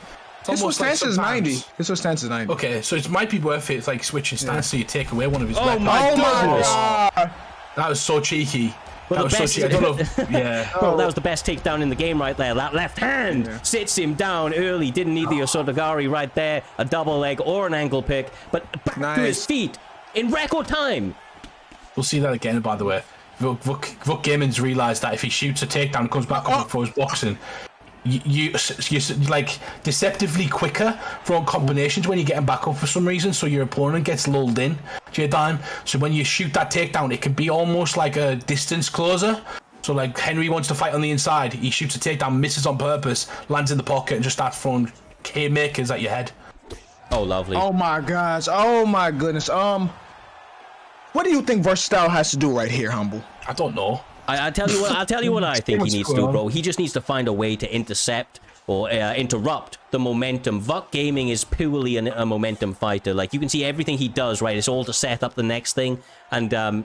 His stance is 90. His stance is 90. Okay, so it might be worth it. It's like switching stance, so you take away one of his Oh weapons. my God! That was so cheeky. Well, that was so cheeky. I don't know. Yeah. Bro, that was the best takedown in the game right there. That left hand sits him down early. Didn't need the Osotogari right there. A double leg or an ankle pick. But back to his feet in record time. We'll see that again, by the way. Vuk Gaming's realised that if he shoots a takedown and comes back up and throws boxing, you're like deceptively quicker from combinations when you get him back up for some reason, so your opponent gets lulled in, J-Dime. So when you shoot that takedown, it can be almost like a distance closer. So like Henry wants to fight on the inside, he shoots a takedown, misses on purpose, lands in the pocket and just starts throwing haymakers at your head. Oh, lovely. Oh my gosh. Oh my goodness. What do you think Versatile has to do right here, Humble? I don't know. I'll tell you what I think he needs to do, bro. He just needs to find a way to intercept or interrupt the momentum. Vuk Gaming is purely a momentum fighter. Like, you can see everything he does, right? It's all to set up the next thing. And, I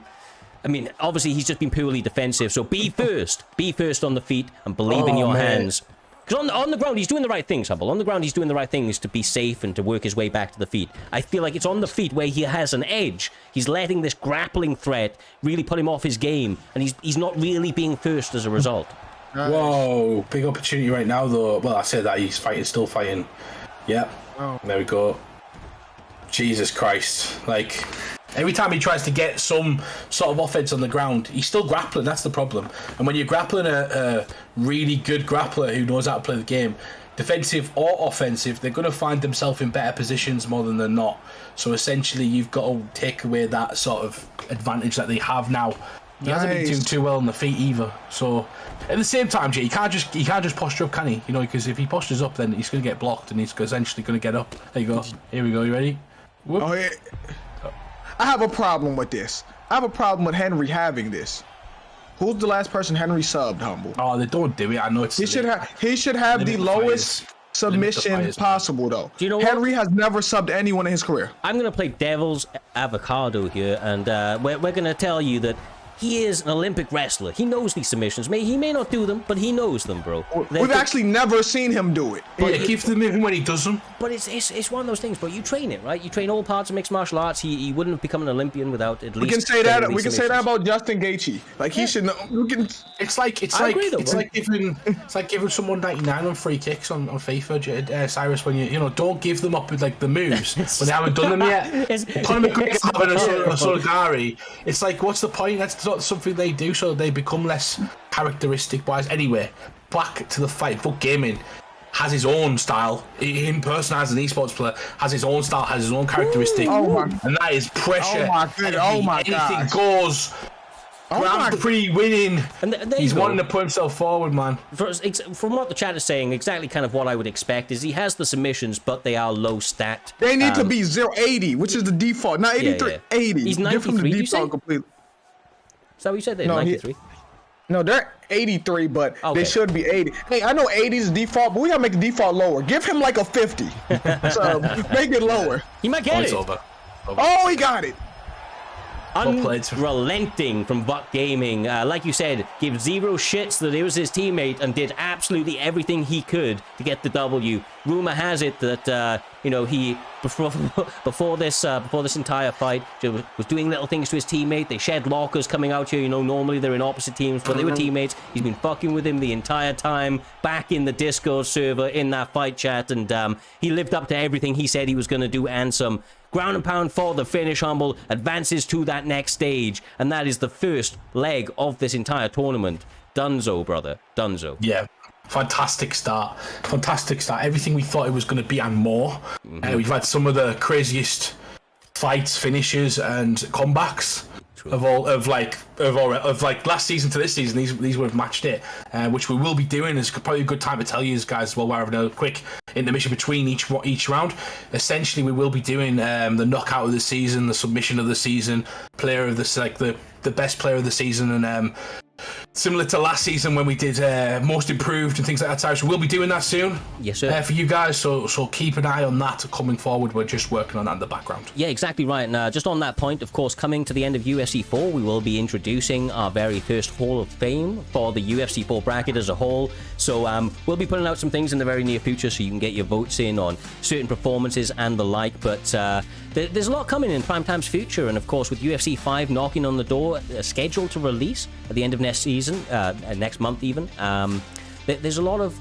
mean, obviously, he's just been purely defensive. So be first. Be first on the feet and believe in your hands. Because on the ground, he's doing the right things, Humble. On the ground, he's doing the right things to be safe and to work his way back to the feet. I feel like it's on the feet where he has an edge. He's letting this grappling threat really put him off his game, and he's not really being first as a result. Whoa, big opportunity right now, though. Well, I said that he's still fighting. Yep. Oh. There we go. Jesus Christ. Like, every time he tries to get some sort of offense on the ground, he's still grappling. That's the problem. And when you're grappling a really good grappler who knows how to play the game, defensive or offensive, they're going to find themselves in better positions more than they're not. So essentially, you've got to take away that sort of advantage that they have now. He hasn't been doing too well on the feet either. So at the same time, Jay, he can't just posture up, can he? You know, because if he postures up, then he's going to get blocked and he's essentially going to get up. There you go. Here we go. You ready? Whoop. Oh, yeah. I have a problem with this. I have a problem with Henry having this. Who's the last person Henry subbed, Humble? Oh, they don't do it. I know it's. He should have the lowest submission possible, though. Do you know Henry has never subbed anyone in his career. I'm going to play devil's avocado here, and we're going to tell you that he is an Olympic wrestler. He knows these submissions. He may not do them, but he knows them, bro. We've actually never seen him do it. But yeah, give them even when he does them. But it's one of those things, bro. You train it, right? You train all parts of mixed martial arts. He wouldn't have become an Olympian without at least. We can say that. We can say that about Justin Gaethje. Like he should know. It's like giving someone 99 on free kicks on FIFA, Cyrus. When you don't give them up with like the moves when they haven't done them yet. Conor McGregor having a Solidari. It's like, what's the point? That's not something they do, so they become less characteristic wise. Anyway, back to the fight. Vuk Gaming has his own style. In person, as an esports player, has his own style, has his own characteristic, and that is pressure. Oh my god! Anything goes. Grand Prix winning. And he's wanting to put himself forward, man. From what the chat is saying, exactly kind of what I would expect is he has the submissions, but they are low stat. They need to be 080, which is the default. Not 83, 80. He's 93. The default completely. Is that what you said? They're 93. No, they're 83, but they should be 80. Hey, I know 80 is default, but we gotta make the default lower. Give him like a 50. So make it lower. He might get it. Over. Oh, he got it. Unrelenting from Vuk Gaming. Like you said, give zero shits that it was his teammate and did absolutely everything he could to get the W. rumor has it that he before this entire fight was doing little things to his teammate. They shared lockers coming out here. Normally they're in opposite teams, but they were teammates. He's been fucking with him the entire time back in the Discord server in that fight chat, and he lived up to everything he said he was going to do, and some. Ground and pound for the finish. Humble advances to that next stage, and that is the first leg of this entire tournament. Dunzo, brother. Dunzo. Yeah. Fantastic start. Everything we thought it was going to be and more. We've had some of the craziest fights, finishes, and comebacks of last season to this season. These would have matched it, which we will be doing. It's probably a good time to tell you guys as well. We're having a quick intermission between each round. Essentially, we will be doing the knockout of the season, the submission of the season, player of the best player of the season, and similar to last season when we did most improved and things like that. So we'll be doing that soon. Yes, sir. For you guys, so keep an eye on that coming forward. We're just working on that in the background. Yeah, exactly right. And just on that point, of course, coming to the end of UFC 4, we will be introducing our very first Hall of Fame for the UFC 4 bracket as a whole. So we'll be putting out some things in the very near future so you can get your votes in on certain performances and the like. But there's a lot coming in Primetime's future. And of course, with UFC 5 knocking on the door, scheduled to release at the end of next season, next month even. There's a lot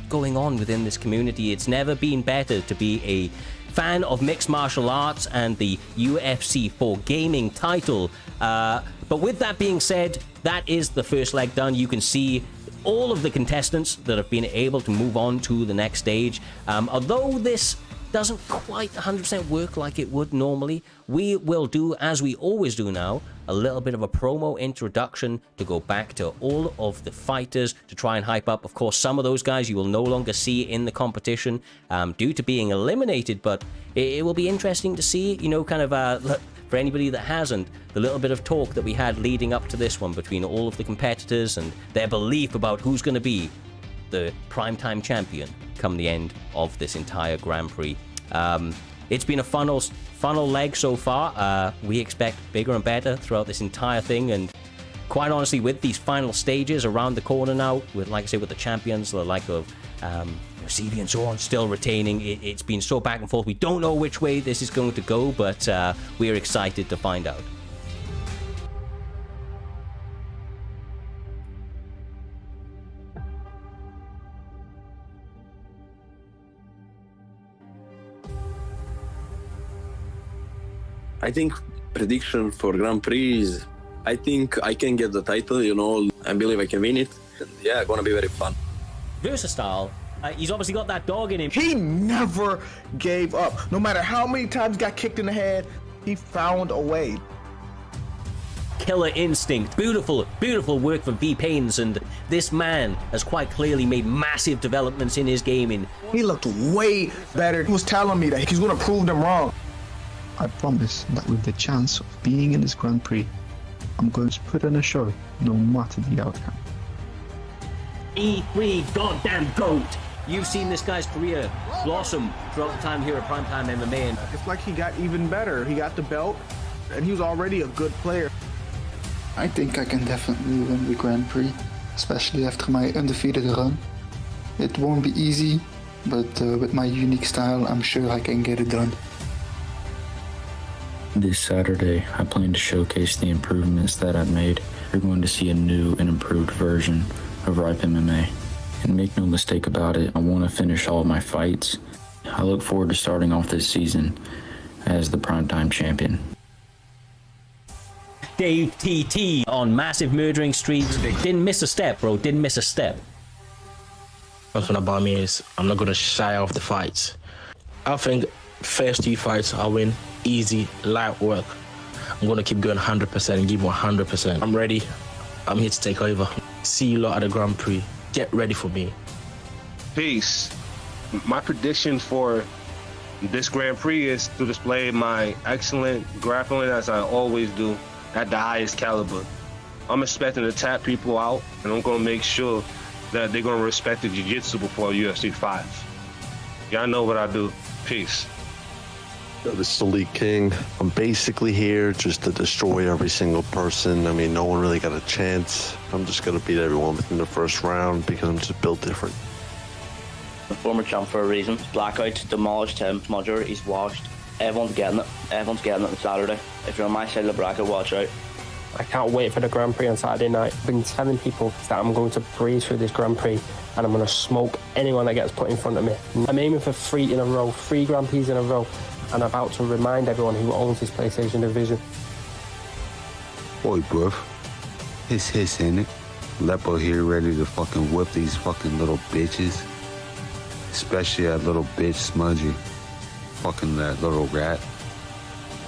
going on within this community. It's never been better to be a fan of mixed martial arts and the UFC 4 gaming title. But with that being said, that is the first leg done. You can see all of the contestants that have been able to move on to the next stage. Although this doesn't quite 100% work like it would normally, we will do, as we always do now, a little bit of a promo introduction to go back to all of the fighters to try and hype up. Of course, some of those guys you will no longer see in the competition due to being eliminated, but it will be interesting to see, for anybody that hasn't, the little bit of talk that we had leading up to this one between all of the competitors and their belief about who's going to be the primetime champion come the end of this entire Grand Prix. It's been a funnel leg so far. We expect bigger and better throughout this entire thing, and quite honestly, with these final stages around the corner now, with, like I say, with the champions, the like of CV and so on, still retaining, it's been so back and forth. We don't know which way this is going to go, but we are excited to find out. I think prediction for Grand Prix is, I think I can get the title, I believe I can win it. And yeah, gonna be very fun. Versatile. He's obviously got that dog in him. He never gave up. No matter how many times he got kicked in the head, he found a way. Killer instinct. Beautiful work from Payne's, and this man has quite clearly made massive developments in his gaming. He looked way better. He was telling me that he's gonna prove them wrong. I promise that with the chance of being in this Grand Prix, I'm going to put on a show, no matter the outcome. E3 goddamn GOAT! You've seen this guy's career blossom throughout the time here at Primetime MMA. And it's like he got even better. He got the belt, and he was already a good player. I think I can definitely win the Grand Prix, especially after my undefeated run. It won't be easy, but with my unique style, I'm sure I can get it done. This Saturday, I plan to showcase the improvements that I've made. You're going to see a new and improved version of Ripe MMA. And make no mistake about it, I want to finish all of my fights. I look forward to starting off this season as the primetime champion. Dave TT on massive murdering streaks. Didn't miss a step, bro. Didn't miss a step. What's about me is I'm not going to shy off the fights. I think first 2 fights I win. Easy, light work. I'm going to keep going 100% and give 100%. I'm ready. I'm here to take over. See you lot at the Grand Prix. Get ready for me. Peace. My prediction for this Grand Prix is to display my excellent grappling as I always do at the highest caliber. I'm expecting to tap people out, and I'm going to make sure that they're going to respect the jiu-jitsu before UFC 5. Y'all know what I do. Peace. This is the Elite King. I'm basically here just to destroy every single person. I mean, no one really got a chance. I'm just going to beat everyone within the first round because I'm just built different. The former champ for a reason. Blackout demolished him. Smudger, he's washed. Everyone's getting it. Everyone's getting it on Saturday. If you're on my side of the bracket, watch out. I can't wait for the Grand Prix on Saturday night. I've been telling people that I'm going to breeze through this Grand Prix and I'm going to smoke anyone that gets put in front of me. I'm aiming for 3 in a row, 3 Grand Prix in a row, and I'm about to remind everyone who owns this PlayStation division. Boy, bruv. Hiss, ain't it? Lapo here ready to fucking whip these fucking little bitches. Especially that little bitch Smudger. Fucking that little rat.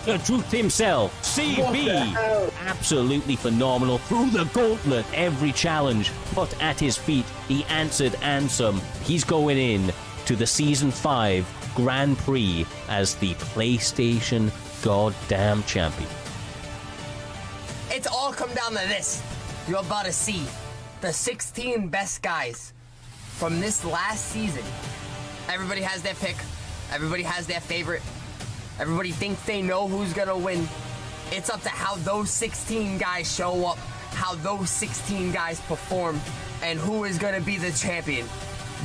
The truth himself, CB, absolutely phenomenal, threw the gauntlet, every challenge put at his feet, he answered handsome. He's going in to the Season 5 Grand Prix as the PlayStation goddamn champion. It's all come down to this. You're about to see the 16 best guys from this last season. Everybody has their pick. Everybody has their favorite. Everybody thinks they know who's gonna win. It's up to how those 16 guys show up, how those 16 guys perform, and who is gonna be the champion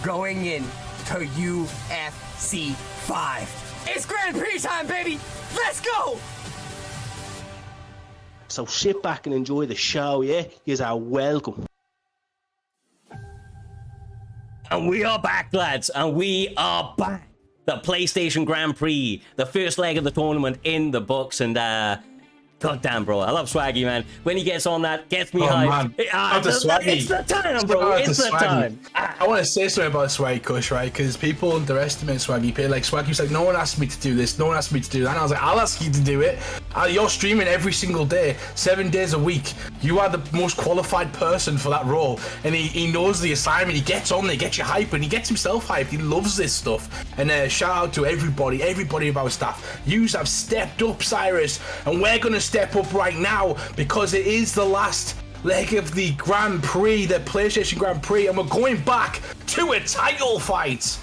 going in to UFC 5. It's Grand Prix time, baby! Let's go! So sit back and enjoy the show, yeah? You are welcome. And we are back, lads, and we are back. The PlayStation Grand Prix, the first leg of the tournament in the books, and goddamn, bro, I love Swaggy, man. When he gets on that, gets me hyped. It's the time, bro. It's the time. I want to say something about Swaggy Kush, right? Because people underestimate Swaggy. Like, Swaggy's like, no one asked me to do this, no one asked me to do that. And I was like, I'll ask you to do it. You're streaming every single day, 7 days a week. You are the most qualified person for that role. And he knows the assignment. He gets on there, gets you hyped, and he gets himself hyped. He loves this stuff. And shout out to everybody of our staff. You have stepped up, Cyrus, and we're going to step up right now because it is the last leg of the Grand Prix, the PlayStation Grand Prix, and we're going back to a title fight.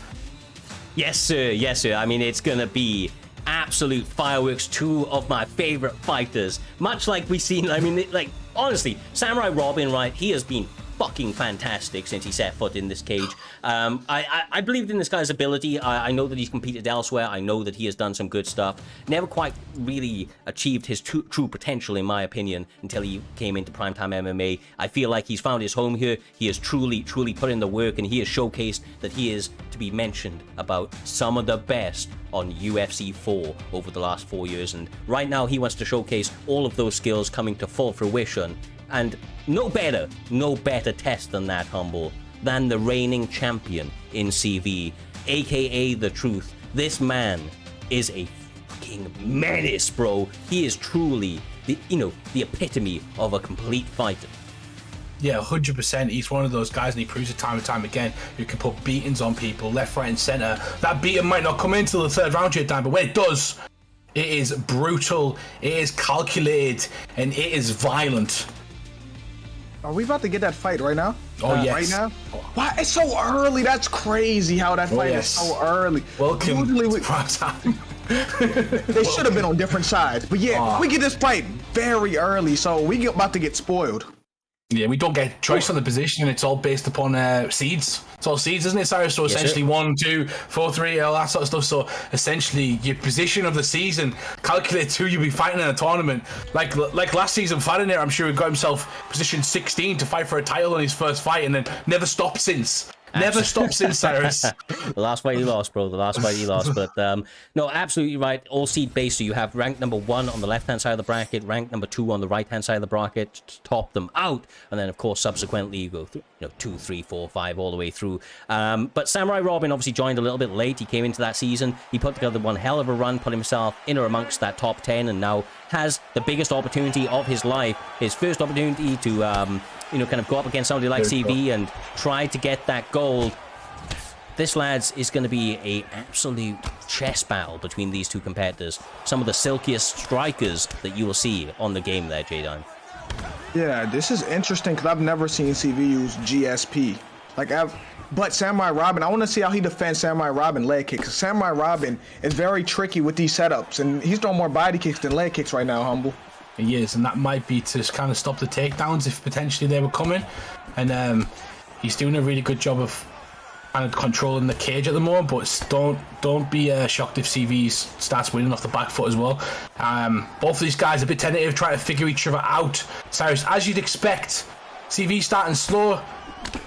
Yes, sir. Yes, sir. I mean, it's going to be absolute fireworks. 2 of my favorite fighters. Much like we've seen, I mean, like, honestly, Samurai Robin, right, he has been fucking fantastic since he set foot in this cage. I believed in this guy's ability. I know that he's competed elsewhere. I know that he has done some good stuff. Never quite really achieved his true potential, in my opinion, until he came into Primetime MMA. I feel like he's found his home here. He has truly put in the work, and he has showcased that he is to be mentioned about some of the best on UFC 4 over the last 4 years. And right now, he wants to showcase all of those skills coming to full fruition. And no better test than that, Humble, than the reigning champion in CV, aka The Truth. This man is a fucking menace, bro. He is truly the epitome of a complete fighter. Yeah, 100%. He's one of those guys, and he proves it time and time again, who can put beatings on people left, right, and center. That beating might not come into the 3rd round yet, Dan, but when it does, it is brutal, it is calculated, and it is violent. Are we about to get that fight right now? Oh, yes. Right now? Why? It's so early. That's crazy how that fight is so early. Welcome to prime time. They should have been on different sides. But yeah, we get this fight very early, so we about to get spoiled. Yeah, we don't get choice on the position. It's all based upon seeds. It's all seeds, isn't it, Cyrus? So essentially 1, 2, 4, 3, all that sort of stuff. So essentially, your position of the season calculates who you'll be fighting in a tournament. Like last season, Vladimir, I'm sure he got himself position 16 to fight for a title in his first fight, and then never stopped since. Never stopped since, Cyrus. The last fight he lost, bro. The last fight he lost. But no, absolutely right. All seed based. So you have rank number 1 on the left-hand side of the bracket, rank number 2 on the right-hand side of the bracket to top them out. And then, of course, subsequently you go through, 2, 3, 4, 5, all the way through. But Samurai Robin obviously joined a little bit late. He came into that season. He put together one hell of a run, put himself in or amongst that top 10, and now has the biggest opportunity of his life. His first opportunity to, kind of go up against somebody like CV and try to get that gold. This, lads, is going to be an absolute chess battle between these two competitors. Some of the silkiest strikers that you will see on the game there, J-Dime. Yeah, this is interesting because I've never seen CV use GSP. But Samurai Robin, I want to see how he defends Samurai Robin leg kicks. Samurai Robin is very tricky with these setups, and he's throwing more body kicks than leg kicks right now, Humble. He is, and that might be to kind of stop the takedowns if potentially they were coming. And he's doing a really good job of kind of controlling the cage at the moment, but don't be shocked if CV starts winning off the back foot as well. Both of these guys a bit tentative, trying to figure each other out. Cyrus, as you'd expect, CV starting slow.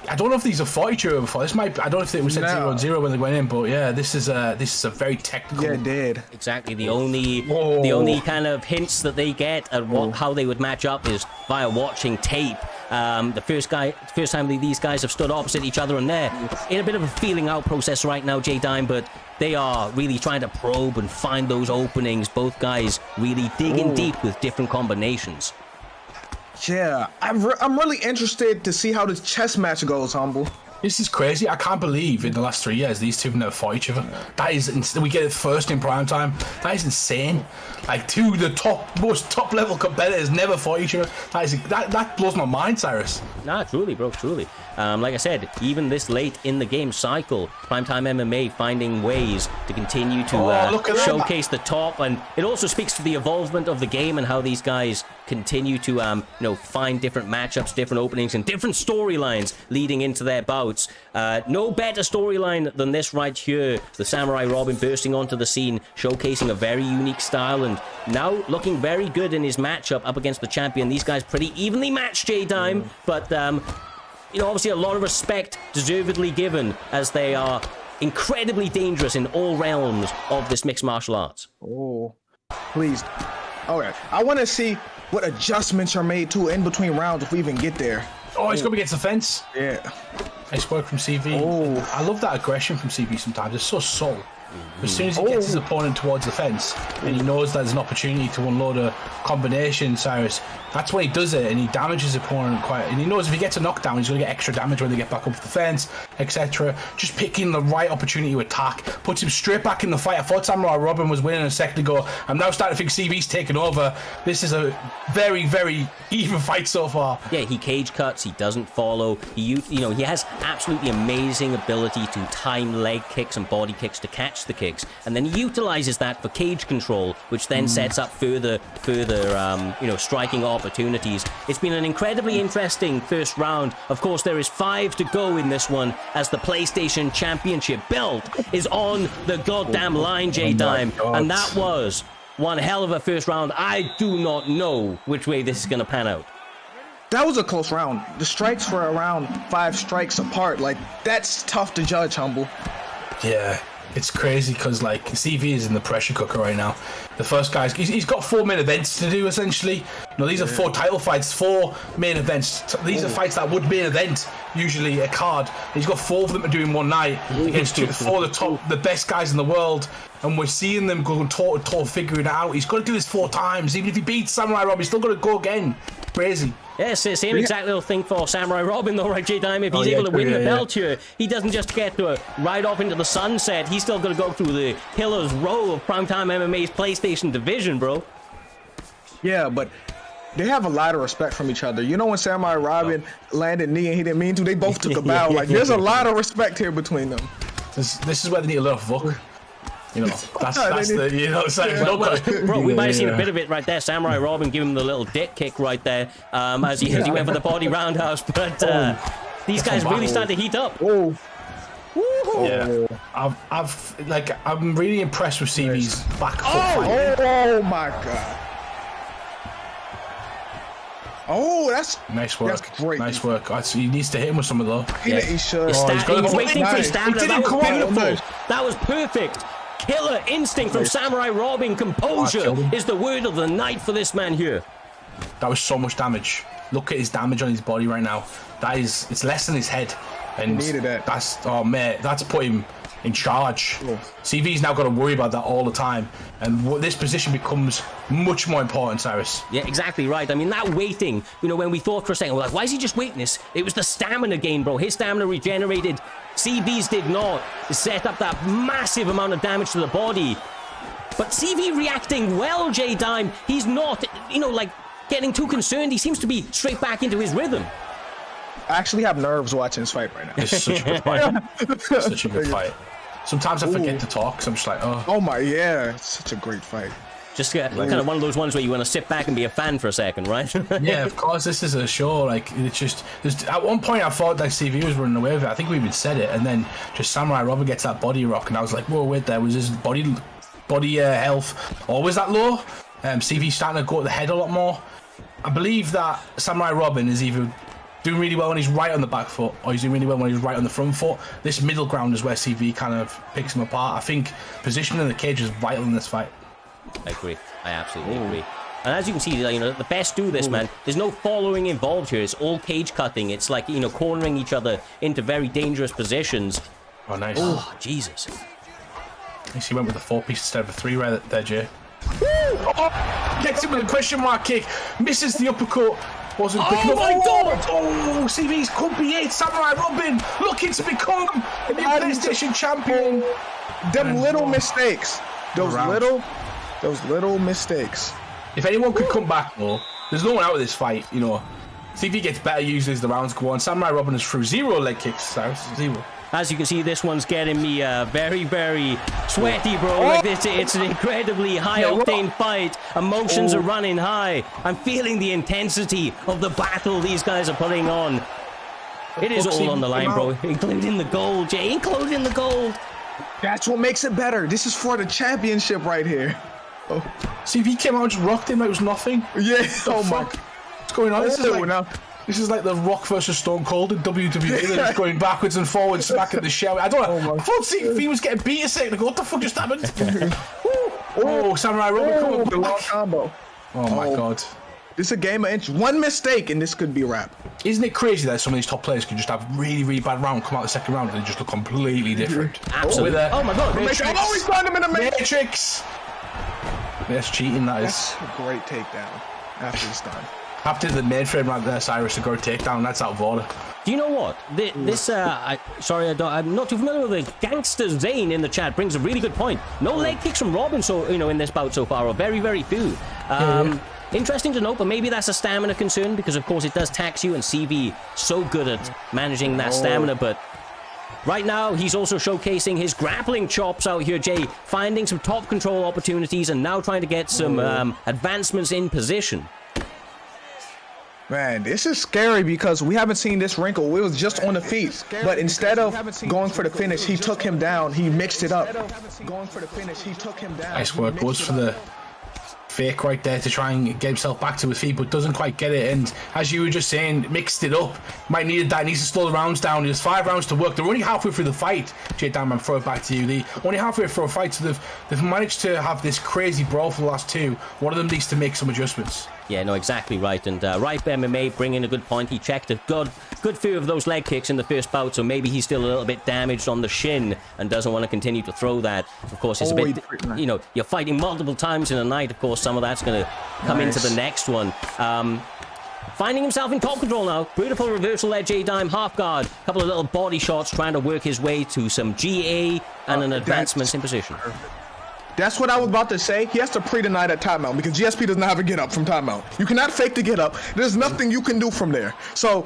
I don't know if these have fought each other before. I don't know if it was set 0-0 when they went in, but yeah, this is a very technical. Yeah, it did. Exactly. The only kind of hints that they get at how they would match up is via watching tape. The first time these guys have stood opposite each other, and they're in a bit of a feeling out process right now, J-Dime, but they are really trying to probe and find those openings. Both guys really digging deep with different combinations. Yeah, I'm really interested to see how this chess match goes, Humble. This is crazy. I can't believe in the last 3 years these two have never fought each other. That is, we get it first in prime time. That is insane. Like, two of the most top level competitors never fought each other. That blows my mind, Cyrus. Nah, truly, bro, truly. Like I said, even this late in the game cycle, Primetime MMA finding ways to continue to showcase the top, and it also speaks to the evolvement of the game and how these guys continue to find different matchups, different openings, and different storylines leading into their bouts. No better storyline than this right here. The Samurai Robin bursting onto the scene, showcasing a very unique style, and now looking very good in his matchup up against the champion. These guys pretty evenly matched, J-Dime, but obviously a lot of respect deservedly given, as they are incredibly dangerous in all realms of this mixed martial arts. Oh, please. Okay, I want to see what adjustments are made to in between rounds if we even get there. Oh, he's going to be against the fence. Yeah. Nice work from CV. Oh, I love that aggression from CV sometimes. It's so subtle. As soon as he gets his opponent towards the fence and he knows that there's an opportunity to unload a combination, Cyrus, that's when he does it, and he damages his opponent quite. And he knows if he gets a knockdown, he's going to get extra damage when they get back up the fence, etc. Just picking the right opportunity to attack puts him straight back in the fight. I thought Samurai Robin was winning a second ago. I'm now starting to think CV's taken over. This is a very, very even fight so far. Yeah, he cage cuts. He doesn't follow. He has absolutely amazing ability to time leg kicks and body kicks to catch the kicks, and then he utilizes that for cage control, which then sets up further striking opportunities. It's been an incredibly interesting first round. Of course, there is 5 to go in this one, as the PlayStation Championship belt is on the goddamn line, J-Dime, and that was one hell of a first round. I do not know which way this is going to pan out. That was a close round. The strikes were around 5 strikes apart. Like, that's tough to judge, Humble. Yeah. It's crazy because, like, CV is in the pressure cooker right now. The first guy's... He's got 4 main events to do, essentially. These are 4 title fights, 4 main events. These are fights that would main event, usually, a card. He's got 4 of them to do in one night against 4 of the best guys in the world. And we're seeing them go toe to toe, figuring it out. He's got to do this 4 times. Even if he beats Samurai Rob, he's still got to go again. Crazy. Yeah, same exact little thing for Samurai Robin, though, right, J-Dime? If he's able to win the belt here, he doesn't just get to ride off into the sunset. He's still going to go through the killer's row of Primetime MMA's PlayStation division, bro. Yeah, but they have a lot of respect from each other. You know, when Samurai Robin landed knee and he didn't mean to, they both took a bow. Like, there's a lot of respect here between them. This is where they need a little fuck. That's it's like, bro, we might have seen a bit of it right there. Samurai Robin give him the little dick kick right there, as he went for the body roundhouse. But these guys really starting to heat up. Yeah, I'm really impressed with CV's back foot fight. Oh my god. Oh, that's nice work. That's great. Nice work. He needs to hit him with some of those. He should. He was waiting for his stamina. That was beautiful. That was perfect. Killer instinct from Samurai Robin. Composure is the word of the night for this man here. That was so much damage. Look at his damage on his body right now. It's less than his head. And he needed that. That's put him in charge. CV's now got to worry about that all the time, and this position becomes much more important, Cyrus. Yeah, exactly right. I mean, that waiting, when we thought for a second, we're like, why is he just waiting this? It was the stamina gain, bro. His stamina regenerated. CV's did not set up that massive amount of damage to the body. But CV reacting well, J-Dime. He's not, getting too concerned. He seems to be straight back into his rhythm. I actually have nerves watching this fight right now. It's such a good fight. Such a good fight. Sometimes I forget to talk, so I'm just like, oh. Oh my, yeah. It's such a great fight. Just kind of one of those ones where you want to sit back and be a fan for a second, right? Yeah, of course. This is a show. Like, it's just. At one point, I thought like CV was running away with it. I think we even said it, and then just Samurai Robin gets that body rock, and I was like, whoa, wait, there was his body health always that low. CV starting to go to the head a lot more. I believe that Samurai Robin is either doing really well when he's right on the back foot, or he's doing really well when he's right on the front foot. This middle ground is where CV kind of picks him apart. I think positioning in the cage is vital in this fight. I agree. I absolutely agree. And as you can see, you know, the best do this, man. There's no following involved here. It's all cage cutting. It's like, you know, cornering each other into very dangerous positions. Oh, nice. Oh, Jesus. I think he went with a 4-piece instead of a 3 right there, Jay. Oh, gets him with a question mark kick. Misses the uppercut. Wasn't quick enough. My God! Oh, CV's could be it. Samurai Robin looking to become a new PlayStation champion. Them little mistakes. Those little mistakes. If anyone could come back, though, there's no one out of this fight, you know. CV gets better usually as the rounds go on. Samurai Robin is through 0 leg kicks, so 0. As you can see, this one's getting me very, very sweaty, bro. Like this, it's an incredibly high-octane fight. Emotions are running high. I'm feeling the intensity of the battle these guys are putting on. It is all on the line, bro. Including the gold, Jay. Including the gold. That's what makes it better. This is for the championship right here. Oh. CV came out and just rocked him like it was nothing. Yeah. Oh my. What's going on? This is like the Rock versus Stone Cold in WWE. They're just going backwards and forwards, smacking the shell. I don't know. I thought CV was getting beat a second ago. What the fuck just happened? Samurai Robin, come on. The long combo. Oh my God. This is a game of inches. One mistake and this could be a wrap. Isn't it crazy that some of these top players can just have really, really bad round, come out the second round, and they just look completely different? Absolutely. Oh my God. Matrix. Oh, he's got him in the Matrix. That's cheating, that is. That's a great takedown after it's done. After the mainframe right there, Cyrus, a great takedown. That's out of order. Do you know what? I'm not too familiar with the Gangster Zane in the chat. Brings a really good point. No leg kicks from Robin, so you know, in this bout so far, or very, very few. Interesting to note, but maybe that's a stamina concern because, of course, it does tax you, and CV so good at managing that stamina. But right now, he's also showcasing his grappling chops out here, Jay, finding some top control opportunities and now trying to get some advancements in position. Man, this is scary because we haven't seen this wrinkle. It was just on the feet. But instead of going for the finish, he took him down. He mixed it up. Nice work. Goes for the fake right there to try and get himself back to his feet, but doesn't quite get it. And as you were just saying, mixed it up. Might need that. Needs to slow the rounds down. There's 5 rounds to work. They're only halfway through the fight. Jay Diamond, throw it back to you. They're only halfway through a fight, so they've managed to have this crazy brawl for the last 2. One of them needs to make some adjustments. Yeah, no, exactly right. And Ripe MMA bringing a good point. He checked a good few of those leg kicks in the first bout, so maybe he's still a little bit damaged on the shin and doesn't want to continue to throw that. Of course, it's a bit, you know, you're fighting multiple times in a night. Of course, some of that's going to come into the next one. Finding himself in top control now. Beautiful reversal there, J-Dime, half guard. A couple of little body shots trying to work his way to some GA and an advancement in position. That's what I was about to say. He has to pre-deny that timeout because GSP doesn't have a get up from timeout. You cannot fake the get up. There's nothing you can do from there. So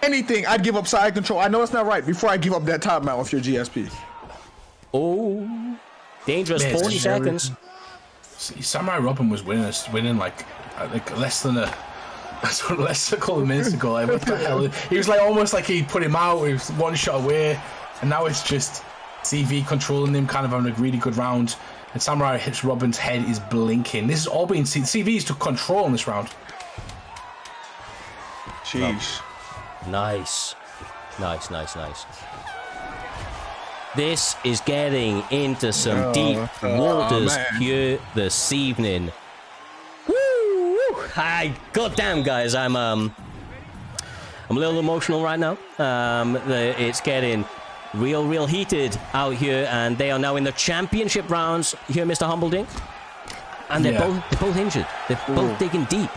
anything, I'd give up side control. I know it's not right before I give up that timeout if you're GSP. Oh, dangerous. 40 seconds. Samurai Robin was winning like less than a couple of minutes ago. Like, what the hell? He was like almost like he put him out. He was one shot away, and now it's just CV controlling him, kind of having a really good round. And Samurai hits Robin's head is blinking. This is all being seen. CV's took control in this round. Jeez. Nice. This is getting into some deep waters here this evening. Woo! Hi, goddamn guys, I'm a little emotional right now. It's getting real heated out here, and they are now in the championship rounds here, Mr. Humbledink. And they're both injured. They're both digging deep.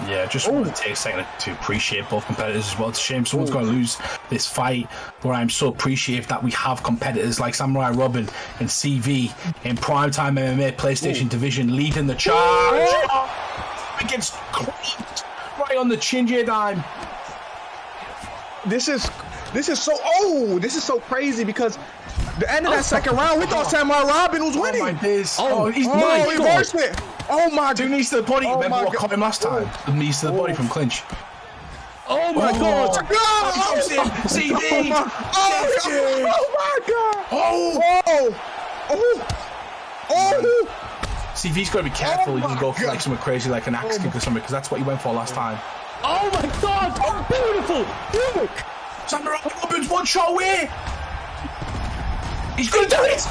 Yeah, just want to take a second to appreciate both competitors as well. It's a shame someone's going to lose this fight, but I'm so appreciative that we have competitors like Samurai Robin and CV in Primetime MMA PlayStation Division leading the charge. Against Cleat, right on the chin, J-Dime. This is so crazy because The end of that second round, we thought Samurai Robin was winning. Oh my days. He reversed it. Oh my god. Two knees to the body. Oh Remember my what caught him last time? The knees to the body from clinch. Oh my god. CD. Oh my god. Oh. CV's got to be careful. He doesn't go for like something crazy like an axe kick or something, because that's what he went for last time. Oh my god! Beautiful! Look! Samurai Robin's one shot away. He's gonna do it!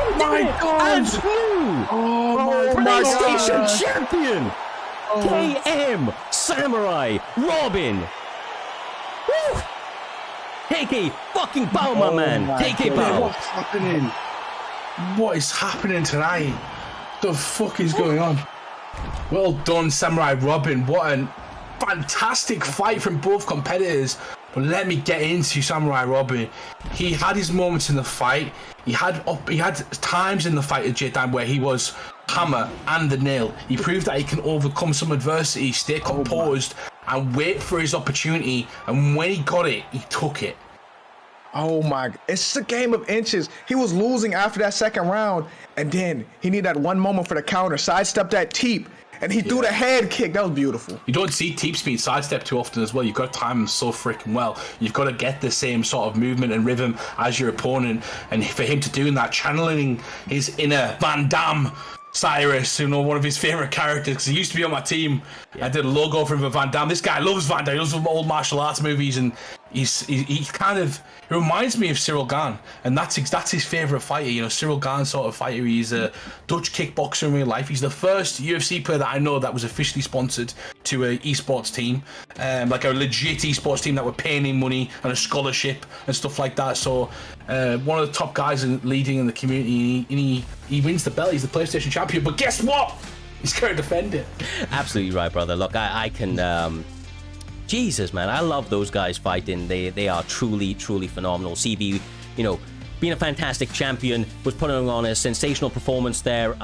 Oh my god! And through! Oh my PlayStation god! champion! KM Samurai Robin! Woo! Take a fucking bow, my man! Take a bow! What's happening? What is happening tonight? The fuck is going on? Well done, Samurai Robin. What a fantastic fight from both competitors. But let me get into Samurai Robin. He had his moments in the fight. He had times in the fight at J-Time where he was hammer and the nail. He proved that he can overcome some adversity, stay composed, and wait for his opportunity. And when he got it, he took it. Oh my, it's just a game of inches. He was losing after that second round, and then he needed that one moment for the counter, sidestepped that teep, and he threw the head kick. That was beautiful. You don't see teep speed sidestep too often as well. You've got to time them so freaking well. You've got to get the same sort of movement and rhythm as your opponent, and for him to do that, channeling his inner Van Damme Cyrus, one of his favorite characters, because he used to be on my team. I did a logo for him for Van Damme. This guy loves Van Damme. He loves old martial arts movies, and he reminds me of Cyril Gane, and that's his favorite fighter. Cyril Gane sort of fighter. He's a Dutch kickboxer in real life. He's the first UFC player that I know that was officially sponsored to a esports team, like a legit esports team that were paying him money and a scholarship and stuff like that. So one of the top guys leading in the community, and he wins the belt. He's the PlayStation champion. But guess what? He's going to defend it. Absolutely right, brother. Look, I can. Jesus, man, I love those guys fighting. They are truly, truly phenomenal. CB, being a fantastic champion, was putting on a sensational performance there.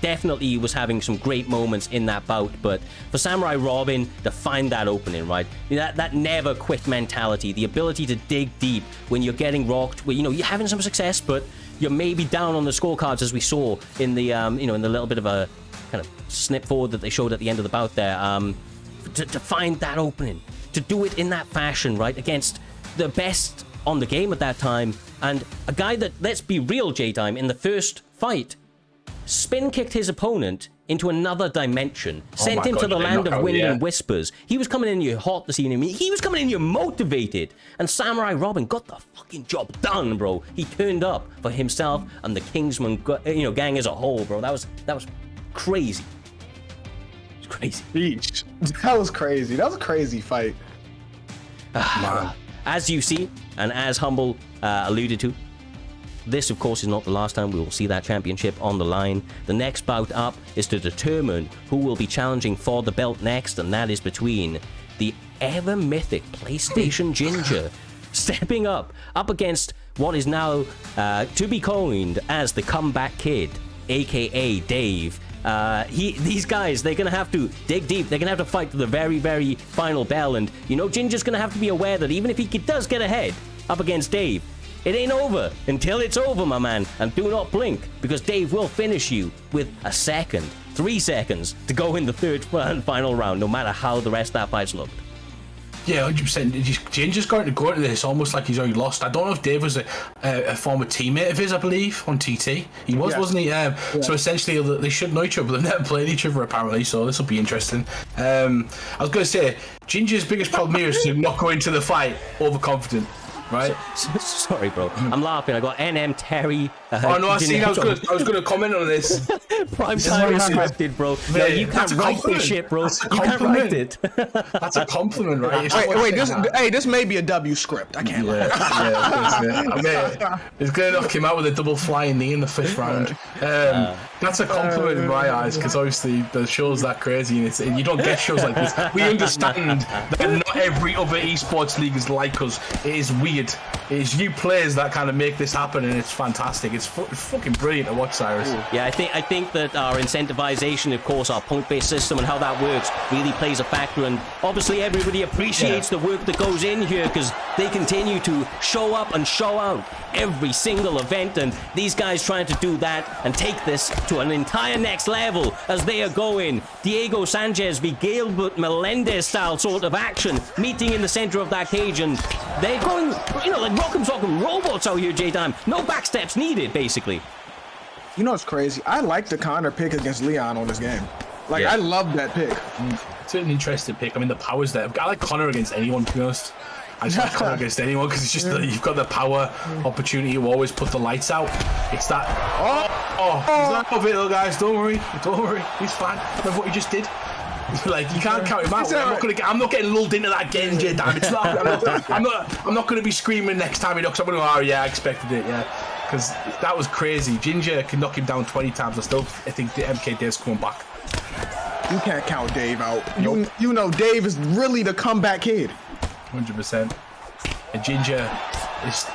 Definitely was having some great moments in that bout. But for Samurai Robin to find that opening, right? That never quit mentality, the ability to dig deep when you're getting rocked, where you're having some success, but you're maybe down on the scorecards, as we saw in the in the little bit of a kind of snip forward that they showed at the end of the bout there. To find that opening, to do it in that fashion, right, against the best on the game at that time, and a guy that, let's be real, J-Time, in the first fight, spin kicked his opponent into another dimension, sent him to the land of wind and whispers. He was coming in here hot this evening. He was coming in here motivated, and Samurai Robin got the fucking job done, bro. He turned up for himself and the Kingsman, gang as a whole, bro. That was crazy. Crazy. Beach. That was crazy. That was a crazy fight. As you see, and as Humble alluded to, this, of course, is not the last time we will see that championship on the line. The next bout up is to determine who will be challenging for the belt next, and that is between the ever-mythic PlayStation Ginger stepping up against what is now to be coined as the Comeback Kid, a.k.a. Dave. These guys, they're going to have to dig deep. They're going to have to fight to the very, very final bell. And, Ginger's going to have to be aware that even if he does get ahead up against Dave, it ain't over until it's over, my man. And do not blink, because Dave will finish you with a second, 3 seconds to go in the third and final round, no matter how the rest of that fight's looked. Yeah, 100%. Ginger's going to go into this almost like he's already lost. I don't know if Dave was a former teammate of his, I believe, on TT. He was, wasn't he? So essentially, they should know each other, but they've never played each other, apparently, so this will be interesting. I was going to say, Ginger's biggest problem here is to not go into the fight overconfident. Right? Sorry, bro. I'm laughing. I got NM Terry. I was going to comment on this. Prime time is scripted, bro. Man, no, you can't write this shit, bro. You can't write it. That's a compliment, right? This may be a W script. I can't lie. It's going to knock him out with a double flying knee in the 5th round. That's a compliment in my eyes, because obviously the show's that crazy, and you don't get shows like this. We understand that not every other esports league is like us. It is weird. It is you players that kind of make this happen, and it's fantastic. It's fucking brilliant to watch, Cyrus. Yeah, I think that our incentivization, of course, our point-based system and how that works really plays a factor. And obviously everybody appreciates the work that goes in here because they continue to show up and show out every single event. And these guys trying to do that and take this to an entire next level as they are going Diego Sanchez v. Gilbert Melendez style sort of action, meeting in the center of that cage. And they're going, you know, like rock'em sock'em robots out here, J-Time. No backsteps needed, basically. You know what's crazy? I like the Connor pick against Leon on this game. Like, I love that pick. It's an interesting pick. I mean, the power's there. I like Connor against anyone, to be honest. I just like Connor against anyone because it's just you've got the power opportunity. You always put the lights out. It's that. He's not of it, though, guys. Don't worry. He's fine. Remember what he just did? Like, you can't count him out. I'm not getting lulled into that again, J-Damn. It's not. I'm not going to be screaming next time he knocks. I'm going to go, oh yeah, I expected it, yeah. Because that was crazy. Ginger can knock him down 20 times. I think the MK Dave's coming back. You can't count Dave out. Nope. You know Dave is really the comeback kid. 100%. And Ginger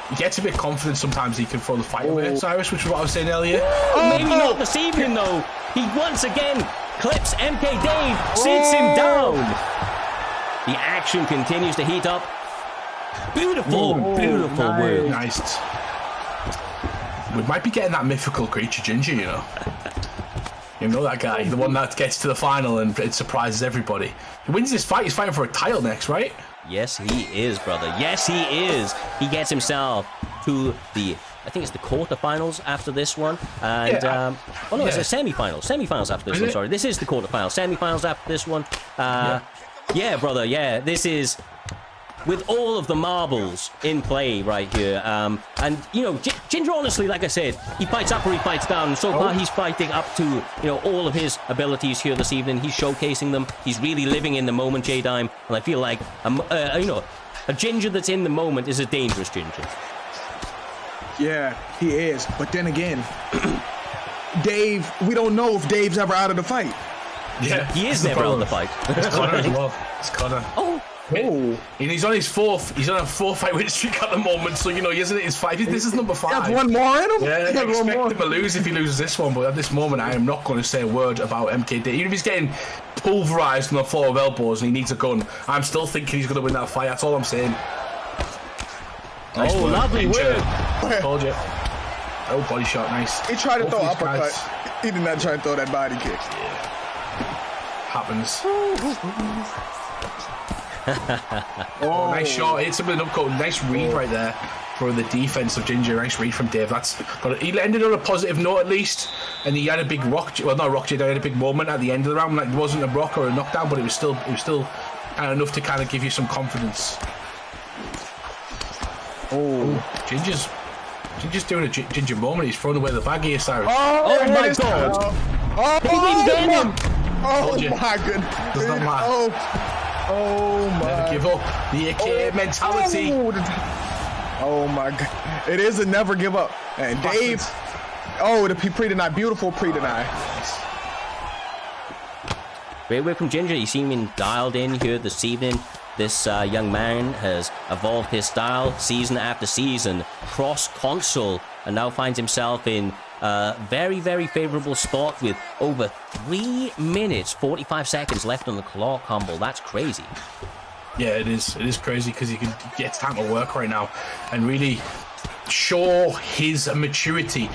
he gets a bit confident sometimes. He can throw the fight away, Cyrus, which is what I was saying earlier. Maybe not this evening, though. He once again clips MK Dave, sits him down. The action continues to heat up. Beautiful work. Nice. We might be getting that mythical creature Ginger, you know. You know that guy, the one that gets to the final and it surprises everybody. He wins this fight, he's fighting for a title next, right? Yes, he is, brother. Yes, he is. He gets himself to the, I think it's the quarterfinals after this one. And, it's a semi-finals. Semi-finals after this one, sorry. This is the quarterfinals. Semi-finals after this one. Yeah, brother, yeah. This is with all of the marbles in play right here. And, you know, Ginger, honestly, like I said, he fights up or he fights down. So far, he's fighting up to, you know, all of his abilities here this evening. He's showcasing them. He's really living in the moment, J-Dime. And I feel like, you know, a Ginger that's in the moment is a dangerous Ginger. Yeah, he is. But then again, Dave, we don't know if Dave's ever out of the fight. Yeah, he is never out of the fight. It's Connor as well. It's Connor. And he's on his fourth. He's on a 4-fight win streak at the moment, so you know he isn't his 5. This is number 5. He has one more in him. Yeah, I expect him to lose if he loses this one, but at this moment, I am not going to say a word about MKD. Even if he's getting pulverized on the floor of elbows and he needs a gun, I'm still thinking he's going to win that fight. That's all I'm saying. Nice work. Lovely work. Told you. Oh, body shot, nice. He tried to throw uppercut. He did not try to throw that body kick. Yeah. Happens. Nice shot. Hits him with an upcut. Nice read right there for the defense of Ginger. Nice read from Dave. He ended on a positive note at least, and he had a big rock. Well, not rock. He had a big moment at the end of the round. Like it wasn't a rock or a knockdown, but it was still enough to kind of give you some confidence. Ginger's doing a Ginger moment. He's thrown away the bag here, Cyrus. Oh my God! He didn't get him. Oh my goodness! Does not matter. Oh my! Never give up. The AK mentality. Oh my God! It is a never give up. And Dave. The pre-deny, beautiful pre-deny. Great work from Ginger. He's seeming dialed in here this evening. This young man has evolved his style season after season, cross-console, and now finds himself in a very, very favorable spot with over 3 minutes, 45 seconds left on the clock, Humble. That's crazy. Yeah, it is. It is crazy because he gets time to work right now and really show his maturity.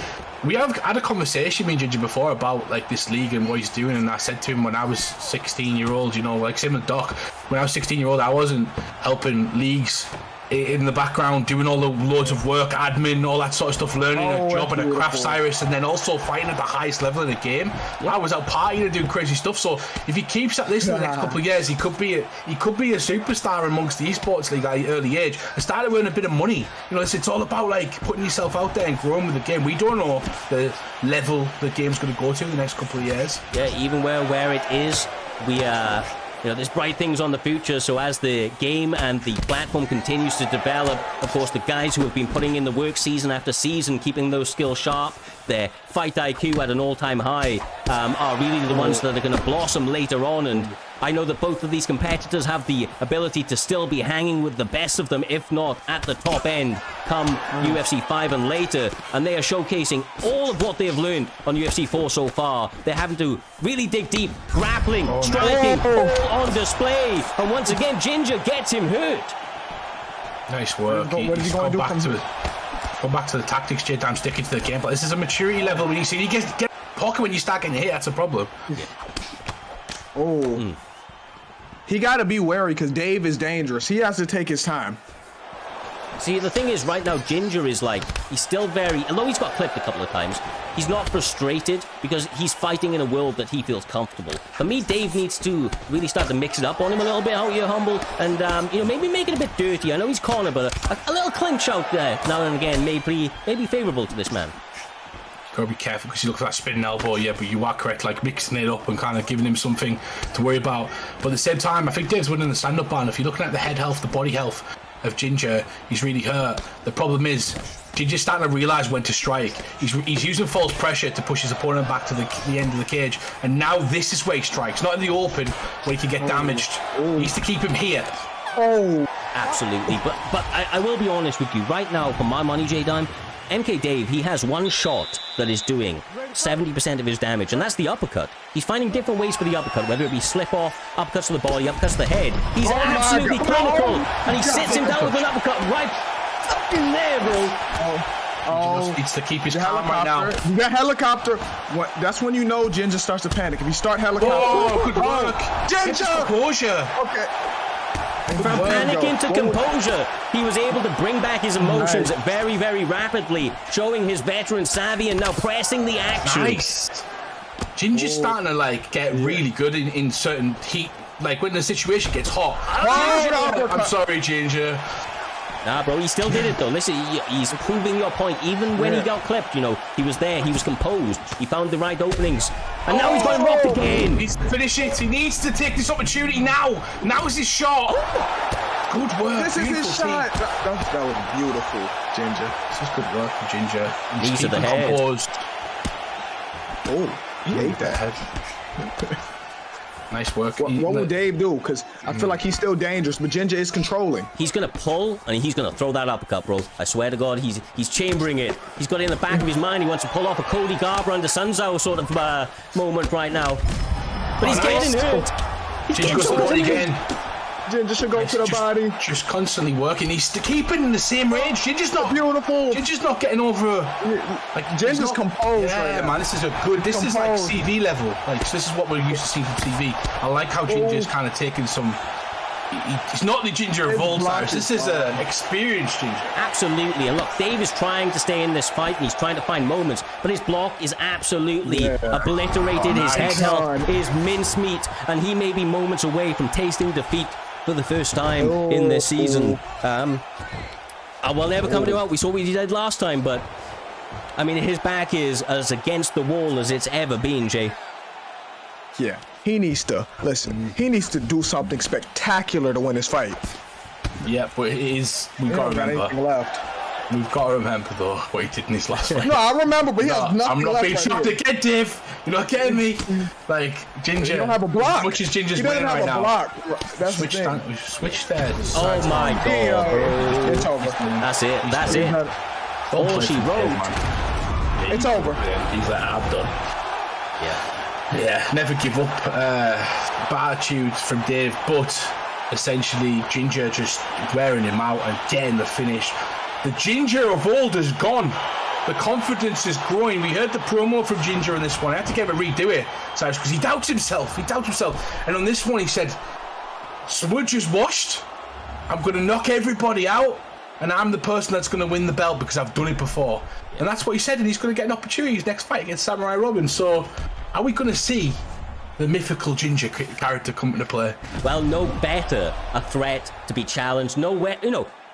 We have had a conversation, me and Ginger, before about like this league and what he's doing, and I said to him when I was 16-year-old, you know, like same with Doc, when I was 16-year-old, I wasn't helping leagues in the background, doing all the loads of work, admin, all that sort of stuff, learning a job and a craft, Cyrus, and then also fighting at the highest level in the game. I was out partying and doing crazy stuff. So if he keeps at this in the next couple of years, he could be a superstar amongst the esports league at an early age and start to earn a bit of money. You know, it's all about like putting yourself out there and growing with the game. We don't know the level the game's going to go to in the next couple of years. Yeah, even where it is, we you know, there's bright things on the future. So as the game and the platform continues to develop, of course, the guys who have been putting in the work season after season, keeping those skills sharp, their fight IQ at an all-time high, are really the ones that are going to blossom later on. And I know that both of these competitors have the ability to still be hanging with the best of them, if not at the top end, come UFC 5 and later. And they are showcasing all of what they have learned on UFC 4 so far. They're having to really dig deep, grappling, striking, all on display. And once again, Ginger gets him hurt. Nice work. What is he going to do? Go back to the tactics, Jay. I'm sticking to the game. But this is a maturity level when you see you get pocket when you start getting hit. That's a problem. He got to be wary because Dave is dangerous. He has to take his time. See, the thing is, right now, Ginger is like, he's still very, although he's got clipped a couple of times, he's not frustrated because he's fighting in a world that he feels comfortable. For me, Dave needs to really start to mix it up on him a little bit, out here, Humble, and, you know, maybe make it a bit dirty. I know he's cornered, but a little clinch out there now and again may be favorable to this man. Gotta be careful because you look for that spinning elbow, yeah, but you are correct, like mixing it up and kind of giving him something to worry about. But at the same time, I think Dave's winning the stand-up ban. If you're looking at the head health, the body health of Ginger, he's really hurt. The problem is, Ginger's starting to realise when to strike. He's using false pressure to push his opponent back to the end of the cage, and now this is where he strikes, not in the open where he can get damaged. He needs to keep him here. Absolutely, but I will be honest with you, right now, for my money, J-Dime, MK Dave, he has one shot that is doing 70% of his damage, and that's the uppercut. He's finding different ways for the uppercut, whether it be slip-off, uppercuts to the body, uppercuts to the head. He's absolutely clinical, and he sits him down with an uppercut right fucking there, bro. He just needs to keep his calm right now. You got helicopter. That's when you know Ginger starts to panic. If you start helicopter. Oh, good work. Ginger! Composure. Okay. From panic into composure, he was able to bring back his emotions very, very rapidly, showing his veteran savvy and now pressing the action. Nice. Ginger's starting to like get really good in certain heat, like when the situation gets hot. I'm sorry, Ginger. Nah, bro, he still did it though. Listen, he's proving your point. Even when he got clipped, you know, he was there, he was composed, he found the right openings. And now he's going rocked again. He needs to finish it. He needs to take this opportunity now. Now is his shot. Good work. This is his shot. That was beautiful, Ginger. This is good work for Ginger. These are the head. He ate that head. Nice work. What would Dave do? Because I feel like he's still dangerous, but Ginger is controlling. He's going to pull, and he's going to throw that uppercut, bro. I swear to God, he's chambering it. He's got it in the back of his mind. He wants to pull off a Cody Garber under Sunzow sort of moment right now. But he's getting hurt. He's getting so hurt again. Ginger should go to the body. Just constantly working. He's keeping in the same range. Ginger's not beautiful. Ginger's not getting over. Like Ginger's composed. Yeah, man. This is a good. This is like CV level. Like this is what we're used to seeing from TV. I like how Ginger's kind of taking some. He's not the Ginger of old times. This is an experienced Ginger. Absolutely. And look, Dave is trying to stay in this fight, and he's trying to find moments, but his block is absolutely obliterated. His head health is mincemeat, and he may be moments away from tasting defeat for the first time in this season. I will never come to out. We saw what he did last time, but I mean, his back is as against the wall as it's ever been, Jay. Yeah, he needs to listen. He needs to do something spectacular to win this fight. Yeah, but it is. We've got to remember. We've got to remember though what he did in his last fight. No, I remember, but he has nothing I'm not left being shocked again, Dave. You're not getting me. Like Ginger. You don't have a block. As much as Ginger's he doesn't winning have right a now. block. That's Switch the thing. we've switched there. Oh my God. It's over. That's it. That's it. All she wrote. It's over. He's like, I'm done. Yeah, never give up. Bad attitude from Dave, but essentially Ginger just wearing him out and getting the finish. The Ginger of old is gone. The confidence is growing. We heard the promo from Ginger in this one. I had to get him to redo it, because he doubts himself. And on this one, he said, Smudger's washed. I'm going to knock everybody out, and I'm the person that's going to win the belt because I've done it before. And that's what he said, and he's going to get an opportunity his next fight against Samurai Robin. So, are we going to see the mythical Ginger character come into play? Well, no better a threat to be challenged. No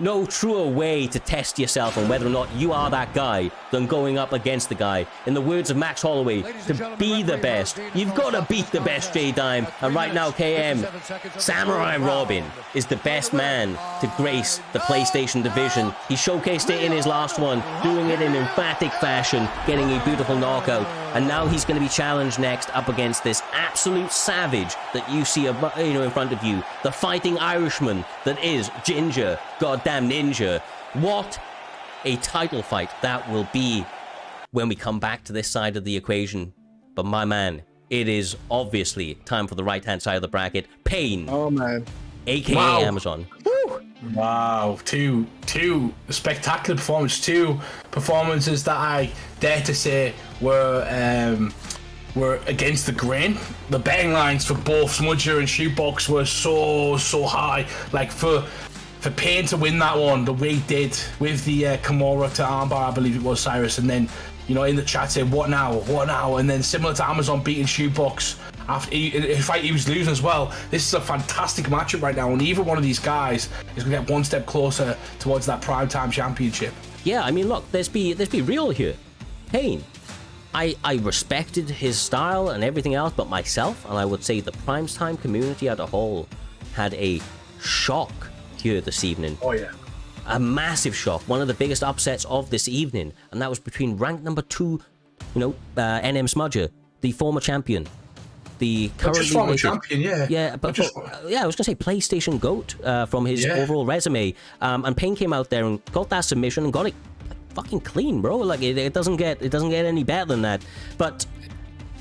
no truer way to test yourself on whether or not you are that guy than going up against the guy. In the words of Max Holloway, to be the best, you've got to beat the best, J-Dime. And right now, KM, Samurai Robin is the best man to grace the PlayStation division. He showcased it in his last one, doing it in emphatic fashion, getting a beautiful knockout. And now he's going to be challenged next up against this absolute savage that you see in front of you. The fighting Irishman that is Ginger, goddamn ninja. What a title fight that will be when we come back to this side of the equation. But my man, it is obviously time for the right-hand side of the bracket. Payne. Oh, man. AKA Amazon. Woo! Wow, two spectacular performances, two performances that I dare to say were against the grain. The betting lines for both Smudger and Shootbox were so high. Like for Payne to win that one the way he did with the Kimura to armbar, I believe it was, Cyrus, and then in the chat saying what now, and then similar to Amazon beating Shootbox after a fight he was losing as well. This is a fantastic matchup right now, and either one of these guys is going to get one step closer towards that primetime championship. Yeah, I mean, look, let's be real here. Payne, I respected his style and everything else, but myself, and I would say the primetime community as a whole, had a shock here this evening. Oh yeah. A massive shock, one of the biggest upsets of this evening, and that was between ranked number 2, NM Smudger, the former champion. The currently former champion, yeah. Yeah, but I was gonna say PlayStation GOAT from his overall resume. And Payne came out there and got that submission and got it fucking clean, bro. Like it doesn't get any better than that. But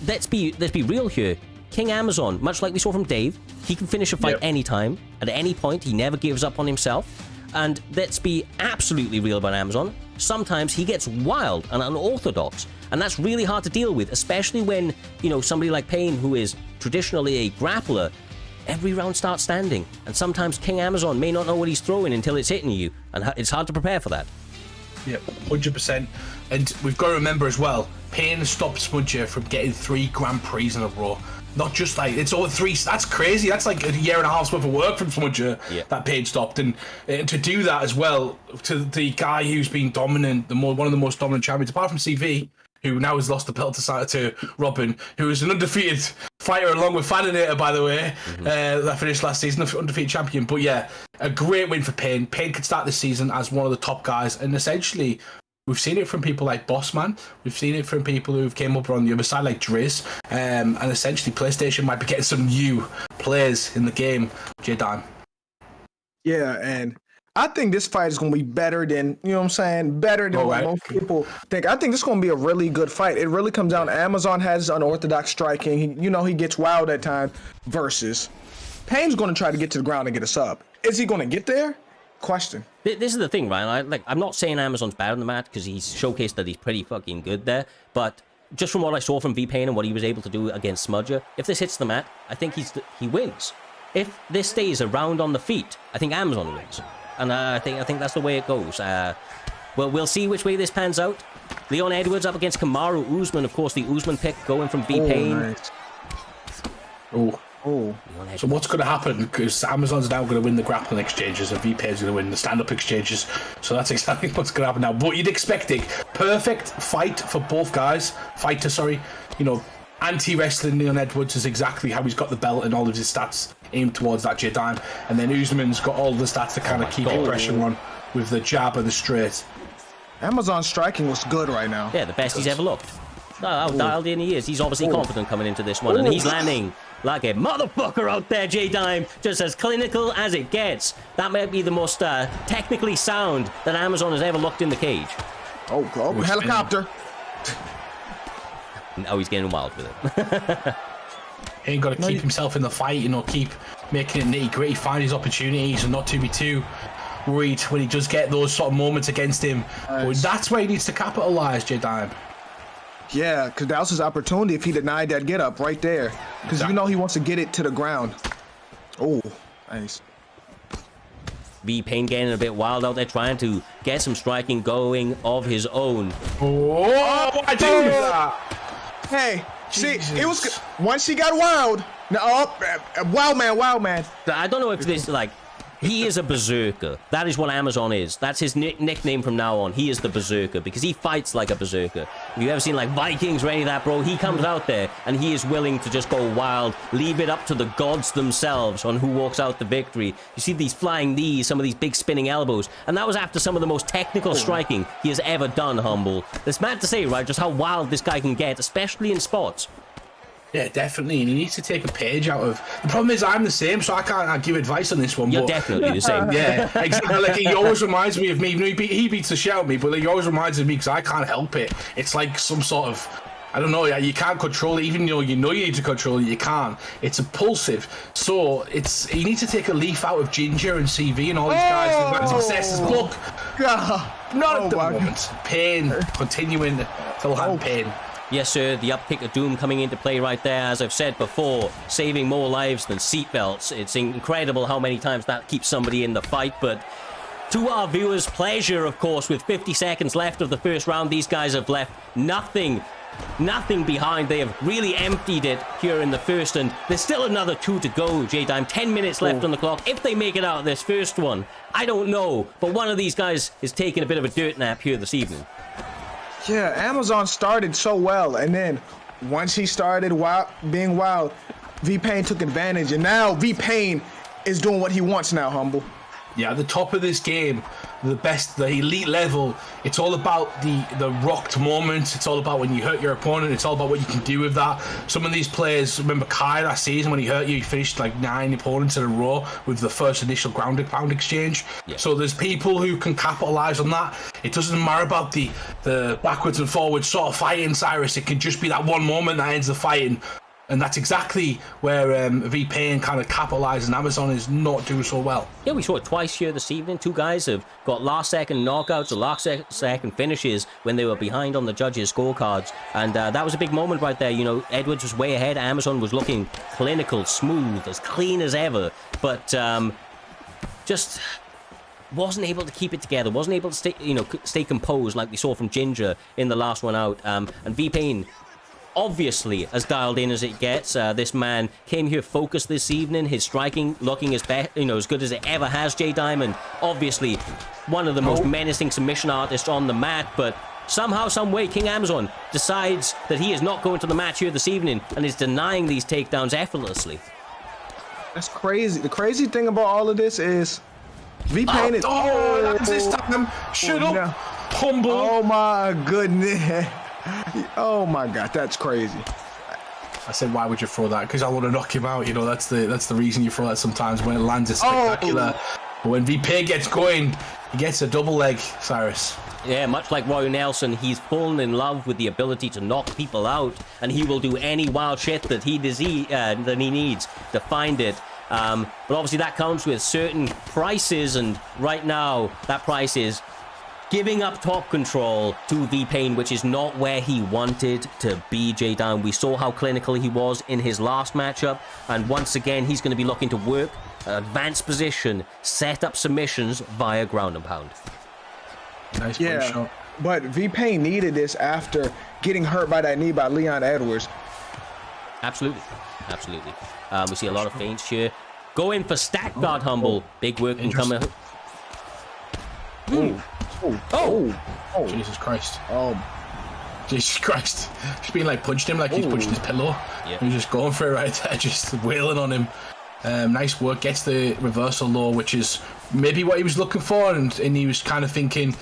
let's be real here. King Amazon, much like we saw from Dave, he can finish a fight anytime, at any point. He never gives up on himself. And let's be absolutely real about Amazon. Sometimes he gets wild and unorthodox, and that's really hard to deal with, especially when, somebody like Payne, who is traditionally a grappler, every round starts standing, and sometimes King Amazon may not know what he's throwing until it's hitting you, and it's hard to prepare for that. Yeah, 100%. And we've got to remember as well, Payne stopped Smudger from getting 3 Grand Prix in a row. Not just like it's all 3. That's crazy. That's like a year and a half's worth of work from Smudger that Payne stopped, and to do that as well to the guy who's been dominant, one of the most dominant champions, apart from CV, who now has lost the belt to Robin, who is an undefeated fighter along with Faninator, by the way, that finished last season, undefeated champion. But yeah, a great win for Payne. Payne could start this season as one of the top guys, and essentially we've seen it from people like Bossman. We've seen it from people who've came up on the other side like Driz. And essentially PlayStation might be getting some new players in the game, J-Dime. Yeah, and I think this fight is going to be better than, better than what most people think. I think this is going to be a really good fight. It really comes down to Amazon has unorthodox striking. He gets wild at times versus Payne's going to try to get to the ground and get a sub. Is he going to get there? Question. This is the thing, Ryan. I'm not saying Amazon's bad on the mat because he's showcased that he's pretty fucking good there, but just from what I saw from V-Payne and what he was able to do against Smudger, if this hits the mat, I think he wins. If this stays around on the feet, I think Amazon wins, and I think that's the way it goes. Well, we'll see which way this pans out. Leon Edwards up against Kamaru Usman, of course, the Usman pick going from V-Payne. Oh. So what's going to happen? Because Amazon's now going to win the grappling exchanges and VP's going to win the stand-up exchanges. So that's exactly what's going to happen now. But you'd expect it. Perfect fight for both guys. Anti-wrestling Leon Edwards is exactly how he's got the belt and all of his stats aimed towards that J-Dime. And then Usman's got all the stats to kind of keep the pressure on with the jab and the straight. Amazon's striking looks good right now. Yeah, the best he's ever looked. How dialed in he is. He's obviously confident coming into this one, and he's landing like a motherfucker out there, J-Dime. Just as clinical as it gets. That might be the most technically sound that Amazon has ever looked in the cage. Oh, helicopter. Oh, he's getting wild with it. He ain't got to keep himself in the fight, keep making it nitty-gritty, find his opportunities and not to be too worried when he does get those sort of moments against him. But that's where he needs to capitalise, J-Dime. Yeah, because that was his opportunity if he denied that get up right there. Because he wants to get it to the ground. Oh, nice. V-Payne getting a bit wild out there, trying to get some striking going of his own. Oh, I do that. Hey, Jesus. See, it was once he got wild. No, wild man. I don't know if this He is a berserker. That is what Amazon is. That's his nickname from now on. He is the berserker because he fights like a berserker. If you've ever seen like Vikings or any of that, bro, he comes out there and he is willing to just go wild, leave it up to the gods themselves on who walks out the victory. You see these flying knees, some of these big spinning elbows, and that was after some of the most technical striking he has ever done, Humble. It's mad to say, right, just how wild this guy can get, especially in spots. Yeah, definitely, and he needs to take a page out of... The problem is I'm the same, so I can't give advice on this one. You're but, definitely the same. Yeah, exactly. Like, he always reminds me of me. He beats the shit out of me, but he always reminds me because I can't help it. It's like some sort of... I don't know, you can't control it, even though you know you need to control it, you can't. It's impulsive. So, you need to take a leaf out of Ginger and CV and all these guys who've had successes. Look, not at the moment. Payne, continuing till hand Payne. Yes, sir, the up kick of doom coming into play right there, as I've said before, saving more lives than seatbelts. It's incredible how many times that keeps somebody in the fight, but to our viewers' pleasure, of course, with 50 seconds left of the first round, these guys have left nothing behind. They have really emptied it here in the first, and there's still another 2 to go, J-Dime. 10 minutes left on the clock. If they make it out of this first one, I don't know, but one of these guys is taking a bit of a dirt nap here this evening. Yeah, Amazon started so well, and then once he started being wild, V-Payne took advantage, and now V-Payne is doing what he wants now, Humble. Yeah, at the top of this game, the elite level, it's all about the rocked moments. It's all about when you hurt your opponent. It's all about what you can do with that. Some of these players, remember Kai last season when he hurt you, he finished like 9 opponents in a row with the first initial ground and pound exchange. Yeah. So there's people who can capitalize on that. It doesn't matter about the backwards and forwards sort of fighting, Cyrus. It can just be that one moment that ends the fighting. And that's exactly where V-Payne kind of capitalizes and Amazon is not doing so well. Yeah, we saw it twice here this evening. 2 guys have got last-second knockouts or last-second finishes when they were behind on the judges' scorecards. And that was a big moment right there. You know, Edwards was way ahead. Amazon was looking clinical, smooth, as clean as ever. But just wasn't able to keep it together. Wasn't able to stay composed like we saw from Ginger in the last one out. And V-Payne obviously as dialed in as it gets. This man came here focused this evening. His striking looking as good as it ever has, J-Diamond. Obviously one of the most menacing submission artists on the mat, but somehow, some way, King Amazon decides that he is not going to the match here this evening and is denying these takedowns effortlessly. That's crazy. The crazy thing about all of this is V-Payne is... that's this time. Shut up. No. Humble. Oh my goodness. Oh my god, that's crazy. I said, why would you throw that? Because I want to knock him out. You know, that's the reason you throw that sometimes when it lands. It's spectacular. But when V-Payne gets going, he gets a double leg, Cyrus. Yeah, much like Roy Nelson, he's fallen in love with the ability to knock people out, and he will do any wild shit that he needs to find it. But obviously that comes with certain prices, and right now that price is giving up top control to V-Payne, which is not where he wanted to be, J-Down. We saw how clinical he was in his last matchup, and once again, he's going to be looking to work advanced position, set up submissions via ground and pound. Nice shot. But V-Payne needed this after getting hurt by that knee by Leon Edwards. Absolutely. Absolutely. We see a lot of feints here. Go in for stack guard, Humble. Big work can come in. Oh, Jesus Christ. Jesus Christ. Just being like punched him like he's punched his pillow. Yeah. He's just going for it right there, just wailing on him. Nice work. Gets the reversal low, which is maybe what he was looking for, and he was kind of thinking,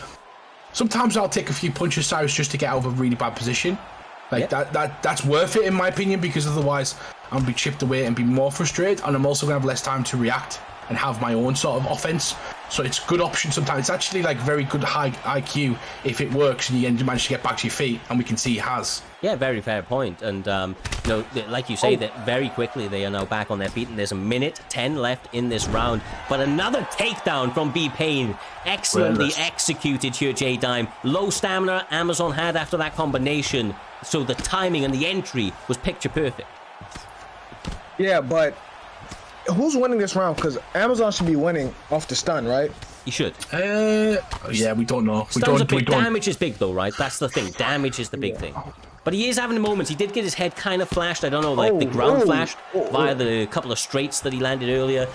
sometimes I'll take a few punches, Cyrus, just to get out of a really bad position. That's worth it in my opinion, because otherwise I'm going to be chipped away and be more frustrated, and I'm also going to have less time to react and have my own sort of offense. So it's a good option sometimes. It's actually like very good high IQ if it works and you manage to get back to your feet, and we can see he has. Yeah, very fair point. And, like you say, that very quickly they are now back on their feet, and there's a minute 10 left in this round. But another takedown from V-Payne. Excellently executed here, J-Dime. Low stamina Amazon had after that combination, so the timing and the entry was picture perfect. Yeah, but who's winning this round? Because Amazon should be winning off the stun, right? He should. Yeah, we don't know. Damage is big, though, right? That's the thing. Damage is the big thing. But he is having moments. He did get his head kind of flashed. I don't know, like the ground flashed via the couple of straights that he landed earlier.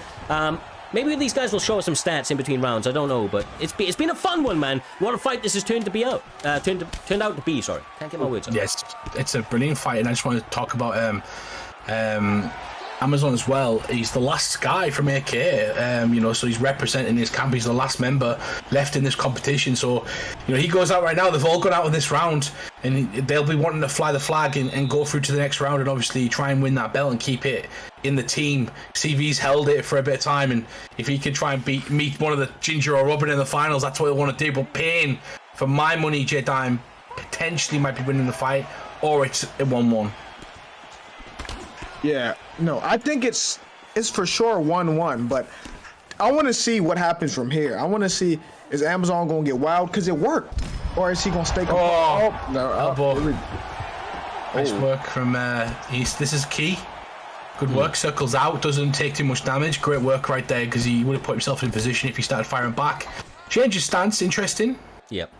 Maybe these guys will show us some stats in between rounds. I don't know, but it's been a fun one, man. What a fight this has turned out to be. Sorry, can't get my words out. Yes, it's a brilliant fight, and I just want to talk about Amazon as well. He's the last guy from AK, so he's representing his camp. He's the last member left in this competition. So, he goes out right now. They've all gone out in this round, and they'll be wanting to fly the flag and go through to the next round and obviously try and win that belt and keep it in the team. CV's held it for a bit of time, and if he can try and meet one of the Ginger or Robin in the finals, that's what he'll want to do. But Payne, for my money, J-Dime, potentially might be winning the fight, or it's a 1-1. Yeah, no, I think it's for sure 1-1, but I want to see what happens from here. I want to see, is Amazon going to get wild? Because it worked. Or is he going to stay... Elbow. Nice work from this is key. Good work, circles out, doesn't take too much damage. Great work right there, because he would have put himself in position if he started firing back. Change his stance, interesting. Yep.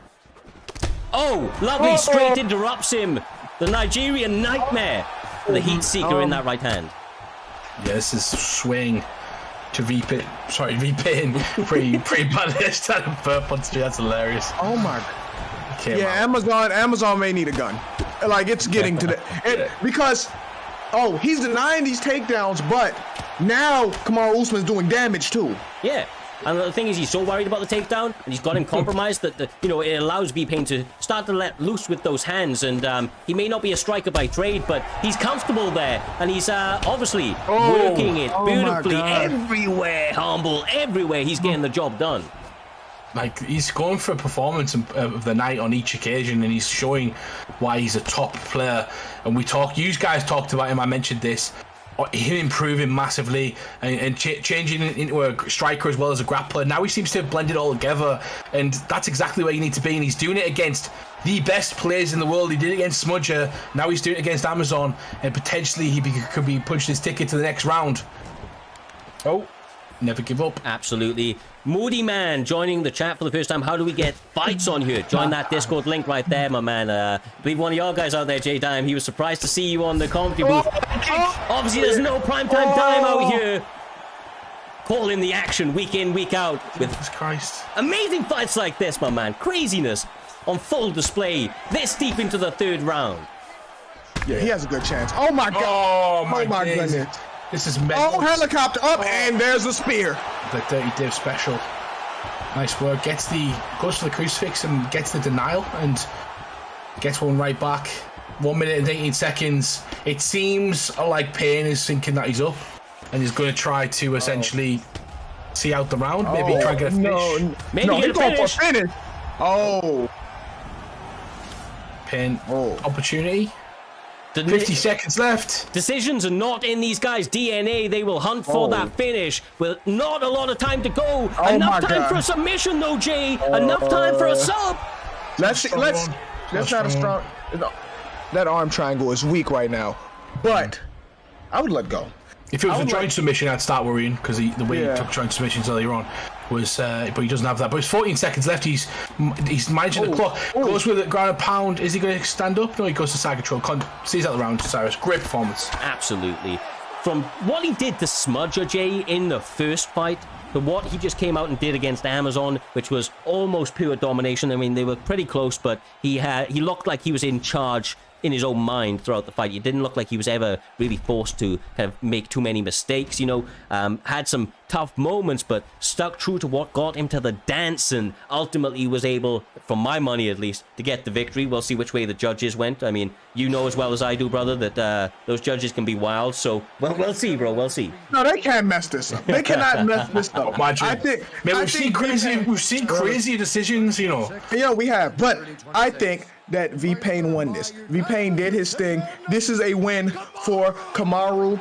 Oh, lovely, straight interrupts him. The Nigerian Nightmare. The Heat Seeker in that right hand. Yeah, this is swing to V-Payne. Pretty bad that's hilarious. Oh my. Okay, yeah, man. Amazon may need a gun. Like, it's getting to the... Because, he's denying these takedowns, but now Kamaru Usman's doing damage too. Yeah. And the thing is, he's so worried about the takedown, and he's got him compromised that it allows V-Payne to start to let loose with those hands. And he may not be a striker by trade, but he's comfortable there, and he's obviously working it beautifully everywhere. Humble everywhere. He's getting the job done. Like, he's going for a performance of the night on each occasion, and he's showing why he's a top player. And you guys talked about him. I mentioned this. Him improving massively and changing into a striker as well as a grappler. Now he seems to have blended it all together, and that's exactly where you need to be. And he's doing it against the best players in the world. He did it against Smudger. Now he's doing it against Amazon, and potentially he could be punched his ticket to the next round. Oh, never give up. Absolutely. Moody Man joining the chat for the first time. How do we get fights on here? Join that Discord link right there, my man. I believe one of your guys out there, J-Dime, he was surprised to see you on the commentary booth. Obviously, there's no primetime Dime out here. Calling the action week in, week out. With Jesus Christ. Amazing fights like this, my man. Craziness on full display this deep into the third round. Yeah, he has a good chance. Oh, my God. Oh, my goodness. This is mental. Oh, helicopter up, and there's a spear. The Dirty Div special. Nice work. Goes for the crucifix and gets the denial and gets one right back. 1 minute and 18 seconds. It seems like Payne is thinking that he's up and he's going to try to essentially see out the round. Maybe try and get a finish. Maybe he's going for a finish. Oh. Payne. Opportunity. 50 seconds left. Decisions are not in these guys' DNA. They will hunt for that finish with not a lot of time to go. Enough time for a submission, though, Jay. Enough time for a sub. That's not a strong. That arm triangle is weak right now, but I would let go. If it was a joint submission, I'd start worrying because the way he took joint submissions earlier on was, but he doesn't have that. But it's 14 seconds left. He's managing the clock. Goes with it, ground and pound. Is he going to stand up? No, he goes to side control. Sees out the round. Cyrus, great performance. Absolutely. From what he did to Smudger, Jay, in the first fight, to what he just came out and did against Amazon, which was almost pure domination. I mean, they were pretty close, but he looked like he was in charge in his own mind throughout the fight. It didn't look like he was ever really forced to kind of make too many mistakes, had some tough moments, but stuck true to what got him to the dance, and ultimately was able, from my money at least, to get the victory. We'll see which way the judges went. I mean, you know as well as I do, brother, that those judges can be wild, so we'll see, bro, we'll see. No, they can't mess this up. They cannot mess this up. We've seen crazy decisions, Yeah, we have, but I think that V-Payne won this. V-Payne did his thing. This is a win for Kamaru.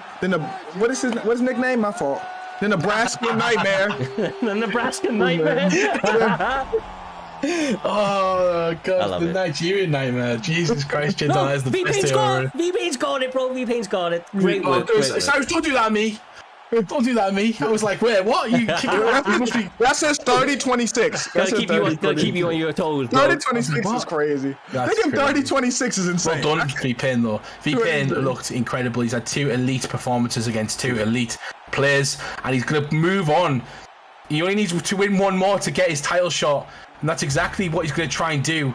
What is his nickname? My fault. The Nebraska Nightmare. The Nebraska Nightmare. Oh God, the Nigerian Nightmare. Jesus Christ, Jedi is the best ever. V-Payne's got it, bro. V-Payne's got it. Great work. Cyrus, don't do that to me. Don't do that to me. I was like, wait, what? That says 30-26. Gotta keep you on your toes, bro. 30-26 is crazy. Thinking 30-26 is insane. Well done, V-Payne, though. V-Payne looked incredible. He's had 2 elite performances against 2 elite players, and he's going to move on. He only needs to win one more to get his title shot, and that's exactly what he's going to try and do.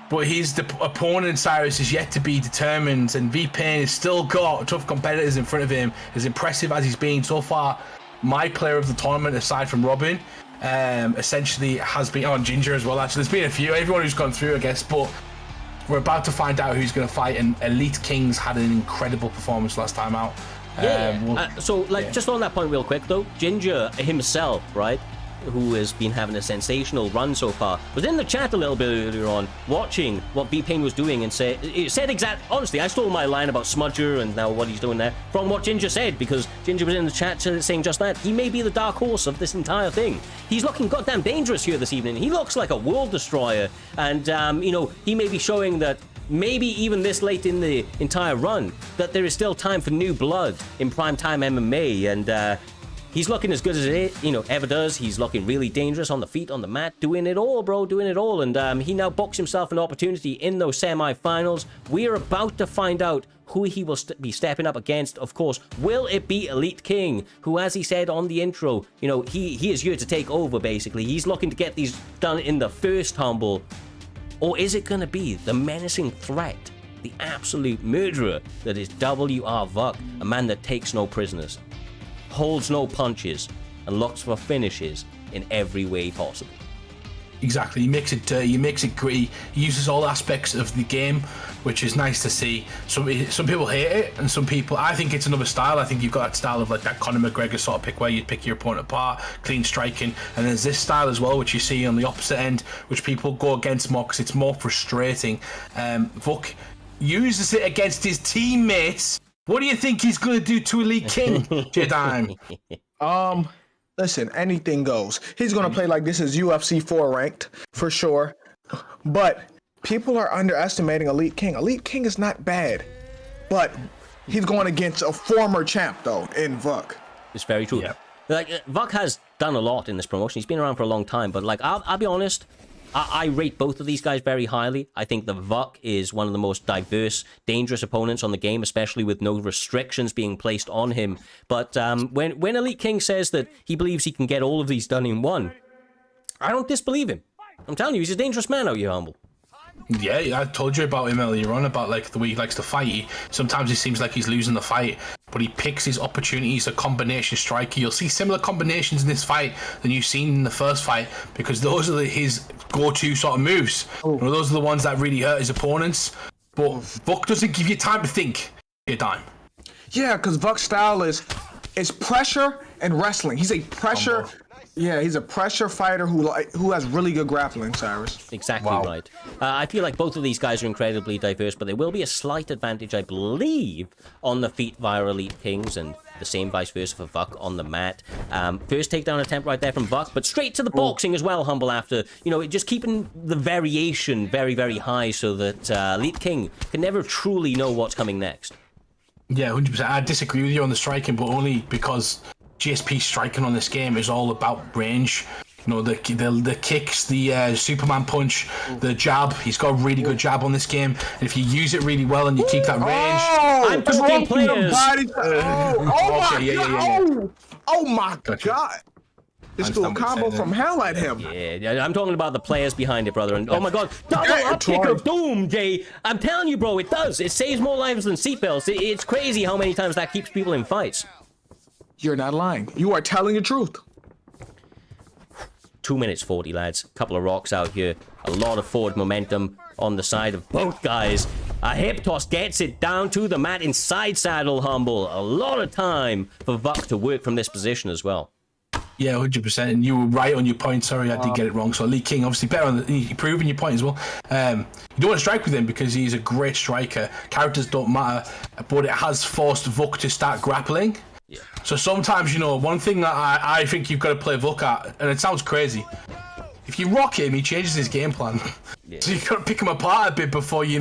But his opponent, Cyrus, is yet to be determined, and Payne has still got tough competitors in front of him. As impressive as he's been so far, my player of the tournament, aside from Robin, essentially has been on Ginger as well. Actually, there's been a few, everyone who's gone through, I guess, but we're about to find out who's going to fight, and Elite Kings had an incredible performance last time out. Just on that point real quick though, Ginger himself, right, who has been having a sensational run so far, was in the chat a little bit earlier on, watching what Payne was doing, and said honestly, I stole my line about Smudger and now what he's doing there from what Ginger said, because Ginger was in the chat saying just that. He may be the dark horse of this entire thing. He's looking goddamn dangerous here this evening. He looks like a world destroyer, and he may be showing that maybe even this late in the entire run that there is still time for new blood in Primetime MMA, and he's looking as good as it ever does. He's looking really dangerous on the feet, on the mat, doing it all, bro, doing it all. And he now books himself an opportunity in those semi-finals. We are about to find out who he will be stepping up against. Of course, will it be Elite King, who, as he said on the intro, he is here to take over, basically. He's looking to get these done in the first humble. Or is it going to be the menacing threat, the absolute murderer that is W.R. Vuck, a man that takes no prisoners, holds no punches, and looks for finishes in every way possible? Exactly, he makes it dirty, he makes it gritty, he uses all aspects of the game, which is nice to see. Some people hate it, and some people, I think it's another style. I think you've got that style of like that Conor McGregor sort of pick where you'd pick your opponent apart, clean striking, and there's this style as well, which you see on the opposite end, which people go against more because it's more frustrating. Vuck uses it against his teammates. What do you think he's going to do to Elite King, J-Dime? Listen, anything goes. He's going to play like this is UFC 4 ranked, for sure. But people are underestimating Elite King. Elite King is not bad. But he's going against a former champ, though, in Vuck. It's very true. Yeah. Like, Vuck has done a lot in this promotion. He's been around for a long time. But, like, I'll be honest, I rate both of these guys very highly. I think the Vuck is one of the most diverse, dangerous opponents on the game, especially with no restrictions being placed on him. But when Elite King says that he believes he can get all of these done in one, I don't disbelieve him. I'm telling you, he's a dangerous man out here, Humble. Yeah, I told you about him earlier on, about like the way he likes to fight. Sometimes it seems like he's losing the fight, but he picks his opportunities. A combination striker. You'll see similar combinations in this fight than you've seen in the first fight, because those are his go-to sort of moves. Those are the ones that really hurt his opponents. But Vuck doesn't give you time to think. Your time. Yeah, because Vuck's style is pressure and wrestling. He's a pressure. Yeah, he's a pressure fighter who has really good grappling, Cyrus. Exactly right. I feel like both of these guys are incredibly diverse, but there will be a slight advantage, I believe, on the feet via Elite Kings, and the same vice versa for Vuck on the mat. First takedown attempt right there from Vuck, but straight to the boxing as well, Humble, after, just keeping the variation very, very high so that Elite King can never truly know what's coming next. Yeah, 100%. I disagree with you on the striking, but only because GSP striking on this game is all about range. The kicks, the Superman punch, the jab. He's got a really good jab on this game. And if you use it really well and you keep that range, I'm talking players. Oh my God! This little combo from hell at him. Yeah, I'm talking about the players behind it, brother. And oh my God, double up kick of doom, Jay. I'm telling you, bro, it does. It saves more lives than seatbelts. It's crazy how many times that keeps people in fights. You're not lying. You are telling the truth. 2 minutes 40, lads. Couple of rocks out here. A lot of forward momentum on the side of both guys. A hip toss gets it down to the mat inside saddle, Humble. A lot of time for Vuck to work from this position as well. Yeah, 100%. And you were right on your point. Sorry, I did get it wrong. So Elite King, obviously better on you're proving your point as well. You don't want to strike with him because he's a great striker. Characters don't matter, but it has forced Vuck to start grappling. Yeah. So sometimes, one thing that I think you've got to play Vuck at, and it sounds crazy, if you rock him, he changes his game plan. Yeah. So you've got to pick him apart a bit before, you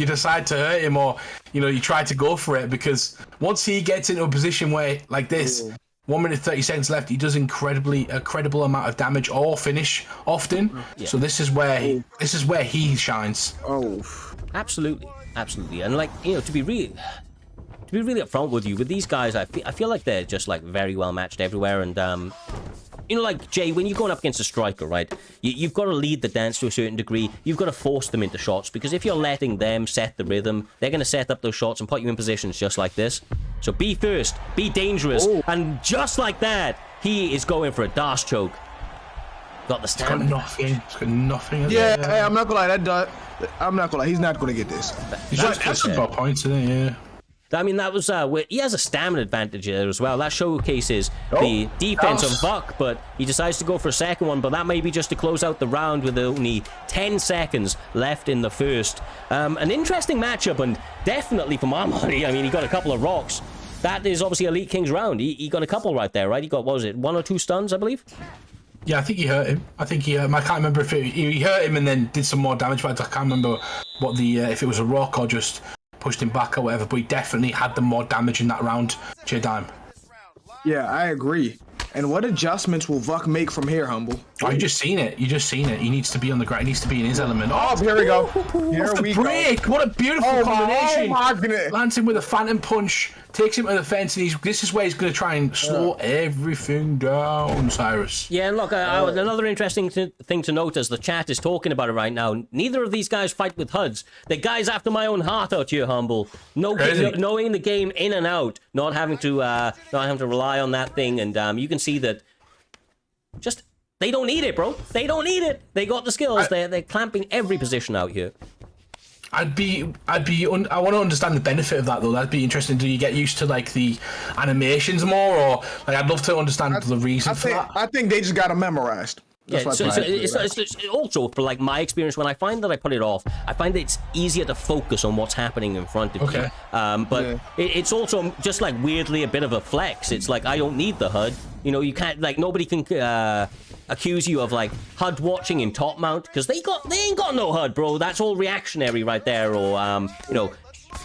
decide to hurt him, or, you try to go for it, because once he gets into a position where, like this, 1 minute 30 seconds left, he does a credible amount of damage or finish often. Yeah. So this is where he shines. Absolutely. And to be real, to be really upfront with you, with these guys, I feel like they're just like very well matched everywhere. And you know, like Jay, when you're going up against a striker, right, you've got to lead the dance to a certain degree. You've got to force them into shots, because if you're letting them set the rhythm, they're going to set up those shots and put you in positions just like this. So be first, be dangerous, and just like that, he is going for a dash choke. Got the stamina. It's got nothing. Yeah, hey, I'm not gonna lie. I'm not gonna lie. He's not gonna get this. That's about points, isn't it? Yeah. I mean, that was he has a stamina advantage there as well. That showcases the defense of Vuk, but he decides to go for a second one. But that may be just to close out the round with only 10 seconds left in the first. An interesting matchup, and definitely for my money, I mean, he got a couple of rocks. That is obviously Elite King's round. He got a couple right there, right? He got, what was it, 1 or 2 stuns, I believe? Yeah, I think he hurt him. I can't remember if he hurt him and then did some more damage, but I can't remember what if it was a rock or just pushed him back or whatever, but he definitely had the more damage in that round, J-Dime. Yeah, I agree. And what adjustments will Vuk make from here, Humble? Oh, you just seen it. He needs to be on the ground. He needs to be in his element. Oh, here we go. Here we break. What a beautiful combination. Oh, my goodness. Lands him with a phantom punch, takes him to the fence, and this is where he's going to try and slow everything down, Cyrus. Yeah, and look, another interesting thing to note as the chat is talking about it right now, neither of these guys fight with HUDs. They're guys after my own heart out here, Humble. Knowing the game in and out, not having to rely on that thing, and you can see that just they don't need it, bro. They don't need it. They got the skills. They're clamping every position out here. I want to understand the benefit of that though. That'd be interesting. Do you get used to like the animations more, or like I'd love to understand the reason for that. I think they just got them memorized. Yeah, it's also for like my experience, when I find that I put it off, I find that it's easier to focus on what's happening in front of you. But it's also just like weirdly a bit of a flex. It's like I don't need the HUD. You know, you can't, like, nobody can accuse you of like HUD watching in top mount, because they ain't got no HUD, bro. That's all reactionary right there, or you know,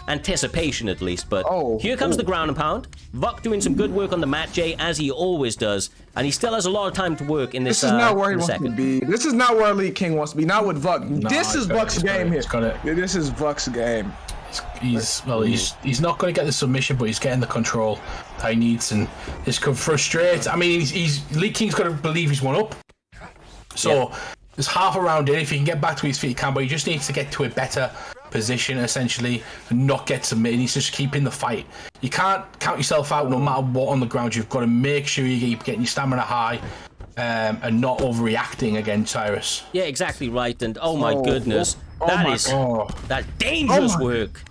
anticipation at least. But here comes the ground and pound. Vuk doing some good work on the mat, Jay, as he always does, and he still has a lot of time to work in this. This is not where he wants to be. This is not where Elite King wants to be. Not with Vuk. No, this is Vuk's game here. This is Vuk's game. He's not going to get the submission, but he's getting the control that he needs, and this could frustrate. I mean, Elite King's got to believe he's one up. So there's half a round in. If he can get back to his feet, he can, but he just needs to get to a better position essentially and not get submitted. He needs to just keep in the fight. You can't count yourself out no matter what on the ground. You've got to make sure you keep getting your stamina high and not overreacting again, Cyrus. Yeah, exactly right. And oh my goodness, that dangerous work.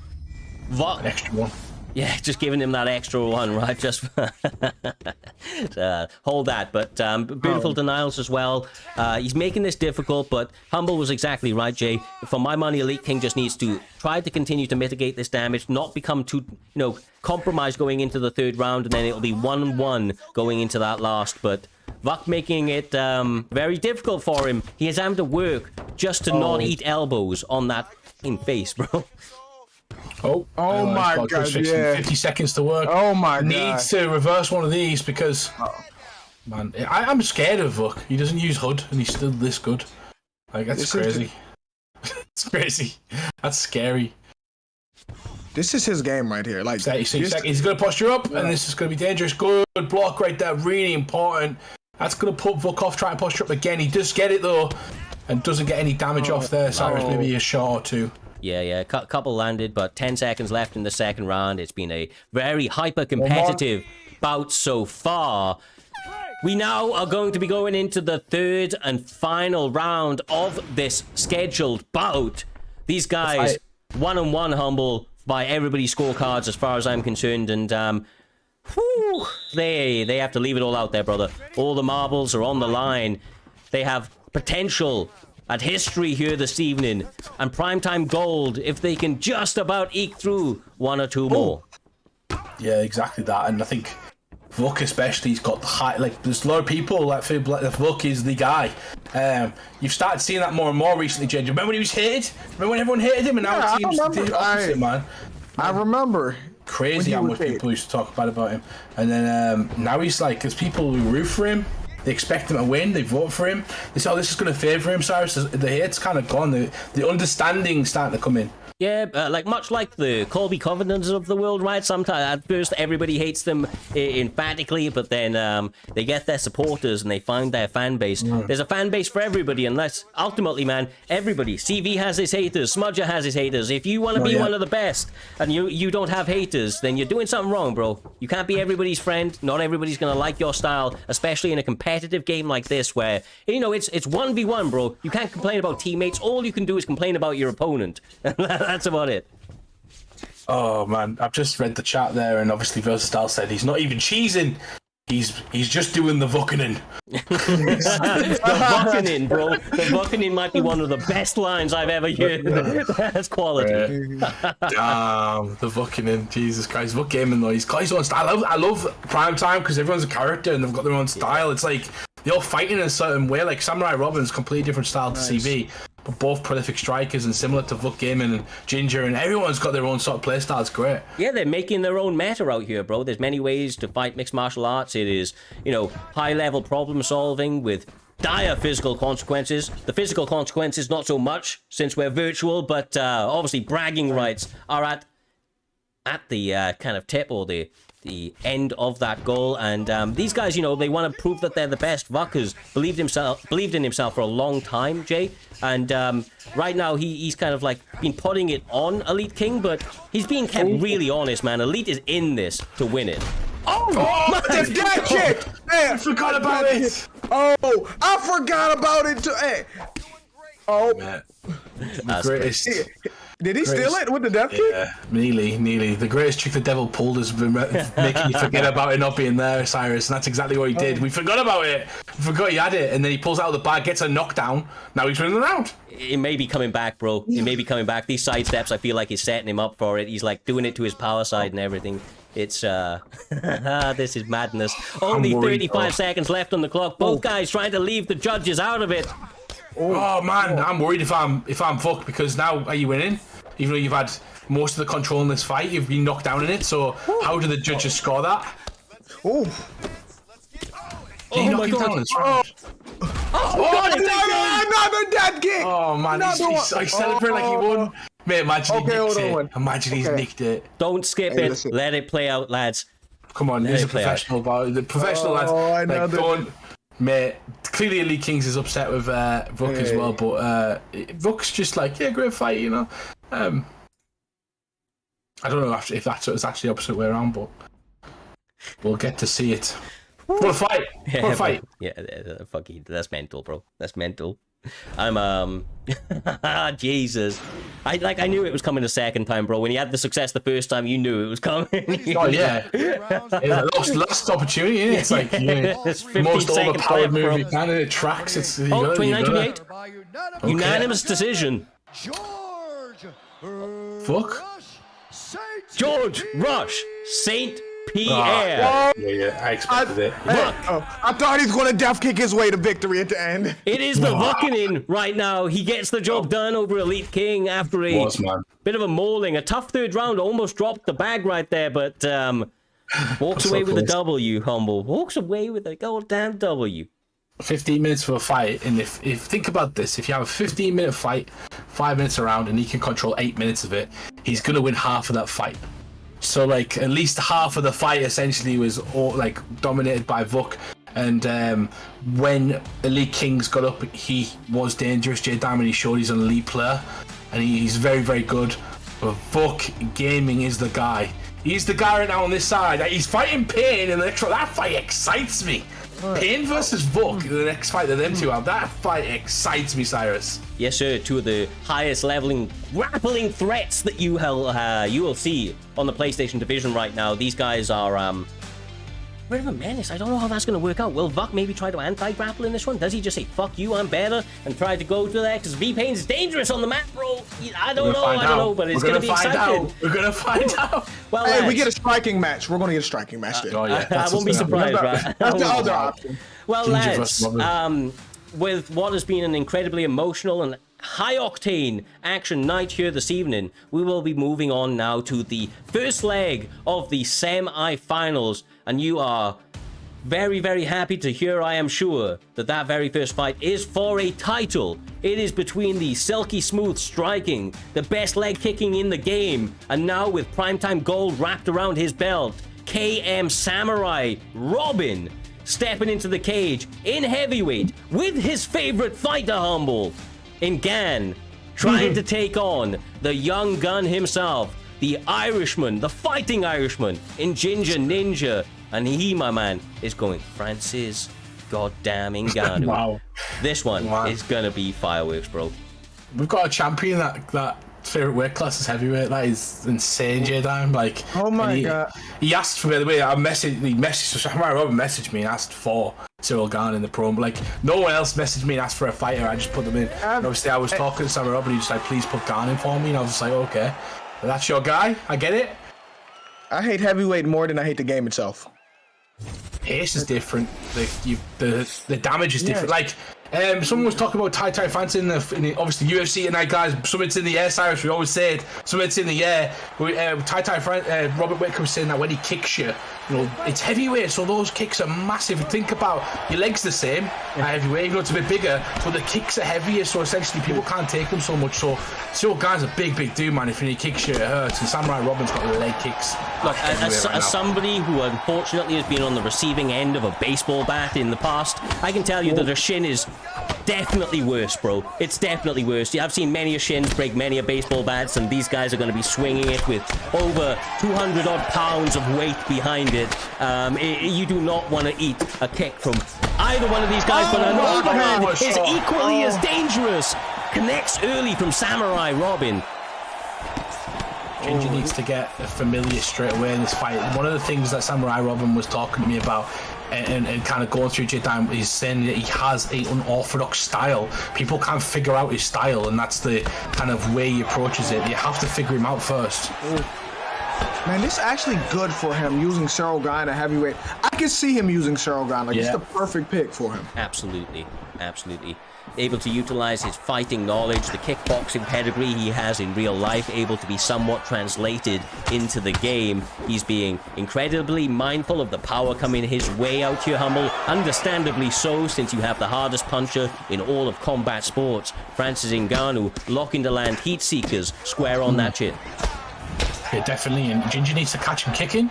Vuk. An extra one. Yeah, just giving him that extra one, right? Just hold that. But beautiful denials as well. He's making this difficult, but Humble was exactly right, Jay. For my money, Elite King just needs to try to continue to mitigate this damage, not become too, compromised going into the third round, and then it'll be 1-1 going into that last. But Vuk making it very difficult for him. He is having to work just to not eat elbows on that fucking face, bro. Oh my god, 50 seconds to work. Oh my god. Needs to reverse one of these because, man, I'm scared of Vuk. He doesn't use HUD and he's still this good. Like, that's crazy. It's crazy. That's scary. This is his game right here. Like, 36 seconds. He's going to posture up, and this is going to be dangerous. Good block right there. Really important. That's going to put Vuk off trying to posture up again. He does get it, though, and doesn't get any damage off there. Cyrus, maybe a shot or two. Yeah, couple landed, but 10 seconds left in the second round. It's been a very hyper-competitive bout so far. We now are going to be going into the third and final round of this scheduled bout. These guys, 1-1 Humble by everybody's scorecards as far as I'm concerned, and they have to leave it all out there, brother. All the marbles are on the line. They have potential at history here this evening, and primetime gold if they can just about eke through 1 or 2 more. Yeah, exactly that. And I think Vuk especially, he's got the high, like, there's a lot of people that feel like Vuk is the guy. You've started seeing that more and more recently, Jay. Remember when he was hated? Remember when everyone hated him? And now it seems the opposite, man. I remember. Crazy how much people used to talk bad about him. And then now he's like, there's people who root for him. They expect him to win. They vote for him. They say, "Oh, this is going to favour him." Cyrus, the hate's kind of gone. The understanding's starting to come in. Yeah, like much like the Colby Covenants of the world, right? Sometimes at first everybody hates them emphatically, but then they get their supporters and they find their fan base. There's a fan base for everybody, unless ultimately, man, everybody. CV has his haters, Smudger has his haters. If you want to be one of the best and you don't have haters, then you're doing something wrong, bro. You can't be everybody's friend. Not everybody's gonna like your style, especially in a competitive game like this, where it's 1v1, bro. You can't complain about teammates. All you can do is complain about your opponent. That's about it. Oh man, I've just read the chat there, and obviously Versatile said he's not even cheesing. He's just doing the vuckening. The vuckening, bro. The vuckening might be one of the best lines I've ever heard. That's quality. Damn, the vuckening. Jesus Christ. Vuk gaming though, he's got his own style. I love Primetime because everyone's a character and they've got their own style. It's like they're all fighting in a certain way. Like Samurai Robin's completely different style to CV. But both prolific strikers and similar to Vuk Gaming and Ginger, and everyone's got their own sort of playstyle. It's great. Yeah, they're making their own meta out here, bro. There's many ways to fight mixed martial arts. It is, high-level problem solving with dire physical consequences. The physical consequences, not so much, since we're virtual, but obviously bragging rights are at the kind of tip or the end of that goal, and these guys, they want to prove that they're the best. Vuk has believed in himself for a long time, Jay, and right now he's kind of like been putting it on Elite King, but he's being kept really honest, man. Elite is in this to win it. Oh, that's that shit! Hey, I forgot about it. Oh, I forgot about it too. Hey. Oh, man. The greatest. Did he steal it with the death kick? Yeah, nearly. The greatest trick the devil pulled is making you forget about it not being there, Cyrus, and that's exactly what he did. We forgot about it. We forgot he had it, and then he pulls out of the bag, gets a knockdown. Now he's winning the round. It may be coming back, bro. It may be coming back. These side steps, I feel like he's setting him up for it. He's like doing it to his power side and everything. It's this is madness. Only 35 seconds left on the clock. Both guys trying to leave the judges out of it. Oh man, I'm worried if I'm fucked, because now are you winning? Even though you've had most of the control in this fight, you've been knocked down in it. So how do the judges score that? Oh, Did he knock him down in this round? Another dead kick! Oh man, he's celebrating like he won. Mate, imagine he nicked it. Imagine he's nicked it. Don't skip it. Let it play out, lads. Come on, he's a professional. The professional lads. Like, don't. Mate, clearly Elite Kings is upset with Vuk as well, but Vuk's just like, yeah, great fight, I don't know if that's actually the opposite way around, but we'll get to see it. What a fight! What a fight! Yeah, fucking, that's mental, bro. That's mental. I'm Jesus. I knew it was coming the second time, bro. When you had the success the first time, you knew it was coming. Oh yeah. Last opportunity, isn't it? It's like the most overpowered move you can, and it tracks. It's 29-28. Okay. Unanimous decision. Fuck. George Rush Saint Pierre. Yeah, I expected it. I thought he was going to death kick his way to victory at the end. It is the Vuckening right now. He gets the job done over Elite King after a bit of a mauling. A tough third round. Almost dropped the bag right there, but walks away with a W, Humble. Walks away with a goddamn W. 15 minutes for a fight, and if think about this, if you have a 15-minute fight, 5 minutes around, and he can control 8 minutes of it, he's gonna win half of that fight. So like at least half of the fight essentially was dominated by Vuk, and when Elite Kings got up, he was dangerous. J Diamond, he showed he's an elite player, and he's very, very good. But Vuk Gaming is the guy. He's the guy right now on this side. He's fighting Payne, and that fight excites me. Payne versus Vuk, the next fight that them two have, that fight excites me, Cyrus. Yes, sir. Two of the highest leveling grappling threats that you will see on the PlayStation division right now. These guys are bit of a menace. I don't know how that's going to work out. Will Vuk maybe try to anti-grapple in this one? Does he just say, fuck you, I'm better, and try to go to that? Because V-Payne's dangerous on the map, bro. I don't know, but it's going to be exciting. We're going to find out. Well, hey, we get a striking match. We're going to get a striking match there. I won't be surprised, right? That's the other option. Well, lads, with what has been an incredibly emotional and high-octane action night here this evening, we will be moving on now to the first leg of the semi-finals, and you are very, very happy to hear, I am sure, that that very first fight is for a title. It is between the silky smooth striking, the best leg kicking in the game, and now with primetime gold wrapped around his belt, KM Samurai Robin stepping into the cage in heavyweight with his favorite fighter, Humble, in Gan, trying to take on the young gun himself, the Irishman, the fighting Irishman in Ginger Ninja. And he, my man, is going Francis goddamn Ngannou. Wow. This one is gonna be fireworks, bro. We've got a champion that favorite weight class is heavyweight. That is insane, J-Dime. Like, oh my god. He asked for, by the way, Samurai Robin messaged me and asked for Cyril Gane in the promo. Like, no one else messaged me and asked for a fighter. I just put them in. And obviously, I was talking to Samurai Robin. He was like, please put Gane in for me. And I was just like, okay, but that's your guy. I get it. I hate heavyweight more than I hate the game itself. Pace is different. The damage is different. Like, someone was talking about Tai Fancy in the obviously UFC tonight, guys. Something's in the air, Cyrus. We always say it. Something's in the air. Robert Whittaker was saying that when he kicks you, it's heavyweight, so those kicks are massive. Think about your legs the same at heavyweight, even though it's a bit bigger, but the kicks are heavier, so essentially people can't take them so much. So Cyril Gane's a big dude, man. If he kicks you, it hurts. And Samurai Robin's got leg kicks. Look, as somebody who unfortunately has been on the receiving end of a baseball bat in the past, I can tell you that a shin is definitely worse, bro. It's definitely worse. I've seen many a shins break many a baseball bats, and these guys are going to be swinging it with over 200 odd pounds of weight behind it. You do not want to eat a kick from either one of these guys, but an overhand is equally as dangerous. Connects early from Samurai Robin. Ginger needs to get a familiar straight away in this fight. One of the things that Samurai Robin was talking to me about and kind of going through J-Dime is saying that he has an unorthodox style. People can't figure out his style, and that's the kind of way he approaches it. You have to figure him out first. Man, this is actually good for him using Cyril Gane at heavyweight. I can see him using Cyril Gane. Like, it's the perfect pick for him. Absolutely. Absolutely. Able to utilize his fighting knowledge, the kickboxing pedigree he has in real life, able to be somewhat translated into the game. He's being incredibly mindful of the power coming his way out here, Humble. Understandably so, since you have the hardest puncher in all of combat sports. Francis Ngannou looking to land heat seekers square on that chin. Yeah, definitely. And Ginger needs to catch him kicking.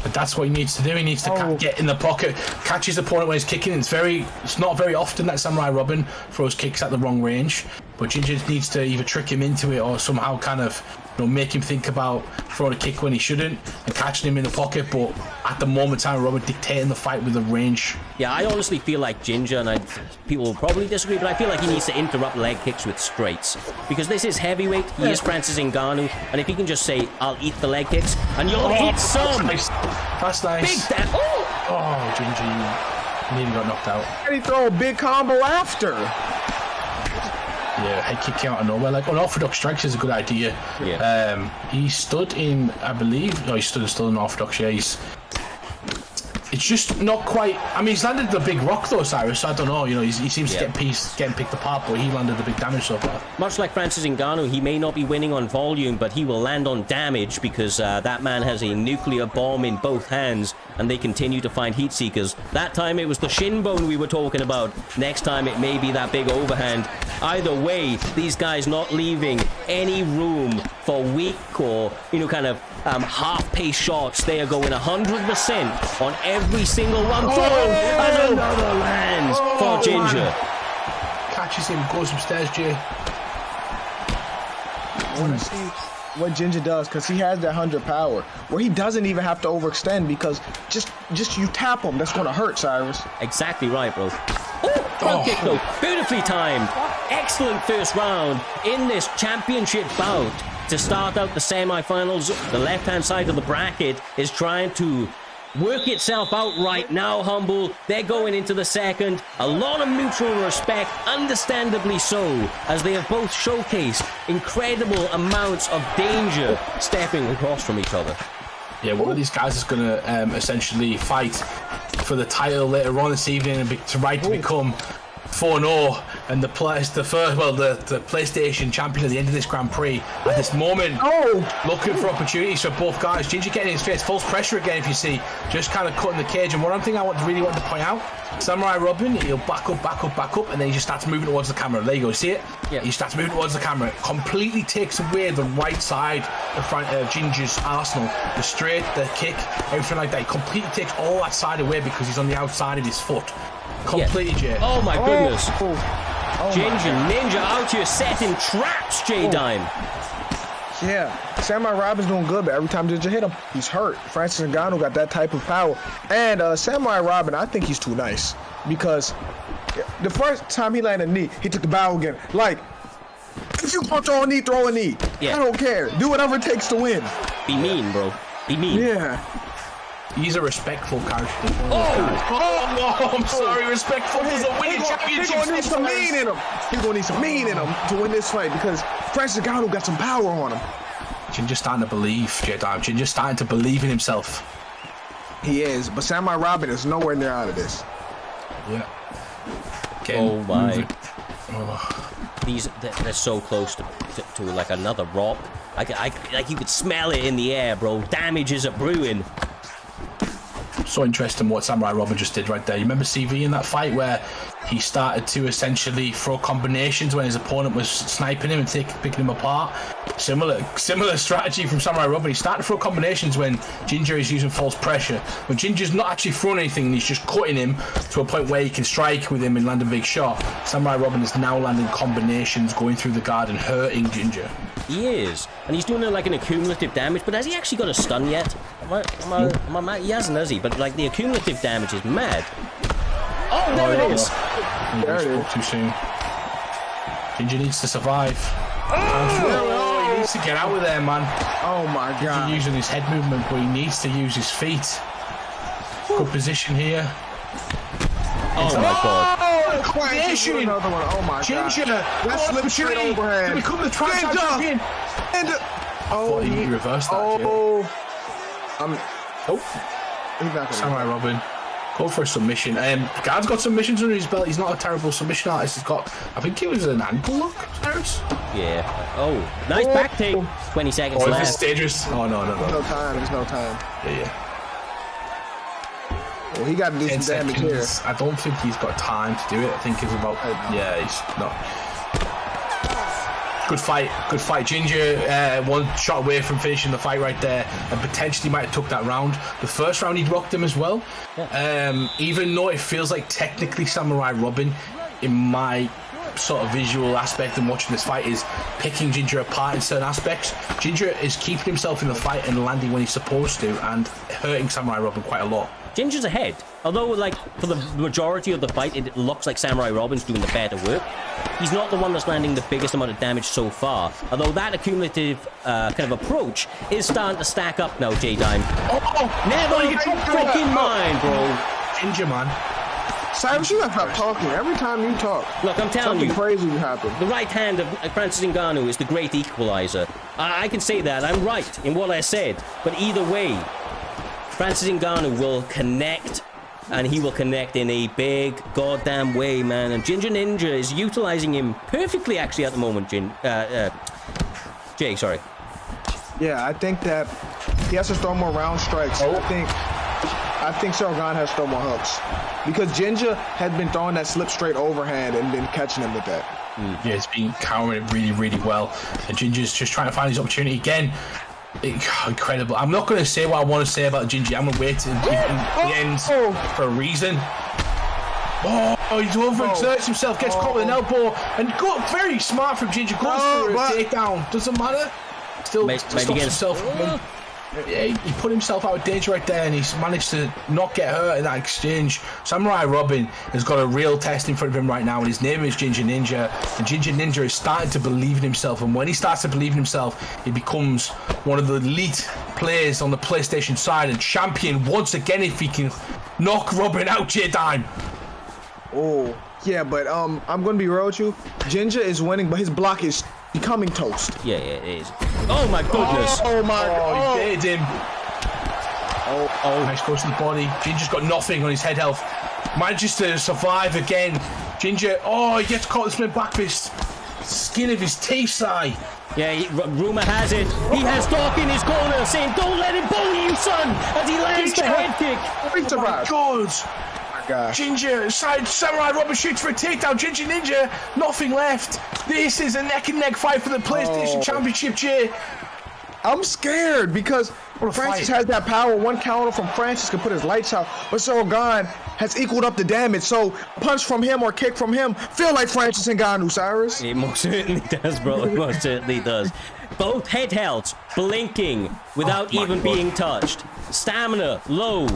But that's what he needs to do. He needs to get in the pocket, catch his opponent when he's kicking. It's not very often that Samurai Robin throws kicks at the wrong range, but Ginger needs to either trick him into it or somehow kind of make him think about throwing a kick when he shouldn't and catching him in the pocket. But at the moment, Samurai Robin dictating the fight with the range. Yeah, I honestly feel like Ginger, and people will probably disagree, but I feel like he needs to interrupt leg kicks with straights, because this is heavyweight. He is Francis Ngannou, and if he can just say, "I'll eat the leg kicks," and you'll eat some. That's nice. Big Ginger, you nearly got knocked out. And he throw a big combo after. Yeah, head kick out of nowhere. Like, unorthodox strikes is a good idea. Yeah. He stood in, I believe, no, he stood still in orthodox. Yeah, it's just not quite. I mean, he's landed the big rock though, Cyrus. So I don't know. He seems to getting picked apart, but he landed the big damage so far. Much like Francis Ngannou, he may not be winning on volume, but he will land on damage because that man has a nuclear bomb in both hands, and they continue to find heat seekers. That time it was the shin bone we were talking about. Next time it may be that big overhand. Either way, these guys not leaving any room for weak or kind of half-pace shots. They are going 100% on every single one. And another lands for Ginger. Catches him, goes upstairs, Jay. I want to see what Ginger does, because he has that 100 power where he doesn't even have to overextend, because just you tap him, that's going to hurt, Cyrus. Exactly right, bro. Front kick though, beautifully timed. Excellent first round in this championship bout. To start out the semi-finals, the left-hand side of the bracket is trying to work itself out right now, Humble. They're going into the second. A lot of mutual respect, understandably so, as they have both showcased incredible amounts of danger stepping across from each other. Yeah, one of these guys is going to essentially fight for the title later on this evening and to become 4-0 And the PlayStation champion at the end of this Grand Prix at this moment, looking for opportunities for both guys. Ginger getting in his face, false pressure again. If you see, just kind of cutting the cage. And one thing I really want to point out: Samurai Robin, he'll back up, and then he just starts moving towards the camera. There you go, see it? Yeah. He starts moving towards the camera. Completely takes away the right side of Ginger's arsenal, the straight, the kick, everything like that. He completely takes all that side away because he's on the outside of his foot. Completely, Jay. Oh my goodness. Ginger Ninja out here setting traps, J-Dime. Yeah, Samurai Robin's doing good, but every time Ginger hit him, he's hurt. Francis Ngannou got that type of power. And Samurai Robin, I think he's too nice. Because the first time he landed a knee, he took the bow again. Like, if you want to throw a knee, throw a knee. Yeah. I don't care. Do whatever it takes to win. Be mean, bro. Be mean. Yeah. He's a respectful character. I'm sorry, respectful is a winning championship. He's gonna need some mean in him. He's gonna need some mean in him to win this fight because Francis Ngannou got some power on him. Ginger's starting to believe, J-Dime. Ginger's starting to believe in himself. He is, but Samurai Robin is nowhere near out of this. Yeah. Oh my. They're so close to like another rock. Like you could smell it in the air, bro. Damage is brewing. So interesting what Samurai Robin just did right there. You remember CV in that fight where he started to essentially throw combinations when his opponent was sniping him and picking him apart? Similar strategy from Samurai Robin. He started to throw combinations when Ginger is using false pressure. When Ginger's not actually throwing anything and he's just cutting him to a point where he can strike with him and land a big shot. Samurai Robin is now landing combinations, going through the guard and hurting Ginger. He is, and he's doing it like an accumulative damage, but has he actually got a stun yet? Am I mad? He hasn't, has he? But like the accumulative damage is mad. Oh, there it is. There it is. Too soon. Ginger needs to survive. He needs to get out of there, man. Oh my God. He's using his head movement, but he needs to use his feet. Good position here. Oh my God. Combination. Another one. Oh my Ginger. God. That slip straight overhand. To become the tri-star champion. Oh, he reversed that. He's not Samurai Robin. Go for a submission. Guard's got submissions under his belt. He's not a terrible submission artist. He's got, I think it was an ankle lock, Harris. Yeah. Oh, nice back take. 20 seconds left. Is this dangerous? Oh, no. There's no time. Yeah. Well, he got to do some damage here. I don't think he's got time to do it. I think it's about... Yeah, he's not... Good fight. Ginger, one shot away from finishing the fight right there, and potentially might have took that round. The first round he rocked him as well. Yeah. Even though it feels like technically Samurai Robin, in my sort of visual aspect and watching this fight, is picking Ginger apart in certain aspects. Ginger is keeping himself in the fight and landing when he's supposed to, and hurting Samurai Robin quite a lot. Ginger's ahead. Although, like, for the majority of the fight, it looks like Samurai Robin's doing the better work. He's not the one that's landing the biggest amount of damage so far. Although that accumulative kind of approach is starting to stack up now, J-Dime. Never freaking mind, bro. Ginger, man. Cyrus, you gotta stop talking. Every time you talk, look, I'm telling you, something crazy will happen. The right hand of Francis Ngannou is the great equalizer. I can say that. I'm right in what I said. But either way, Francis Ngannou will connect, and he will connect in a big goddamn way, man. And Ginger Ninja is utilizing him perfectly, actually, at the moment. Jay, sorry. Yeah, I think that he has to throw more round strikes. I think Shogun has to throw more hooks because Ginger had been throwing that slip straight overhand and been catching him with that. Yeah, it's been countering it really, really well. And Ginger's just trying to find his opportunity again. Incredible. I'm not going to say what I want to say about Ginger. I'm going to wait to the end for a reason. He's overexerts himself, gets caught with an elbow, and very smart from Ginger. Goes for a takedown. Doesn't matter. Still stops himself. He put himself out of danger right there, and he's managed to not get hurt in that exchange. Samurai Robin has got a real test in front of him right now, and his name is Ginger Ninja. And Ginger Ninja is starting to believe in himself, and when he starts to believe in himself, he becomes one of the elite players on the PlayStation side and champion once again if he can knock Robin out, J-Dime. Oh, yeah, but I'm gonna be real with you. Ginger is winning, but his block is becoming toast. Yeah, it is. Oh my goodness. Oh my God. He hit him. Nice close to the body. Ginger's got nothing on his head health. Manages to survive again. Ginger. Oh, he gets caught in the split back fist. Skin of his teeth, Si. Yeah, rumor has it. He has Doc in his corner saying, "Don't let him bully you, son," as he lands the head kick. Oh my God. Ginger, Samurai Robin shoots for a takedown. Ginger Ninja, nothing left. This is a neck and neck fight for the PlayStation Championship, Jay. I'm scared because Francis has that power. One counter from Francis can put his lights out, but Sorgan has equaled up the damage. So punch from him or kick from him feel like Francis and Ngannou, Cyrus. It most certainly does, bro. It most certainly does. Both head helds blinking without even being touched. Stamina low.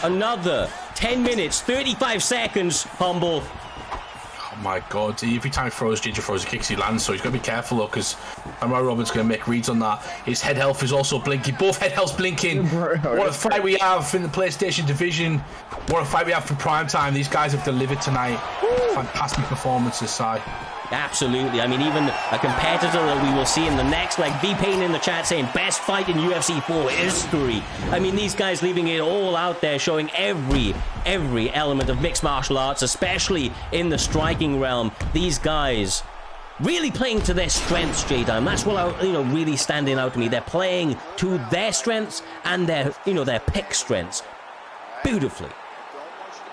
Another 10 minutes, 35 seconds, Humble. Oh my God, every time he throws, Ginger throws, he kicks, he lands, so he's got to be careful though, because Samurai Robin's going to make reads on that. His head health is also blinking, both head healths blinking. What a fight we have in the PlayStation division. What a fight we have for prime time. These guys have delivered tonight. Fantastic performances, Si. Absolutely. I mean, even a competitor that we will see in the next, like Payne in the chat saying best fight in UFC 4 history. I mean, these guys leaving it all out there, showing every element of mixed martial arts, especially in the striking realm. These guys really playing to their strengths, J-Dime. That's what really standing out to me. They're playing to their strengths and their pick strengths beautifully.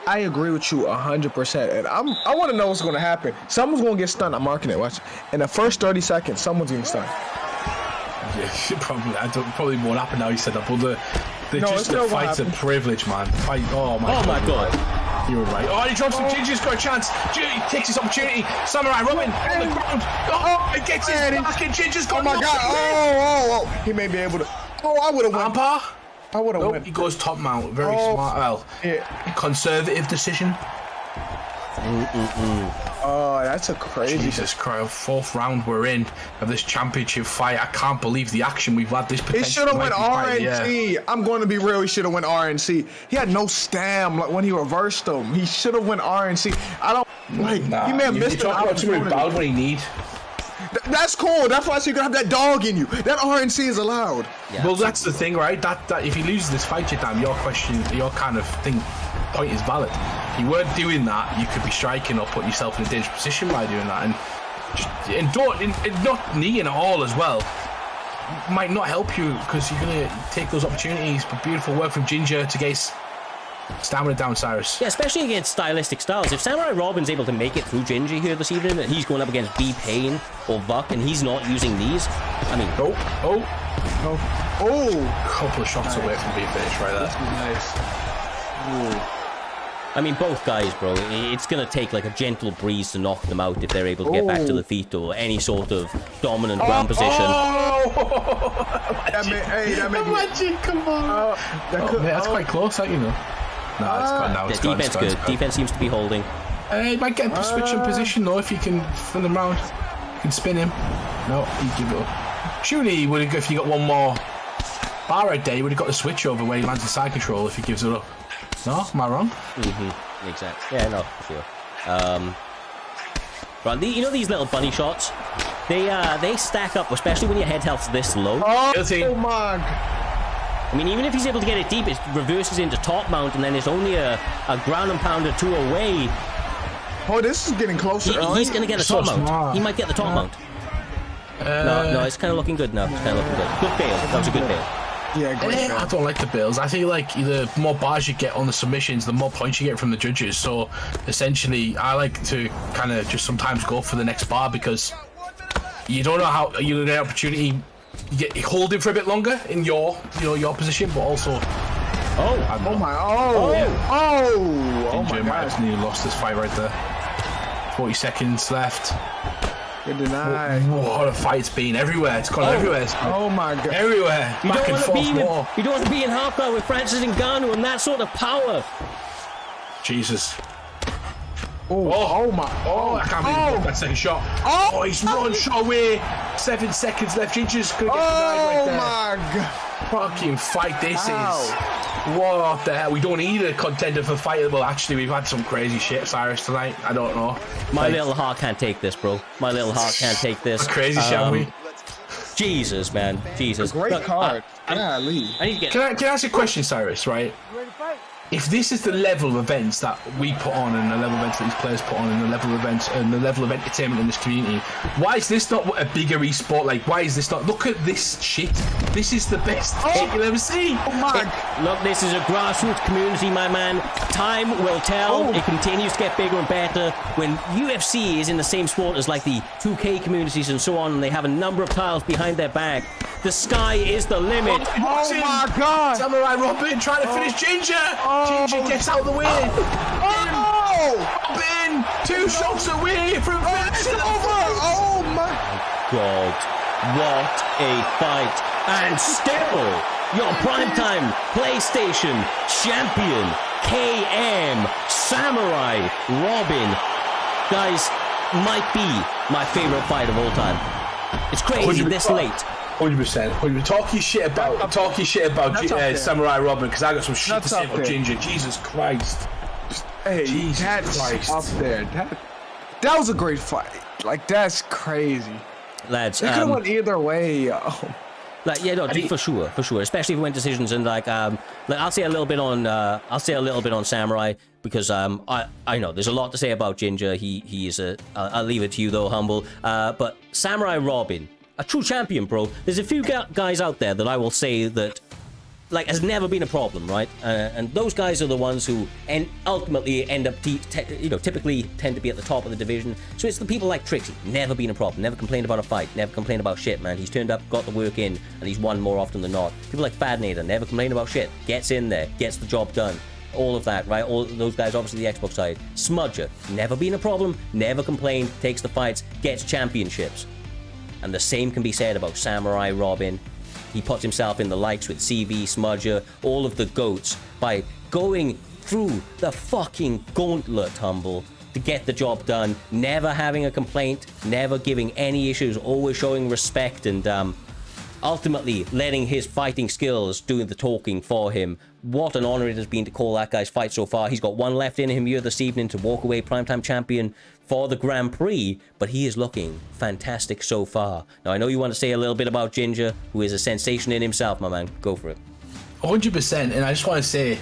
I agree with you 100%, and I want to know what's going to happen. Someone's going to get stunned. I'm marking it. Watch. In the first 30 seconds, someone's getting stunned. Yeah, probably won't happen now. You said that, but the fight's a privilege, man. Oh my God. You were right. Oh, he drops him. Ginger's got a chance. He takes his opportunity. Samurai Robin on the ground. Oh, he gets his back, and Ginger's got. Oh my God. Oh. He may be able to. Oh, I would have won. Ampar? I would have won. He goes top mount. Very smart. Well, conservative decision. Oh, that's a crazy. Jesus Christ! Fourth round we're in of this championship fight. I can't believe the action we've had. This he should have went RNC. Yeah. I'm going to be real. He should have went RNC. He had no stam like when he reversed him. He should have went RNC. I don't like. He may have missed an opportunity. About what he need. That's cool. That's why you can have that dog in you. That RNC is allowed. Yeah, well, that's the thing, right? That if he loses this fight, your kind of point is valid. If you weren't doing that, you could be striking or put yourself in a dangerous position by doing that, and not kneeing at all as well might not help you because you're gonna take those opportunities. But beautiful work from Ginger to get stamina down, Cyrus. Yeah, especially against stylistic styles. If Samurai Robin's able to make it through Ginger here this evening, and he's going up against Payne or Buck, and he's not using these, I mean... Couple of shots away from being finished right there. Nice. I mean, both guys, bro, it's going to take like a gentle breeze to knock them out if they're able to get back to the feet or any sort of dominant ground position. Imagine, come on. That's quite close, you know. No, it's gone now. Defense good. Defense seems to be holding. He might get a switch in position though if you can spin him round. You can spin him. No, he give it up. Surely he would have, if you got one more bar right there, he would have got the switch over where he lands the side control if he gives it up. No, am I wrong? Exactly. Yeah, no, for sure. Right, these little bunny shots, they stack up, especially when your head health's this low. Oh my. I mean, even if he's able to get it deep, it reverses into top mount, and then it's only a ground and pound or two away. Oh, this is getting closer. He's going to get a top mount. He might get the top mount. No, it's kind of looking good now. It's kind of looking good. Good bail. That was a good bail. Yeah, great. I don't like the bails. I think like the more bars you get on the submissions, the more points you get from the judges. So essentially, I like to kind of just sometimes go for the next bar because you don't know how you get an opportunity. You get holding for a bit longer in your position, but also. Ginger might have nearly lost this fight right there. 40 seconds left. Good deny. What a fight's been everywhere. It's gone everywhere. Oh my God. Everywhere. You don't want to be in hardcore with Francis Ngannou and that sort of power. Jesus. I can't believe that second shot. Oh, he's one shot away. 7 seconds left. Ginger's gonna get denied right there. Oh my God. Fucking fight this is. What the hell? We don't need a contender for fight. Well, actually, we've had some crazy shit, Cyrus, tonight. I don't know. My little heart can't take this, bro. My little heart can't take this. Crazy, shall we? Jesus, man. Jesus. Great card. Can I ask you a question, Cyrus, right? if this is the level of events that we put on, and the level of events that these players put on, and the level of events and the level of entertainment in this community, why is this not a bigger esport? Like, why is this not? Look at this shit. This is the best shit you'll ever see. Oh my! Look, this is a grassroots community, my man. Time will tell. It continues to get bigger and better. When UFC is in the same sport as like the 2K communities and so on, and they have a number of titles behind their back, the sky is the limit. Oh my God! Samurai Robin trying to finish Ginger. Ginger gets out of the way. Oh! Ben, 2 shots away from It's over! Oh my God, what a fight. And still, your primetime PlayStation champion, KM Samurai Robin. Guys, might be my favorite fight of all time. It's crazy this late. 100%. Talk your shit about Samurai Robin, because I got some shit to say about Ginger. Jesus Christ. Hey, Jesus that's Christ. up there. That was a great fight. Like, that's crazy. Lads, It could have went either way, yo. Like, yeah, no, for sure. Especially if we went decisions, and like I'll say a little bit on Samurai, because I know there's a lot to say about Ginger. He is I'll leave it to you though, Humble. But Samurai Robin, a true champion, bro. There's a few guys out there that I will say that like has never been a problem, right? And those guys are the ones who ultimately end up typically tend to be at the top of the division. So it's the people like Trixie, never been a problem, never complained about a fight, never complained about shit, man. He's turned up, got the work in, and he's won more often than not. People like Fadnader, never complained about shit, gets in there, gets the job done. All of that, right? All those guys, obviously the Xbox side. Smudger, never been a problem, never complained, takes the fights, gets championships. And the same can be said about Samurai Robin. He puts himself in the likes with CV, Smudger, all of the GOATs by going through the fucking gauntlet, Humble, to get the job done, never having a complaint, never giving any issues, always showing respect, and ultimately letting his fighting skills do the talking for him. What an honor it has been to call that guy's fight so far. He's got one left in him here this evening to walk away primetime champion for the Grand Prix, but he is looking fantastic so far. Now, I know you want to say a little bit about Ginger, who is a sensation in himself, my man. Go for it. 100%, and I just want to say,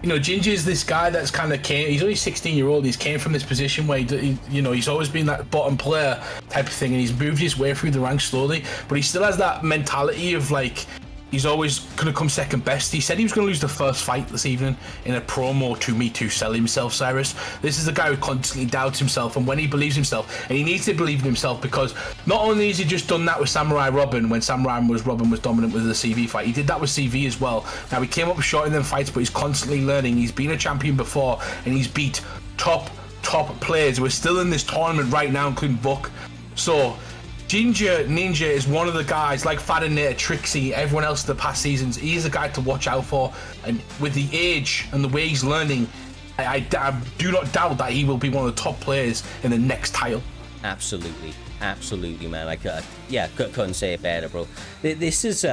you know, Ginger's this guy that's kind of he's only 16-year-old, he's came from this position where, he's always been that bottom player type of thing, and he's moved his way through the ranks slowly, but he still has that mentality of, like, he's always going to come second best. He said he was going to lose the first fight this evening in a promo to me to sell himself, Cyrus. This is the guy who constantly doubts himself, and when he believes himself, and he needs to believe in himself, because not only has he just done that with Samurai Robin when Robin was dominant with the CV fight, he did that with CV as well. Now, he came up short in them fights, but he's constantly learning. He's been a champion before, and he's beat top players. We're still in this tournament right now, including Buck. So Ginger Ninja is one of the guys, like Fadinator, Trixie, everyone else in the past seasons. He's a guy to watch out for, and with the age and the way he's learning, I do not doubt that he will be one of the top players in the next title. Absolutely, man. I couldn't say it better, bro. This is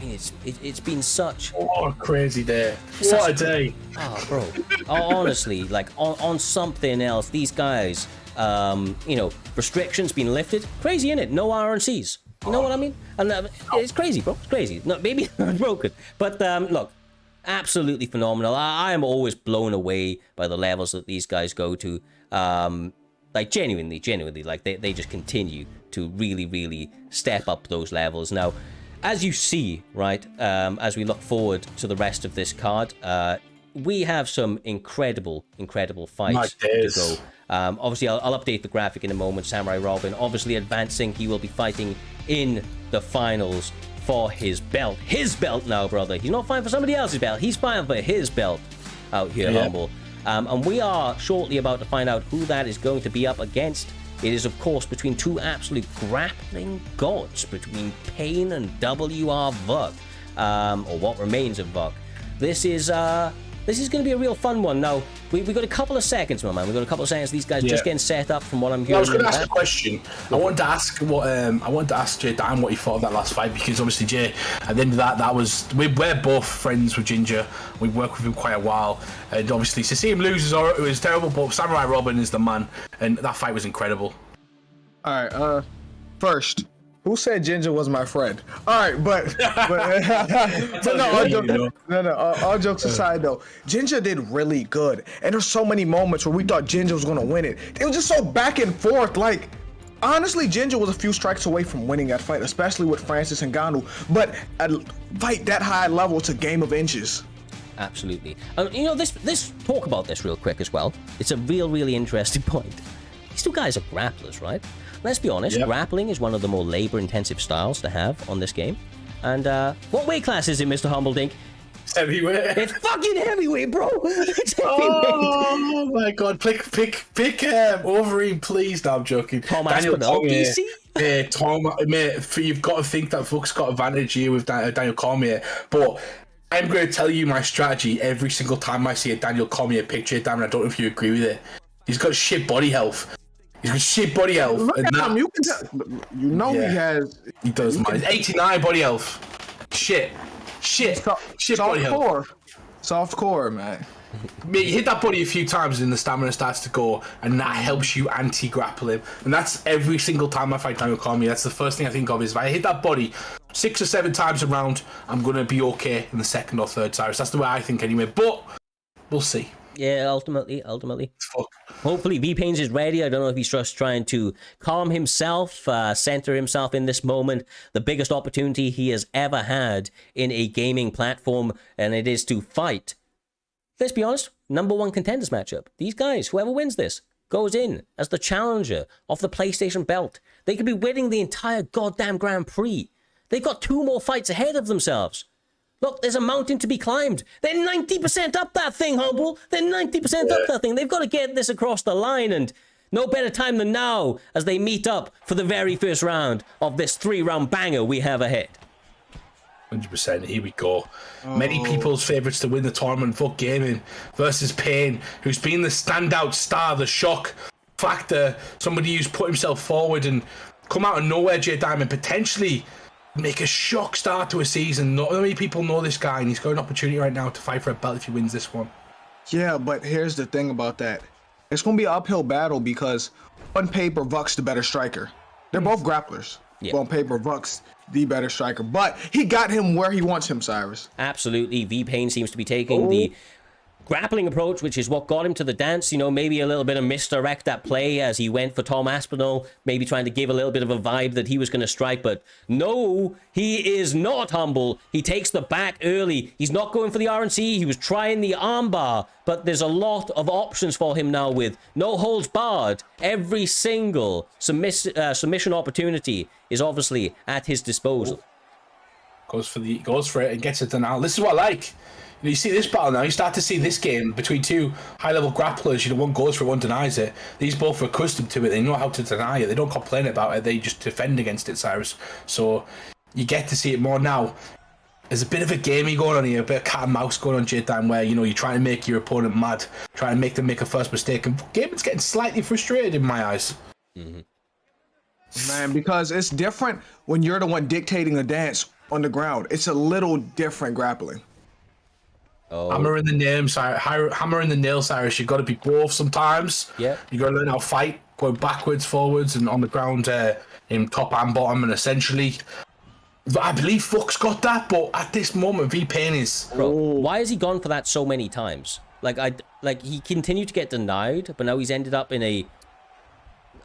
it's been such a crazy day. What a day. Oh, bro. Honestly, like on something else, these guys, restrictions being lifted. Crazy, innit? No RNCs. You know what I mean? And it's crazy, bro. It's crazy. No, maybe not broken, but look, absolutely phenomenal. I am always blown away by the levels that these guys go to. Like genuinely, like they just continue to really step up those levels. Now, as you see, right, as we look forward to the rest of this card, we have some incredible fights to go. Obviously, I'll update the graphic in a moment. Samurai Robin obviously advancing. He will be fighting in the finals for his belt. His belt now, brother. He's not fighting for somebody else's belt. He's fighting for his belt out here, Humble. And we are shortly about to find out who that is going to be up against. It is, of course, between two absolute grappling gods, between Payne and WR Vuk, or what remains of Vuk. This is going to be a real fun one. Now, we've got a couple of seconds, my man. We've got a couple of seconds. These guys just getting set up from what I'm hearing. I was going to ask a question. I wanted to ask Jay Dan what he thought of that last fight, because obviously Jay, at the end of that was we're both friends with Ginger. We've worked with him quite a while, and obviously to see him lose it was terrible. But Samurai Robin is the man, and that fight was incredible. All right. First, Who said Ginger was my friend? All right, but no, all jokes aside though, Ginger did really good, and there's so many moments where we thought Ginger was gonna win it. It was just so back and forth. Like, honestly, Ginger was a few strikes away from winning that fight, especially with Francis Ngannou. But a fight that high level, it's a game of inches. Absolutely. You know, let's talk about this real quick as well. It's a really interesting point. These two guys are grapplers, right? Let's be honest, grappling is one of the more labor-intensive styles to have on this game. And what weight class is it, Mr. Humbledink? Heavyweight. It's fucking heavyweight, bro. It's heavyweight. Oh my god! Pick Overeem, please. No, I'm joking. Tom Daniel Aspinall, Cormier. DC? Tom, mate, you've got to think that Fuchs got advantage here with Daniel Cormier, but I'm going to tell you my strategy every single time I see a Daniel Cormier picture. Damn it, I don't know if you agree with it. He's got shit body health. He's got shit body health. Look and at that, him. You can tell. You know he has. He does, man. He's 89 body health. Shit body health. Soft core, man. Mate, you hit that body a few times and the stamina starts to go, and that helps you anti-grapple him. And that's every single time I fight Daniel Cormier. That's the first thing I think of is if I hit that body 6 or 7 times around, I'm going to be okay in the second or third Cyrus. That's the way I think anyway. But we'll see. Yeah, ultimately. Hopefully V-Payne is ready. I don't know if he's just trying to calm himself, center himself in this moment. The biggest opportunity he has ever had in a gaming platform, and it is to fight. Let's be honest, #1 contenders matchup. These guys, whoever wins this, goes in as the challenger of the PlayStation belt. They could be winning the entire goddamn Grand Prix. They've got 2 more fights ahead of themselves. Look, there's a mountain to be climbed. They're 90% up that thing, Humble. They're 90% up that thing. They've got to get this across the line, and no better time than now as they meet up for the very first round of this 3-round banger we have ahead. 100%. Here we go. Many people's favourites to win the tournament, Fuck Gaming versus Payne, who's been the standout star, the shock factor, somebody who's put himself forward and come out of nowhere, J Diamond, potentially make a shock start to a season. Not many people know this guy, and he's got an opportunity right now to fight for a belt if he wins this one. Yeah, but here's the thing about that. It's going to be an uphill battle because on paper, Vux the better striker. They're both grapplers. Yeah. But on paper, Vux the better striker. But he got him where he wants him, Cyrus. Absolutely. V-Payne seems to be taking the grappling approach, which is what got him to the dance. You know, maybe a little bit of misdirect that play as he went for Tom Aspinall, maybe trying to give a little bit of a vibe that he was going to strike, but no, he is not humble. He takes the back early. He's not going for the RNC. He was trying the armbar, but there's a lot of options for him now with no holds barred. Every single submission opportunity is obviously at his disposal. Goes for it and gets it done now. This is what I like. You see this battle now, you start to see this game between 2 high-level grapplers. You know, one goes for it, one denies it. These both are accustomed to it. They know how to deny it. They don't complain about it. They just defend against it, Cyrus. So you get to see it more now. There's a bit of a gamey going on here, a bit of cat and mouse going on, J-Time, where, you know, you're trying to make your opponent mad, trying to make them make a first mistake. And Gaming's getting slightly frustrated in my eyes. Man, because it's different when you're the one dictating a dance on the ground. It's a little different grappling. Hammer in the nail, Cyrus. You've got to be both sometimes. Yeah. You got to learn how to fight, going backwards, forwards, and on the ground in top and bottom, and essentially, I believe Fuchs got that, but at this moment, V-Payne is. Bro, why has he gone for that so many times? Like he continued to get denied, but now he's ended up in a.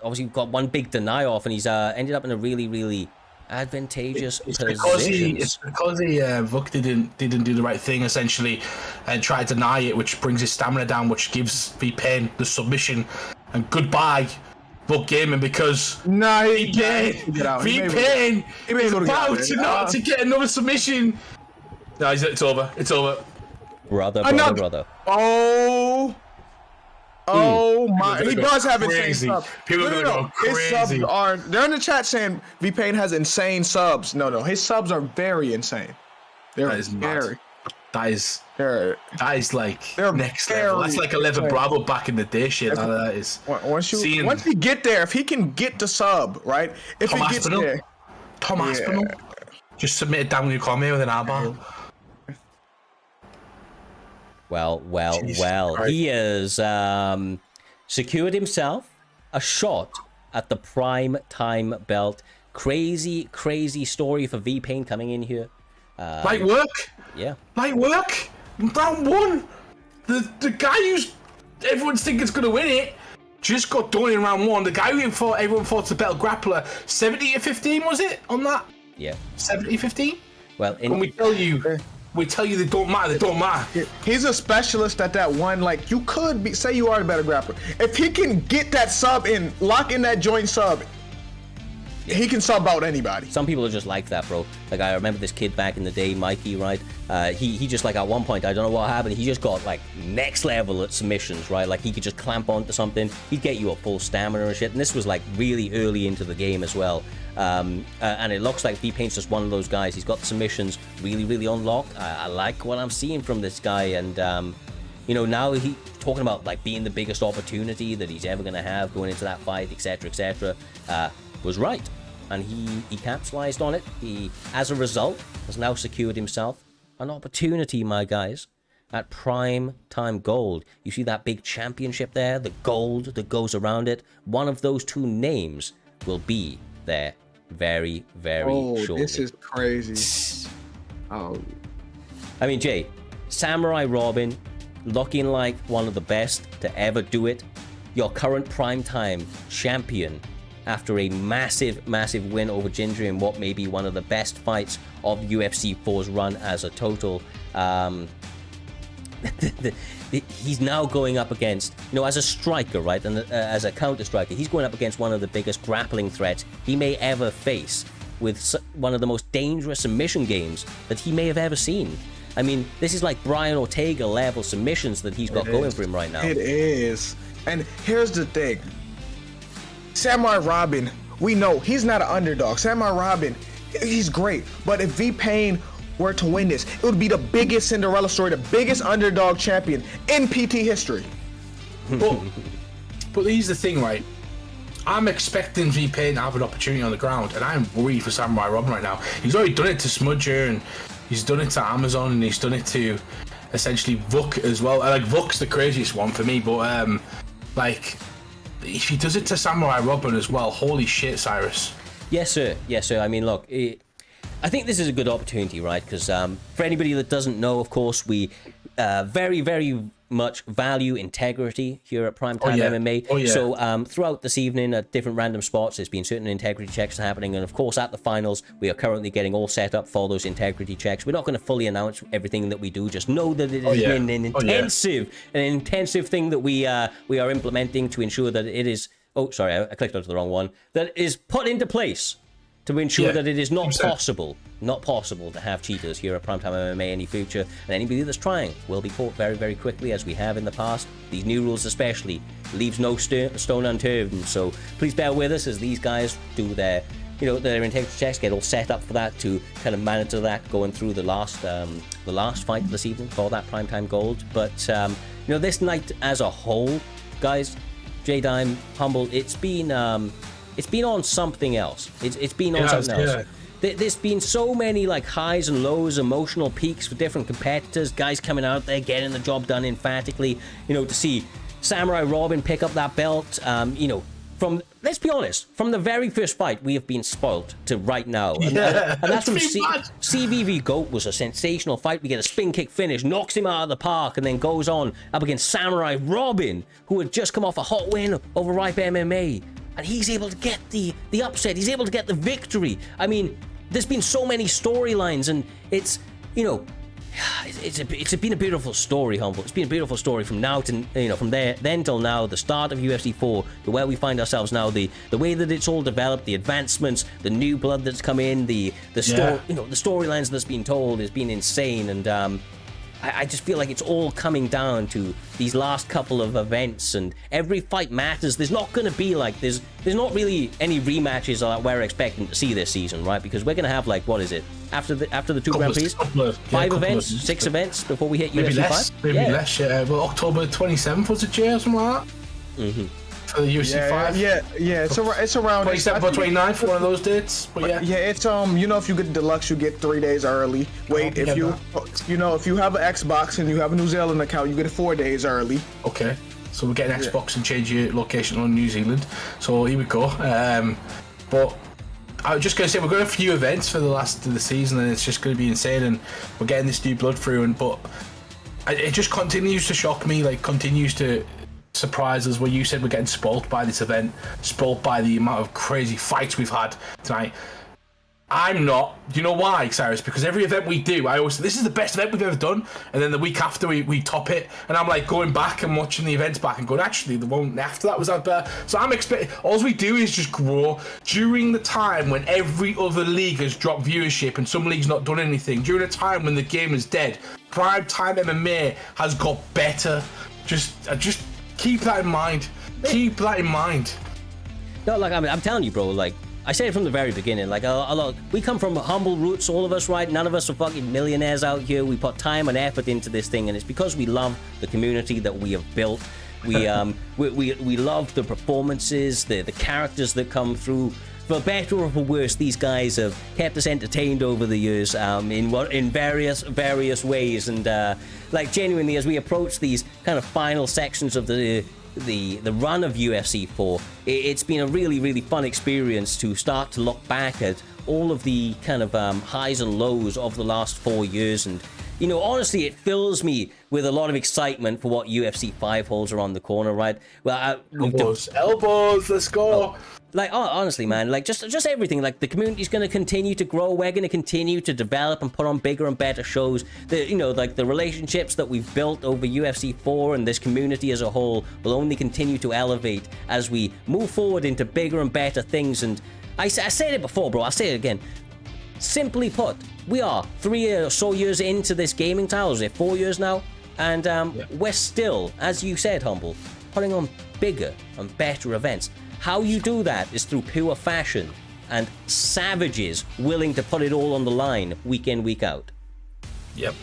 Obviously, got one big deny off, and he's ended up in a really advantageous position. It's because he Vuk didn't do the right thing essentially and tried to deny it, which brings his stamina down, which gives V-Payne the submission. And goodbye, Vuk Gaming, because V-Payne is about to get another submission. No, it's over. It's over. Brother. Oh my! He does have insane subs. People are gonna go crazy. His subs they're in the chat saying V-Payne has insane subs. No, his subs are very insane. They're scary. That is like next level. That's like 11 Bravo back in the day shit. That is. Once you get there, if he can get the sub, right? If Tom he gets Aspinall? there. Tom Aspinall? Just submit it down when you come here with an armbar. Well. He has secured himself a shot at the PRIMETIME belt. Crazy story for Payne coming in here. Light work. Yeah. Light work. Round 1. The guy who's everyone's thinking is going to win it just got done in round 1. The guy who everyone thought's a better grappler. 70-15 was it on that? Yeah. 70-15. Well, when we tell you they don't matter. They don't matter. He's a specialist at that one. Like, you could be, say you are the better grappler. If he can get that sub in, lock in that joint sub, he can sub out anybody. Some people are just like that, bro. Like, I remember this kid back in the day, Mikey, right? He just, like, at one point, I don't know what happened, he just got, like, next level at submissions, right? Like, he could just clamp onto something. He'd get you a full stamina and shit. And this was, like, really early into the game as well. And it looks like Payne's just one of those guys. He's got the submissions really unlocked. I like what I'm seeing from this guy. And, you know, now he's talking about, like, being the biggest opportunity that he's ever going to have going into that fight, etc., was right. And he capitalized on it. He, as a result, has now secured himself an opportunity, my guys, at Prime Time Gold. You see that big championship there, the gold that goes around it? One of those two names will be there very shortly. This is crazy. Oh. I mean, Jay, Samurai Robin, looking like one of the best to ever do it. Your current primetime champion after a massive win over Ginger in what may be one of the best fights of UFC 4's run as a total. He's now going up against, you know, as a striker, right, and as a counter striker, he's going up against one of the biggest grappling threats he may ever face, with one of the most dangerous submission games that he may have ever seen. I mean, this is like Brian Ortega level submissions that he's got going for him right now. It is. And here's the thing. Samurai Robin, we know he's not an underdog. Samurai Robin, he's great. But if Payne were to win this, it would be the biggest Cinderella story, the biggest underdog champion in PT history. But here's the thing, right? I'm expecting Payne to have an opportunity on the ground, and I'm worried for Samurai Robin right now. He's already done it to Smudger, and he's done it to Amazon, and he's done it to essentially Vuk as well. Like, Vuk's the craziest one for me, but like, if he does it to Samurai Robin as well, holy shit, Cyrus. Yes, sir. I mean, look, I think this is a good opportunity, right? Because for anybody that doesn't know, of course, we very much value integrity here at Primetime MMA. So throughout this evening at different random spots, there's been certain integrity checks happening. And of course, at the finals, we are currently getting all set up for those integrity checks. We're not going to fully announce everything that we do. Just know that it has been an intensive thing that we are implementing to ensure that it is... Oh, sorry, I clicked onto the wrong one. That is put into place to ensure that it is not possible to have cheaters here at Primetime MMA in the future, and anybody that's trying will be caught very quickly, as we have in the past. These new rules especially leaves no stone unturned, so please bear with us as these guys do their integrity checks, get all set up for that, to kind of monitor that going through the last fight this evening for that Primetime Gold. But this night as a whole, guys, J-Dime, Humble, it's been on something else. It's been on something else. Yeah. There's been so many like highs and lows, emotional peaks for different competitors, guys coming out there getting the job done emphatically. To see Samurai Robin pick up that belt. From, let's be honest, from the very first fight, we have been spoiled to right now. And that's from CVV GOAT was a sensational fight. We get a spin kick finish, knocks him out of the park, and then goes on up against Samurai Robin, who had just come off a hot win over Ripe MMA. And he's able to get the upset. He's able to get the victory. I mean, there's been so many storylines, and it's been a beautiful story, Humble. It's been a beautiful story from now to from then till now, the start of UFC 4 to where we find ourselves now. The way that it's all developed, the advancements, the new blood that's come in, the storylines that's been told has been insane, and I just feel like it's all coming down to these last couple of events, and every fight matters. There's not going to be like there's not really any rematches that we're expecting to see this season, right? Because we're going to have, like, what is it, after the two Grand Prix, 5 events, 6 events before we hit UFC 5. Maybe less. Well, October 27th was it, Jay, or something like that? Mm-hmm. For the UFC 5? Yeah, it's around 27th or 29th, one of those dates. But it's if you get deluxe, you get 3 days early. Wait, if you have an Xbox and you have a New Zealand account, you get it 4 days early. Okay, so we're getting Xbox and change your location on New Zealand. So here we go. But I was just going to say, we're going to a few events for the last of the season, and it's just going to be insane, and we're getting this new blood through, but it just continues to shock me, like, continues to surprise us, where you said we're getting spoilt by this event, spoilt by the amount of crazy fights we've had tonight. I'm not. Do you know why, Cyrus? Because every event we do, I always say, this is the best event we've ever done, and then the week after we top it, and I'm like going back and watching the events back and going, actually, the one after that was out there. So I'm expecting, all we do is just grow during the time when every other league has dropped viewership and some leagues not done anything, during a time when the game is dead. Primetime MMA has got better. Just keep that in mind. Keep that in mind. No, like, I mean, I'm telling you, bro, like, I said it from the very beginning, like, we come from humble roots, all of us, right? None of us are fucking millionaires out here. We put time and effort into this thing, and it's because we love the community that we have built. We love the performances, the characters that come through. For better or for worse, these guys have kept us entertained over the years in various ways, and like, genuinely, as we approach these kind of final sections of the run of UFC 4, it's been a really, really fun experience to start to look back at all of the kind of highs and lows of the last 4 years. And, you know, honestly, it fills me with a lot of excitement for what UFC 5 holds around the corner, right? Well, elbows, let's go. Like, honestly, man, like, just everything. Like, the community's going to continue to grow. We're going to continue to develop and put on bigger and better shows. The relationships that we've built over UFC 4 and this community as a whole will only continue to elevate as we move forward into bigger and better things. And I said it before, bro. I'll say it again. Simply put, we are 3 or so years into this gaming title. Is it 4 years now? And we're still, as you said, Humble, putting on bigger and better events. How you do that is through pure fashion and savages willing to put it all on the line week in, week out. Yep.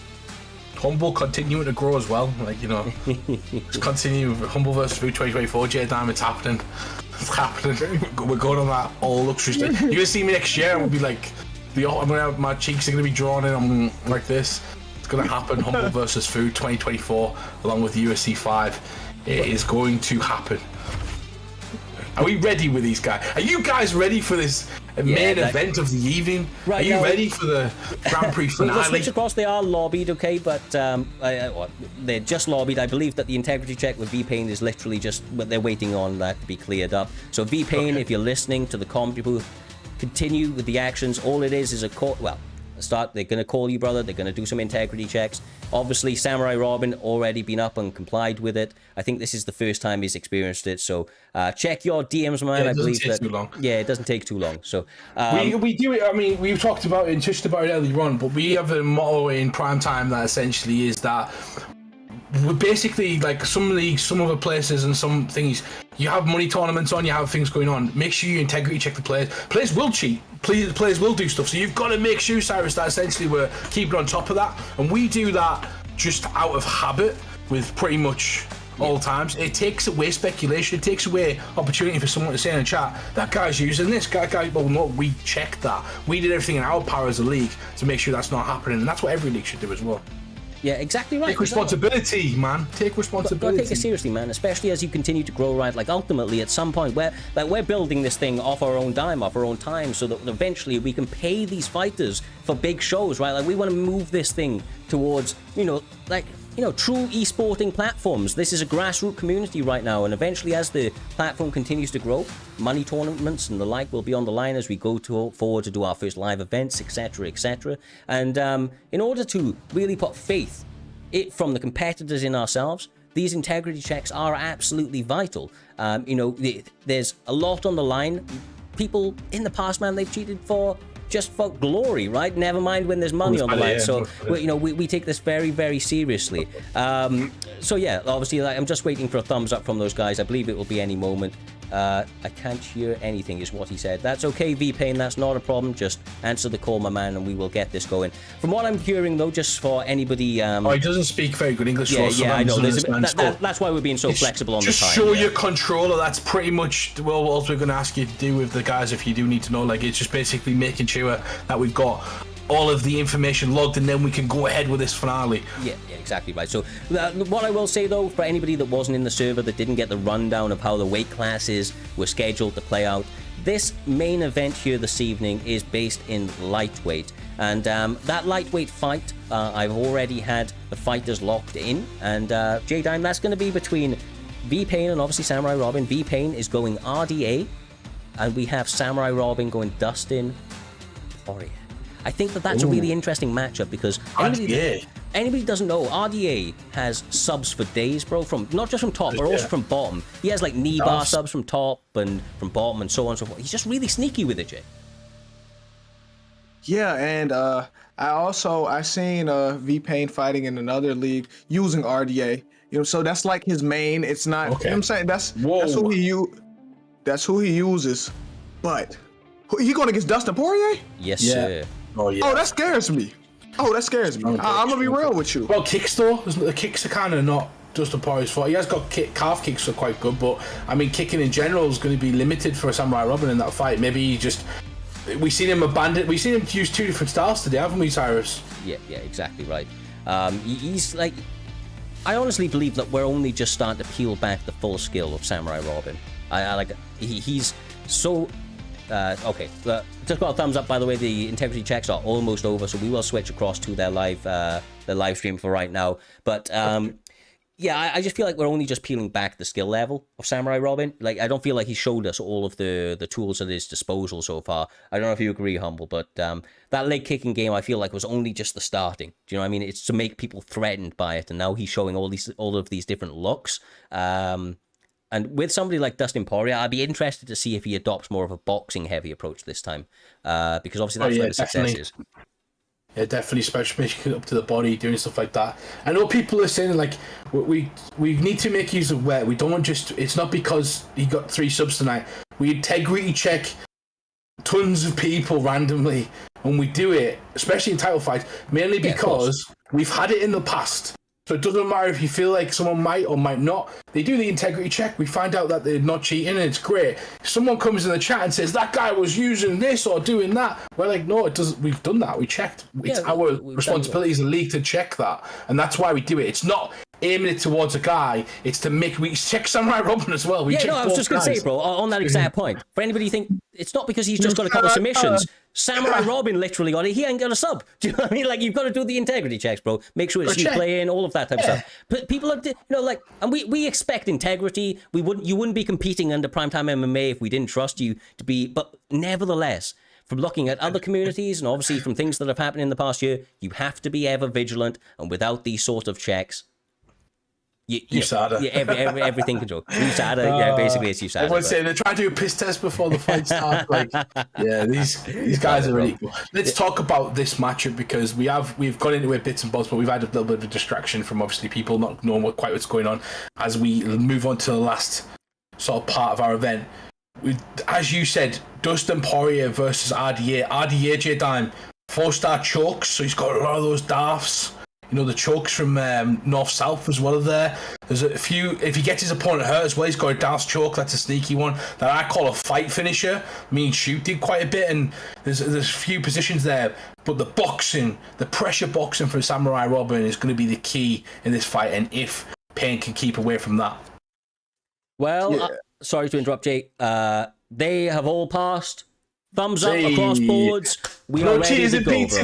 Humble continuing to grow as well. Like, you know, just continue with Humble versus Food 2024. J-Dime, it's happening. It's happening. We're going on that all luxury stuff. You're gonna see me next year and we'll be like, I'm gonna have, my cheeks are gonna be drawn in. I'm like this. It's gonna happen. Humble versus Food 2024, along with UFC 5. It is going to happen. Are we ready with these guys? Are you guys ready for this main event of the evening? Right, are you ready for the Grand Prix finale? We'll switch across. They are lobbied, okay, but they're just lobbied. I believe that the integrity check with Payne is literally just what they're waiting on that to be cleared up. So Payne, if you're listening to the commentary booth, continue with the actions. All it is a call. Well, they're going to call you, brother. They're going to do some integrity checks. Obviously, Samurai Robin already been up and complied with it. I think this is the first time he's experienced it. So check your DMs, man. Yeah, I believe that. Too long. Yeah, it doesn't take too long. So we do it. I mean, we've talked about it just about earlier on, but we have a motto in Primetime that essentially is that we're basically, like, some leagues, some other places, and some things, you have money tournaments on, you have things going on. Make sure you integrity check the players. Players will cheat. Players will do stuff. So you've got to make sure, Cyrus, that essentially we're keeping on top of that. And we do that just out of habit with pretty much all times. It takes away speculation. It takes away opportunity for someone to say in a chat, that guy's using this guy. Well, no, we checked that. We did everything in our power as a league to make sure that's not happening. And that's what every league should do as well. Yeah, exactly right. Take responsibility, man. Take responsibility. Take it seriously, man. Especially as you continue to grow, right? Like, ultimately, at some point, we're building this thing off our own dime, off our own time, so that eventually we can pay these fighters for big shows, right? Like, we want to move this thing towards, true esporting platforms. This is a grassroots community right now, and eventually, as the platform continues to grow, money tournaments and the like will be on the line as we go forward to do our first live events, etc., etc. And in order to really put faith from the competitors in ourselves, these integrity checks are absolutely vital. There's a lot on the line. People in the past, man, they've cheated just for glory, right? Never mind when there's money on the line. So we take this very, very seriously. So yeah, obviously, I'm just waiting for a thumbs up from those guys. I believe it will be any moment. I can't hear anything, is what he said. That's okay, Payne, that's not a problem. Just answer the call, my man, and we will get this going. From what I'm hearing, though, just for anybody... he doesn't speak very good English. Yeah, I know. That's why we're being so flexible on the time. Just show your controller. That's pretty much what we're going to ask you to do with the guys if you do need to know. Like, it's just basically making sure that we've got all of the information logged, and then we can go ahead with this finale. Yeah, exactly right. So what I will say, though, for anybody that wasn't in the server, that didn't get the rundown of how the weight classes were scheduled to play out, this main event here this evening is based in lightweight. And that lightweight fight, I've already had the fighters locked in. And J-Dime, that's going to be between V-Payne and obviously Samurai Robin. V-Payne is going RDA. And we have Samurai Robin going Dustin Poirier. I think that's a really interesting matchup because anybody doesn't know, RDA has subs for days, bro, from not just from top, but also from bottom. He has like knee bar subs from top and from bottom and so on and so forth. He's just really sneaky with it, Jay. Yeah, and I seen V-Payne fighting in another league using RDA. You know, so that's like his main. It's not. You know what I'm saying? That's who he uses. But he going against Dustin Poirier? Yes, sir. Oh, that scares me. I'm gonna be real with you. Well, kicks though, the kicks are kind of not Dustin Poirier's fault. He has got calf kicks, are quite good, but I mean, kicking in general is going to be limited for Samurai Robin in that fight. Maybe we've seen him use two different styles today, haven't we, Cyrus? Yeah, exactly right. He's like, I honestly believe that we're only just starting to peel back the full skill of Samurai Robin. He's so. Okay, just got a thumbs up, by the way. The integrity checks are almost over, so we will switch across to their live stream for right now. But yeah, I just feel like we're only just peeling back the skill level of Samurai Robin. Like, I don't feel like he showed us all of the tools at his disposal so far. I don't know if you agree, Humble, but that leg kicking game I feel like was only just the starting. Do you know what I mean? It's to make people threatened by it, and now he's showing all of these different looks. And with somebody like Dustin Poirier, I'd be interested to see if he adopts more of a boxing-heavy approach this time, because obviously that's where the success is. Yeah, definitely, especially making it up to the body, doing stuff like that. I know people are saying, like, we need to make use of where we don't just... It's not because he got 3 subs tonight. We integrity check tons of people randomly when we do it, especially in title fights, mainly because we've had it in the past. So it doesn't matter if you feel like someone might or might not. They do the integrity check. We find out that they're not cheating, and it's great. If someone comes in the chat and says that guy was using this or doing that, we're like, no, it doesn't. We've done that. We checked. It's our responsibility as a league to check that, and that's why we do it. It's not aiming it towards a guy. It's to make. We check Samurai Robin as well. I was just going to say, bro, on that exact point. For anybody who think it's not because he's just got a couple of submissions. Samurai Robin literally got it. He ain't got a sub. Do you know what I mean? Like, you've got to do the integrity checks, bro. Make sure it's you playing, all of that type of stuff. But people are, you know, like, and we expect integrity. You wouldn't be competing under Primetime MMA if we didn't trust you to be. But nevertheless, from looking at other communities and obviously from things that have happened in the past year, you have to be ever vigilant. And without these sort of checks, USADA. Everything control. USADA, basically it's USADA. Everyone's saying they're trying to do a piss test before the fight starts. Like, yeah, these guys are really cool. Let's talk about this matchup because we've got into it bits and bobs, but we've had a little bit of a distraction from obviously people not knowing quite what's going on as we move on to the last sort of part of our event. As you said, Dustin Poirier versus RDA. RDA J-Dime, 4-star chokes, so he's got a lot of those daffs. You know, the chokes from north-south as well there. There's a few, if he gets his opponent hurt as well, he's got a Dallas choke. That's a sneaky one that I call a fight finisher. Me and Shoot did quite a bit, and there's a few positions there. But the boxing, the pressure boxing from Samurai Robin is going to be the key in this fight, and if Payne can keep away from that. Well, sorry to interrupt, Jake. They have all passed. Thumbs up across boards. We are ready to go, bro.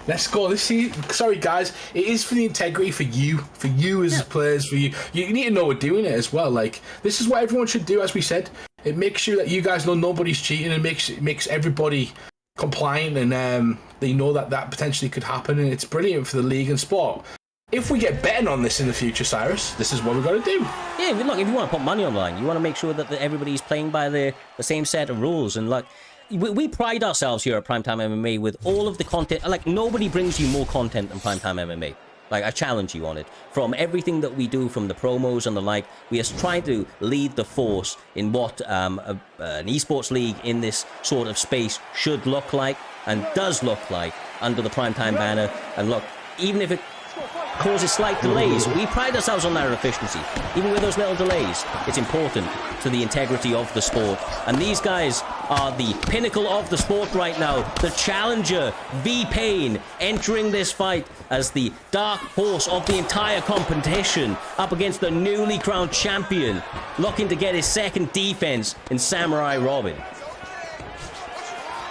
Let's go. Sorry, guys. It is for the integrity for you as players, for you. You need to know we're doing it as well. Like, this is what everyone should do, as we said. It makes sure that you guys know nobody's cheating, and makes everybody compliant, and they know that potentially could happen, and it's brilliant for the league and sport. If we get betting on this in the future, Cyrus, this is what we've got to do. Yeah, look, if you want to put money on the line, you want to make sure that everybody's playing by the same set of rules. And like, we pride ourselves here at Primetime MMA with all of the content. Like, nobody brings you more content than Primetime MMA. Like, I challenge you on it. From everything that we do, from the promos and the like, we are trying to lead the force in what an esports league in this sort of space should look like and does look like under the Primetime banner. And look, even if it causes slight delays, we pride ourselves on that efficiency. Even with those little delays, it's important to the integrity of the sport. And these guys are the pinnacle of the sport right now. The challenger, V-Payne, entering this fight as the dark horse of the entire competition, up against the newly crowned champion, looking to get his second defense in Samurai Robin.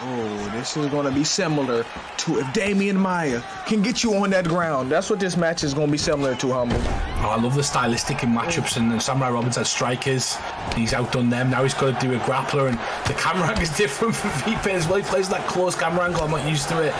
Oh, this is going to be similar to if Damian Maya can get you on that ground. That's what this match is going to be similar to, Humble. Oh, I love the stylistic in matchups, and Samurai Robbins has strikers. He's outdone them. Now he's got to do a grappler, and the camera angle is different for V-Payne as well. He plays that close camera angle. I'm not used to it.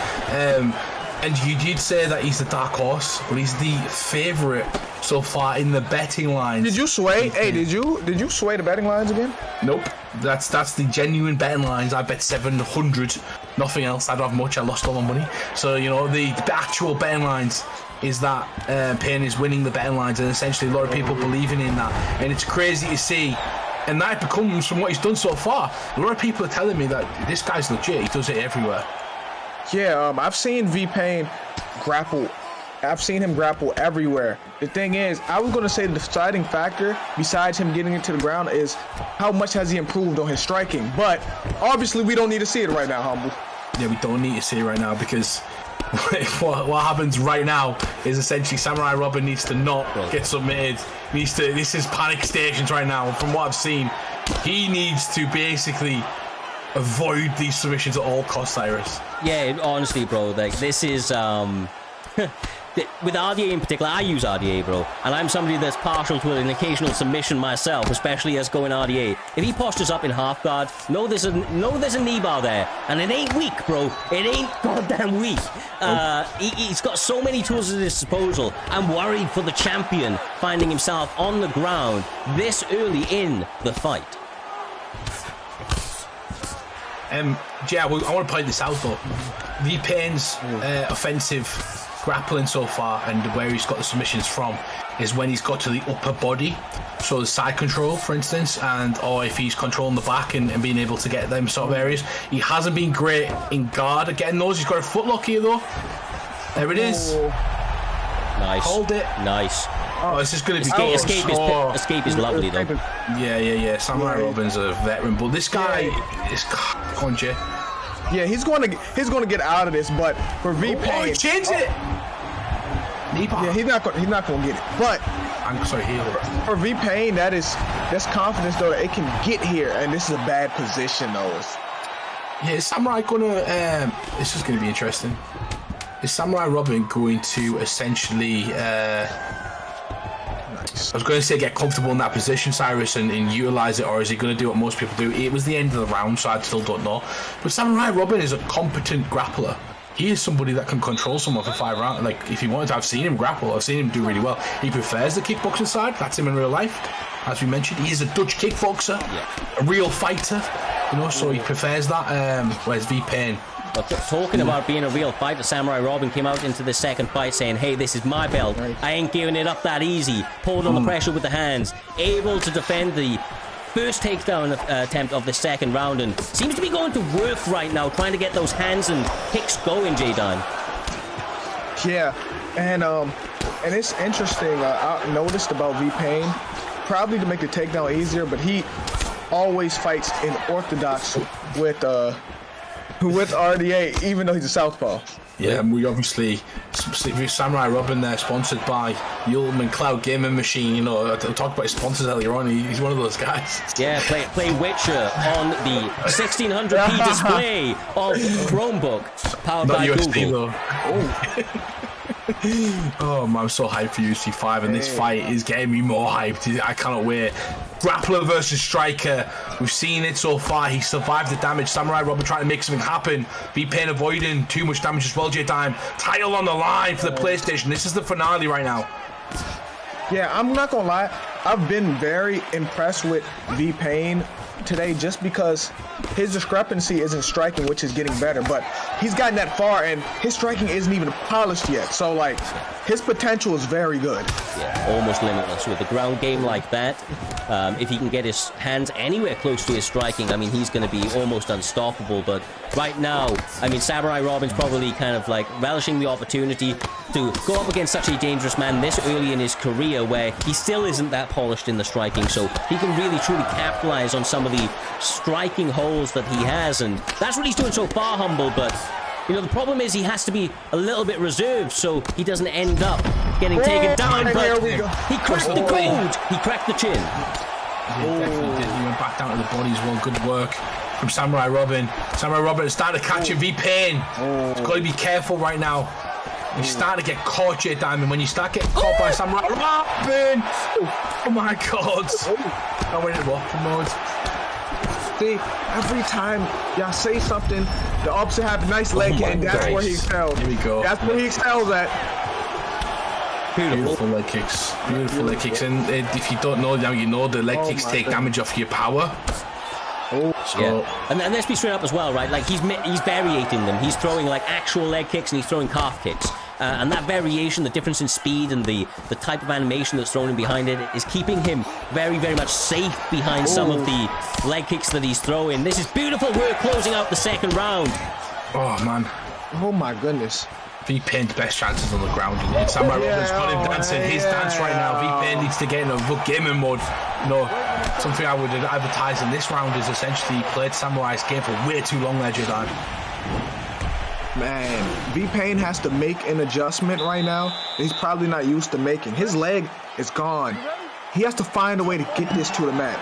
And you did say that he's the dark horse, but he's the favourite so far in the betting lines. Did you sway? Hey, did you sway the betting lines again? Nope. That's the genuine betting lines. I bet 700. Nothing else. I don't have much. I lost all my money. So, you know, the actual betting lines is that Payne is winning the betting lines, and essentially a lot of people believing in that. And it's crazy to see. And that becomes, from what he's done so far, a lot of people are telling me that this guy's legit. He does it everywhere. Yeah, I've seen V-Payne grapple. I've seen him grapple everywhere. The thing is, I was going to say the deciding factor, besides him getting into the ground, is how much has he improved on his striking. But obviously, we don't need to see it right now, Humble. Yeah, we don't need to see it right now, because what happens right now is essentially Samurai Robin needs to not get submitted. This is panic stations right now. From what I've seen, he needs to basically avoid these submissions at all costs, Cyrus. Yeah, honestly, bro, like this is with RDA in particular, I use RDA, bro, and I'm somebody that's partial to an occasional submission myself, especially as going RDA. If he postures up in half guard, there's a knee bar there, and it ain't weak, bro. It ain't goddamn weak. He's got so many tools at his disposal. I'm worried for the champion finding himself on the ground this early in the fight. Yeah, I want to point this out though. V-Payne's offensive grappling so far, and where he's got the submissions from, is when he's got to the upper body, so the side control, for instance, or if he's controlling the back and being able to get them sort of areas. He hasn't been great in guard at getting those. He's got a footlock here though. There it is. Nice. Hold it. Nice. Oh, this is going to be escape is lovely though. Yeah. Samurai Robin's a veteran, but this guy is Conje. Yeah, he's going to get out of this, but for V-Payne, oh, he changed it. Yeah, he's not going to get it. But I'm sorry, for V-Payne, that's confidence though that it can get here, and this is a bad position though. Yeah, is Samurai gonna? This is going to be interesting. Is Samurai Robin going to essentially? I was going to say get comfortable in that position, Cyrus, and utilise it, or is he going to do what most people do? It was the end of the round, so I still don't know. But Samurai Robin is a competent grappler. He is somebody that can control someone for 5 rounds. Like, if he wanted to, I've seen him grapple. I've seen him do really well. He prefers the kickboxing side. That's him in real life. As we mentioned, he is a Dutch kickboxer, a real fighter, you know, so he prefers that. Whereas V-Payne, But talking about being a real fighter, Samurai Robin came out into the second fight saying, hey, this is my belt. I ain't giving it up that easy. Pulled on the pressure with the hands. Able to defend the first takedown attempt of the second round, and seems to be going to work right now, trying to get those hands and kicks going, J-Don. Yeah, and it's interesting. I noticed about V-Payne, probably to make the takedown easier, but he always fights in orthodox with RDA, even though he's a southpaw. Yeah, and we obviously, Samurai Robin there, sponsored by the Ultimate Cloud Gaming Machine. You know, I talked about his sponsors earlier on. He's one of those guys. Yeah, play Witcher on the 1600p display of Chromebook, powered by Google. Oh man, I'm so hyped for UFC 5, and this fight is getting me more hyped. I cannot wait. Grappler versus striker. We've seen it so far. He survived the damage. Samurai Robin trying to make something happen. V-Payne avoiding too much damage as well. J-Time. Title on the line for the PlayStation. This is the finale right now. Yeah, I'm not gonna lie. I've been very impressed with V-Payne today, just because his discrepancy isn't striking, which is getting better, but he's gotten that far and his striking isn't even polished yet, so like his potential is very good. Yeah, almost limitless with the ground game like that. If he can get his hands anywhere close to his striking, I mean, he's going to be almost unstoppable. But right now, I mean, Samurai Robin's probably kind of like relishing the opportunity to go up against such a dangerous man this early in his career, where he still isn't that polished in the striking, so he can really truly capitalize on some of the striking holes that he has, and that's what he's doing so far, Humble. But you know, the problem is he has to be a little bit reserved so he doesn't end up getting taken down. But he cracked the code. He cracked the chin. He definitely did. He went back down to the body as well. Good work from Samurai Robin. Samurai Robin is starting to catch him. V-Payne. He's got to be careful right now. He's starting to get caught, J Diamond. When you start getting caught by Samurai Robin, oh my God! I went in walking mode. See, every time y'all say something, the opposite have a nice leg kick, and that's where he excels. Here we go. That's where he excels at. Beautiful leg kicks. Beautiful leg kicks. And if you don't know now, you know the leg kicks take damage off your power. So, and let's be straight up as well, right? Like he's variating them. He's throwing like actual leg kicks and he's throwing calf kicks. And that variation, the difference in speed and the type of animation that's thrown in behind it is keeping him very, very much safe behind some of the leg kicks that he's throwing. This is beautiful work closing out the second round. Oh, man. Oh, my goodness. V-Payne's best chances on the ground. And Samurai Robin's got him dancing. His dance right now. V-Payne needs to get in a gaming mode. No, something I would advertise in this round is essentially he played Samurai's game for way too long there, Jedi. Man, V-Payne has to make an adjustment right now that he's probably not used to making. His leg is gone. He has to find a way to get this to the mat.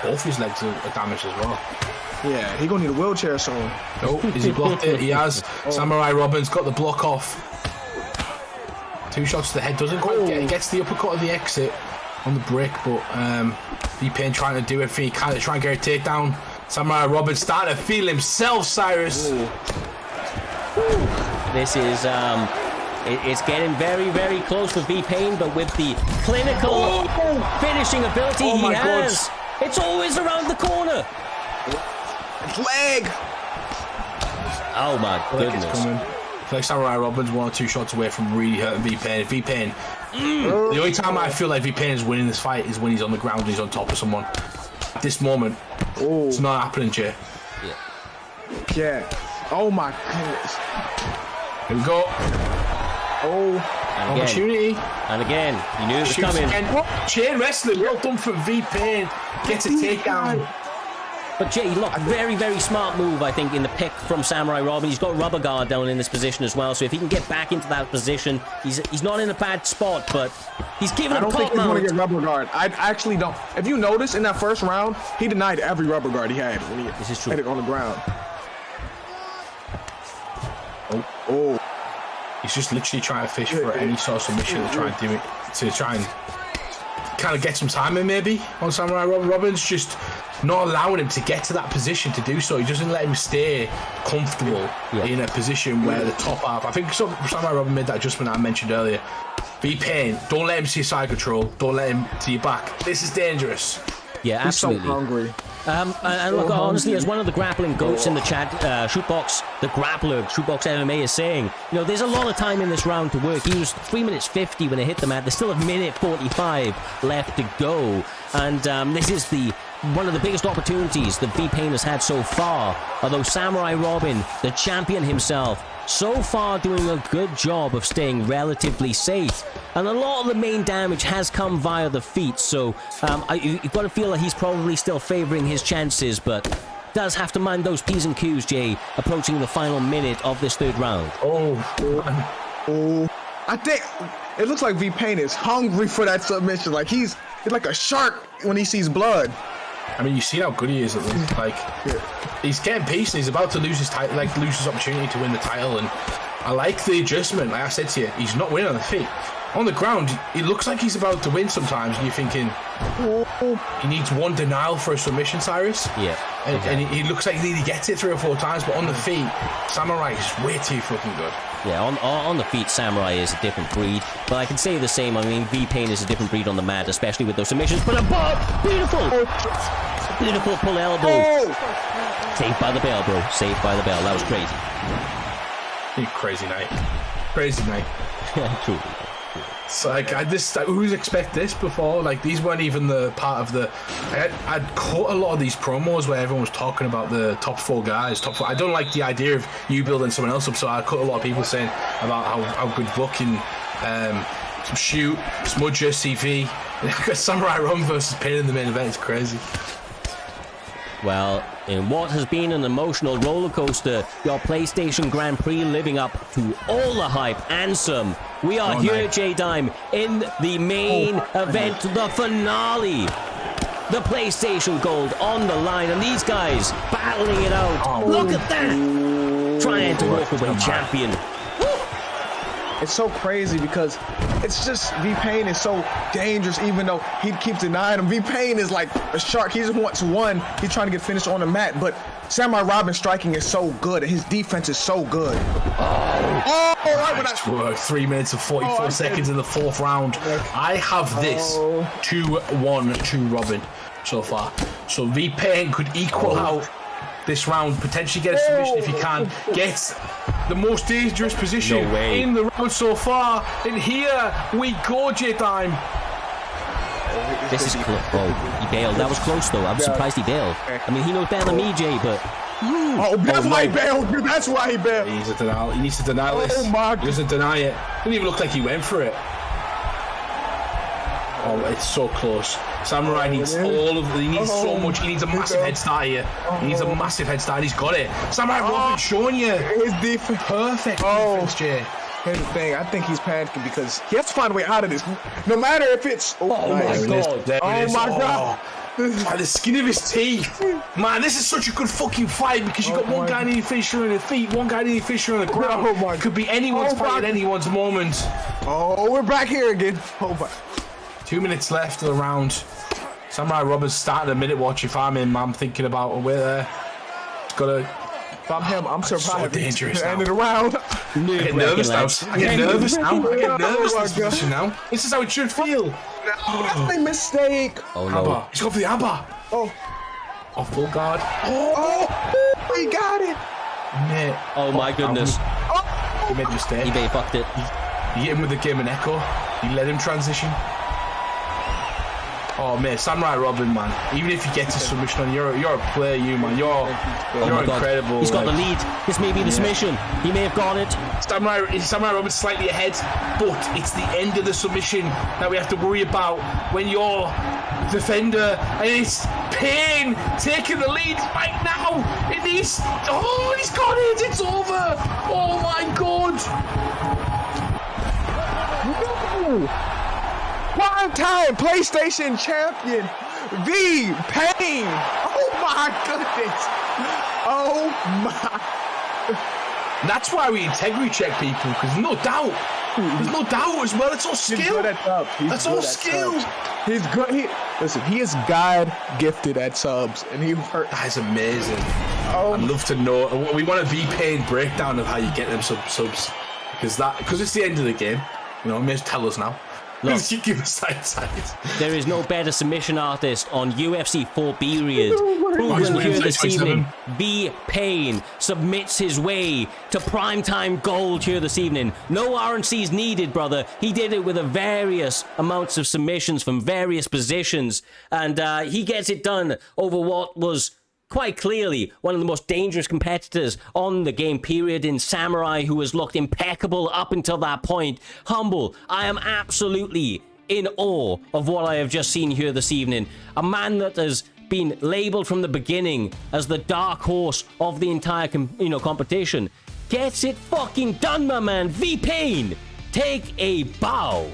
Both his legs are damaged as well. Yeah, he's going to need a wheelchair soon. Oh, is he blocked it? He has. Samurai Robin's got the block off. 2 shots to the head. Doesn't quite get it. Gets the uppercut of the exit on the break, but V-Payne trying to do everything he can to try and get a takedown. Samurai Robin starting to feel himself, Cyrus. This is it's getting very, very close for V-Payne, but with the clinical finishing ability he has, it's always around the corner. Leg. Oh my goodness. It's like Samurai Robin's 1 or 2 shots away from really hurting V-Payne. V-Payne. The only time I feel like V-Payne is winning this fight is when he's on the ground and he's on top of someone. At this moment, it's not happening, Jay. Yeah. Oh my goodness. Here we go. And opportunity. And again, you knew it was coming. Chain wrestling, well done for V-Payne. Gets a takedown. But Jay, look, very, very smart move, I think, in the pick from Samurai Robin. He's got rubber guard down in this position as well, so if he can get back into that position, he's not in a bad spot, but he's giving him I don't think he's going to get rubber guard. I actually don't. If you notice, in that first round, he denied every rubber guard he had when he had it on the ground. He's just literally trying to fish for any sort of submission to try and do it, to try and kind of get some time in maybe on Samurai Robin. Robin's just not allowing him to get to that position to do so. He doesn't let him stay comfortable in a position where the top half. I think Samurai Robin made that adjustment I mentioned earlier. V-Payne, don't let him see side control. Don't let him to your back. This is dangerous. Yeah, absolutely. He's so hungry. And look, honestly, as one of the grappling goats in the chat, Shootbox, the grappler, Shootbox MMA is saying, you know, there's a lot of time in this round to work. He was 3 minutes 50 when they hit the mat. There's still a minute 45 left to go. And this is one of the biggest opportunities that V-Payne has had so far. Although Samurai Robin, the champion himself, so far doing a good job of staying relatively safe. And a lot of the main damage has come via the feet, so you've got to feel like he's probably still favoring his chances, but does have to mind those P's and Q's, Jay, approaching the final minute of this third round. I think it looks like V-Payne is hungry for that submission. Like he's like a shark when he sees blood. I mean, you see how good he is at this. Like, he's getting peace and he's about to lose his title, like lose his opportunity to win the title. And I like the adjustment. Like I said to you, he's not winning on the feet. On the ground, it looks like he's about to win sometimes, and you're thinking he needs one denial for a submission, Cyrus. Yeah. And he looks like he gets it 3 or 4 times, but on the feet, Samurai is way too fucking good. Yeah, on the feet, Samurai is a different breed. But I can say the same. I mean, V-Payne is a different breed on the mat, especially with those submissions. But beautiful! Beautiful pull elbow. Saved by the bell, bro. Saved by the bell. That was crazy. Crazy night. Crazy night. Truly. So like who's expect this before? Like these weren't even the part of the. I'd caught a lot of these promos where everyone was talking about the top 4 guys. I don't like the idea of you building someone else up. So I caught a lot of people saying about how good looking Shoot, Smudger, CV, Samurai Robin versus Payne in the main event is crazy. Well, in what has been an emotional roller coaster, your PlayStation Grand Prix living up to all the hype and some. We are here, J-Dime, in the main event, the finale. the PlayStation Gold on the line, and these guys battling it out. Look at that! Trying to walk away champion. It's so crazy because it's just V-Payne is so dangerous even though he keeps denying him. V-Payne is like a shark. He just wants one. He's trying to get finished on the mat, but Samurai Robin's striking is so good and his defense is so good. Nice work. 3 minutes and 44 seconds in the 4th round. I have this 2-1 to Robin so far. So V-Payne could equal out this round, potentially get a submission if he can. Gets the most dangerous position in the round so far. And here we go, J-Time. This is close. Oh, he bailed. That was close, though. I'm surprised he bailed. I mean, he knows better than me, Jay, but... that's why he bailed. That's why he bailed. He needs to deny this. Oh, my God. He doesn't deny it. Didn't even look like he went for it. Oh, it's so close. Samurai needs he needs so much. He needs a massive head start here. He needs a massive head start. He's got it. Samurai Robin showing you his defense. Perfect defense, Jay. Here's the thing. I think he's panicking because he has to find a way out of this. No matter if it's. My God. Oh my God. By the skin of his teeth. Man, this is such a good fucking fight because you got one guy needing finisher on the feet, one guy needing finisher on the ground. Could be anyone's fight at anyone's moment. Oh, we're back here again. Oh my. 2 minutes left of the round. Samurai Robin's starting a minute watch. If I'm him, I'm thinking about a way there. Got to. If I'm him, I'm surprised. So dangerous now. End of the round. I get nervous now. I get nervous in this position now. This is how it should feel. That's my mistake. Oh no. Abba. He's gone for the Abba. Off full guard. He got it. Mate. Oh my goodness. He made a mistake. eBay fucked it. You hit him with the game and echo. You let him transition. Oh man, Samurai Robin, man. Even if you get to submission on, you're a player, you man. You're incredible. He's got the lead. This may be the submission. He may have got it. Samurai Robin's slightly ahead, but it's the end of the submission that we have to worry about when you're defender, and it's Payne taking the lead right now. He's got it. It's over. Oh my God. No. Prime time PlayStation champion V-Payne. Oh my goodness. Oh my. That's why we integrity check people, because there's no doubt as well. It's all skill. That's all skill. He's good. Listen, he is God gifted at subs, and he hurt. That's amazing. I'd love to know. We want a V-Payne breakdown of how you get them subs, because it's the end of the game. You know, maybe tell us now. Look, you give us side. There is no better submission artist on UFC 4 period. Proven here this evening, V-Payne submits his way to primetime gold here this evening. No RNCs needed, brother. He did it with a various amounts of submissions from various positions, and he gets it done over what was quite clearly one of the most dangerous competitors on the game period in Samurai, who has looked impeccable up until that point. Humble, I am absolutely in awe of what I have just seen here this evening. A man that has been labeled from the beginning as the dark horse of the entire competition gets it fucking done, my man. V-Payne, take a bow.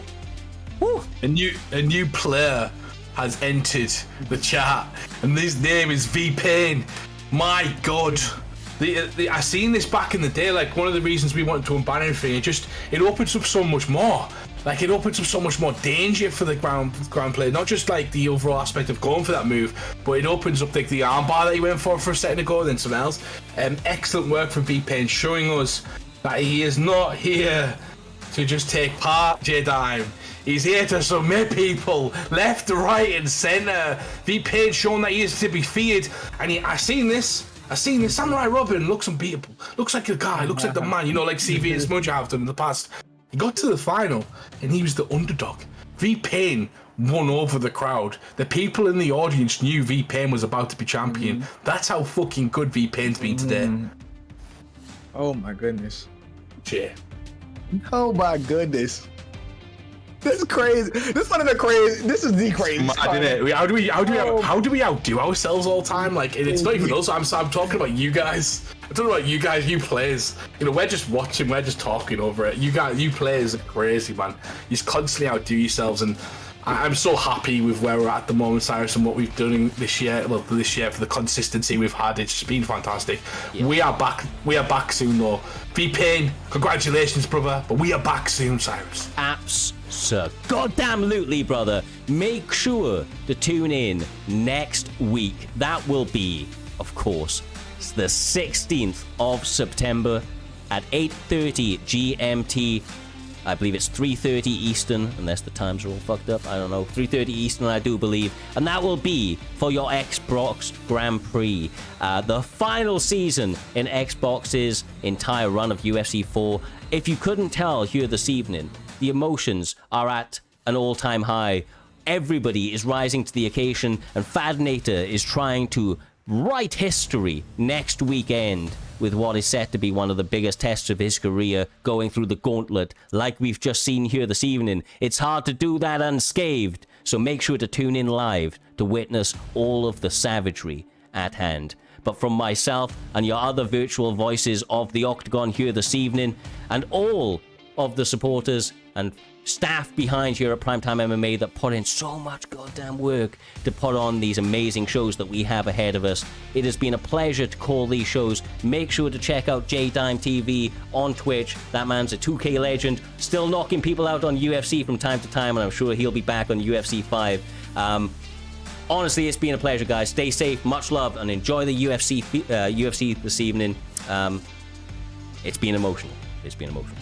Woo. A new player has entered the chat, and his name is V-Payne. My God. I seen this back in the day, like one of the reasons we wanted to unban everything, it opens up so much more. Like, it opens up so much more danger for the ground player, not just like the overall aspect of going for that move, but it opens up like the armbar that he went for a second ago, then something else. Excellent work from V-Payne, showing us that he is not here to just take part, J-Dime. He's here to submit people left, right, and centre. V-Payne showing that he is to be feared. And I seen this. Samurai Robin looks unbeatable. Looks like a guy. Looks like the man. You know, like CV and Smudger have done in the past. He got to the final, and he was the underdog. V-Payne won over the crowd. The people in the audience knew V-Payne was about to be champion. That's how fucking good V-Payne's been today. Oh my goodness. Yeah. Oh my goodness. This is crazy. This is one of the crazy. This is the craziest. How do we outdo ourselves all the time? Like, it's not even us. I'm talking about you guys. I'm talking about you guys, you players. You know, we're just watching. We're just talking over it. You players are crazy, man. You just constantly outdo yourselves, and I'm so happy with where we're at the moment, Cyrus, and what we've done this year. Well, this year for the consistency we've had, it's been fantastic. Yeah. We are back. We are back soon, though. Payne, congratulations, brother. But we are back soon, Cyrus. Goddamn-lutely, brother. Make sure to tune in next week. That will be, of course, the 16th of September at 8:30 GMT. I believe it's 3:30 Eastern, unless the times are all fucked up. I don't know. 3:30 Eastern, I do believe. And that will be for your Xbox Grand Prix. The final season in Xbox's entire run of UFC 4. If you couldn't tell here this evening, the emotions are at an all-time high. Everybody is rising to the occasion, and Fadnator is trying to write history next weekend with what is set to be one of the biggest tests of his career, going through the gauntlet like we've just seen here this evening. It's hard to do that unscathed, so make sure to tune in live to witness all of the savagery at hand. But from myself and your other virtual voices of the Octagon here this evening, and all of the supporters and staff behind here at Primetime MMA that put in so much goddamn work to put on these amazing shows that we have ahead of us. It has been a pleasure to call these shows. Make sure to check out J-Dime TV on Twitch. That man's a 2K legend, still knocking people out on UFC from time to time, and I'm sure he'll be back on UFC 5. Honestly, it's been a pleasure, guys. Stay safe, much love, and enjoy the UFC this evening. It's been emotional. It's been emotional.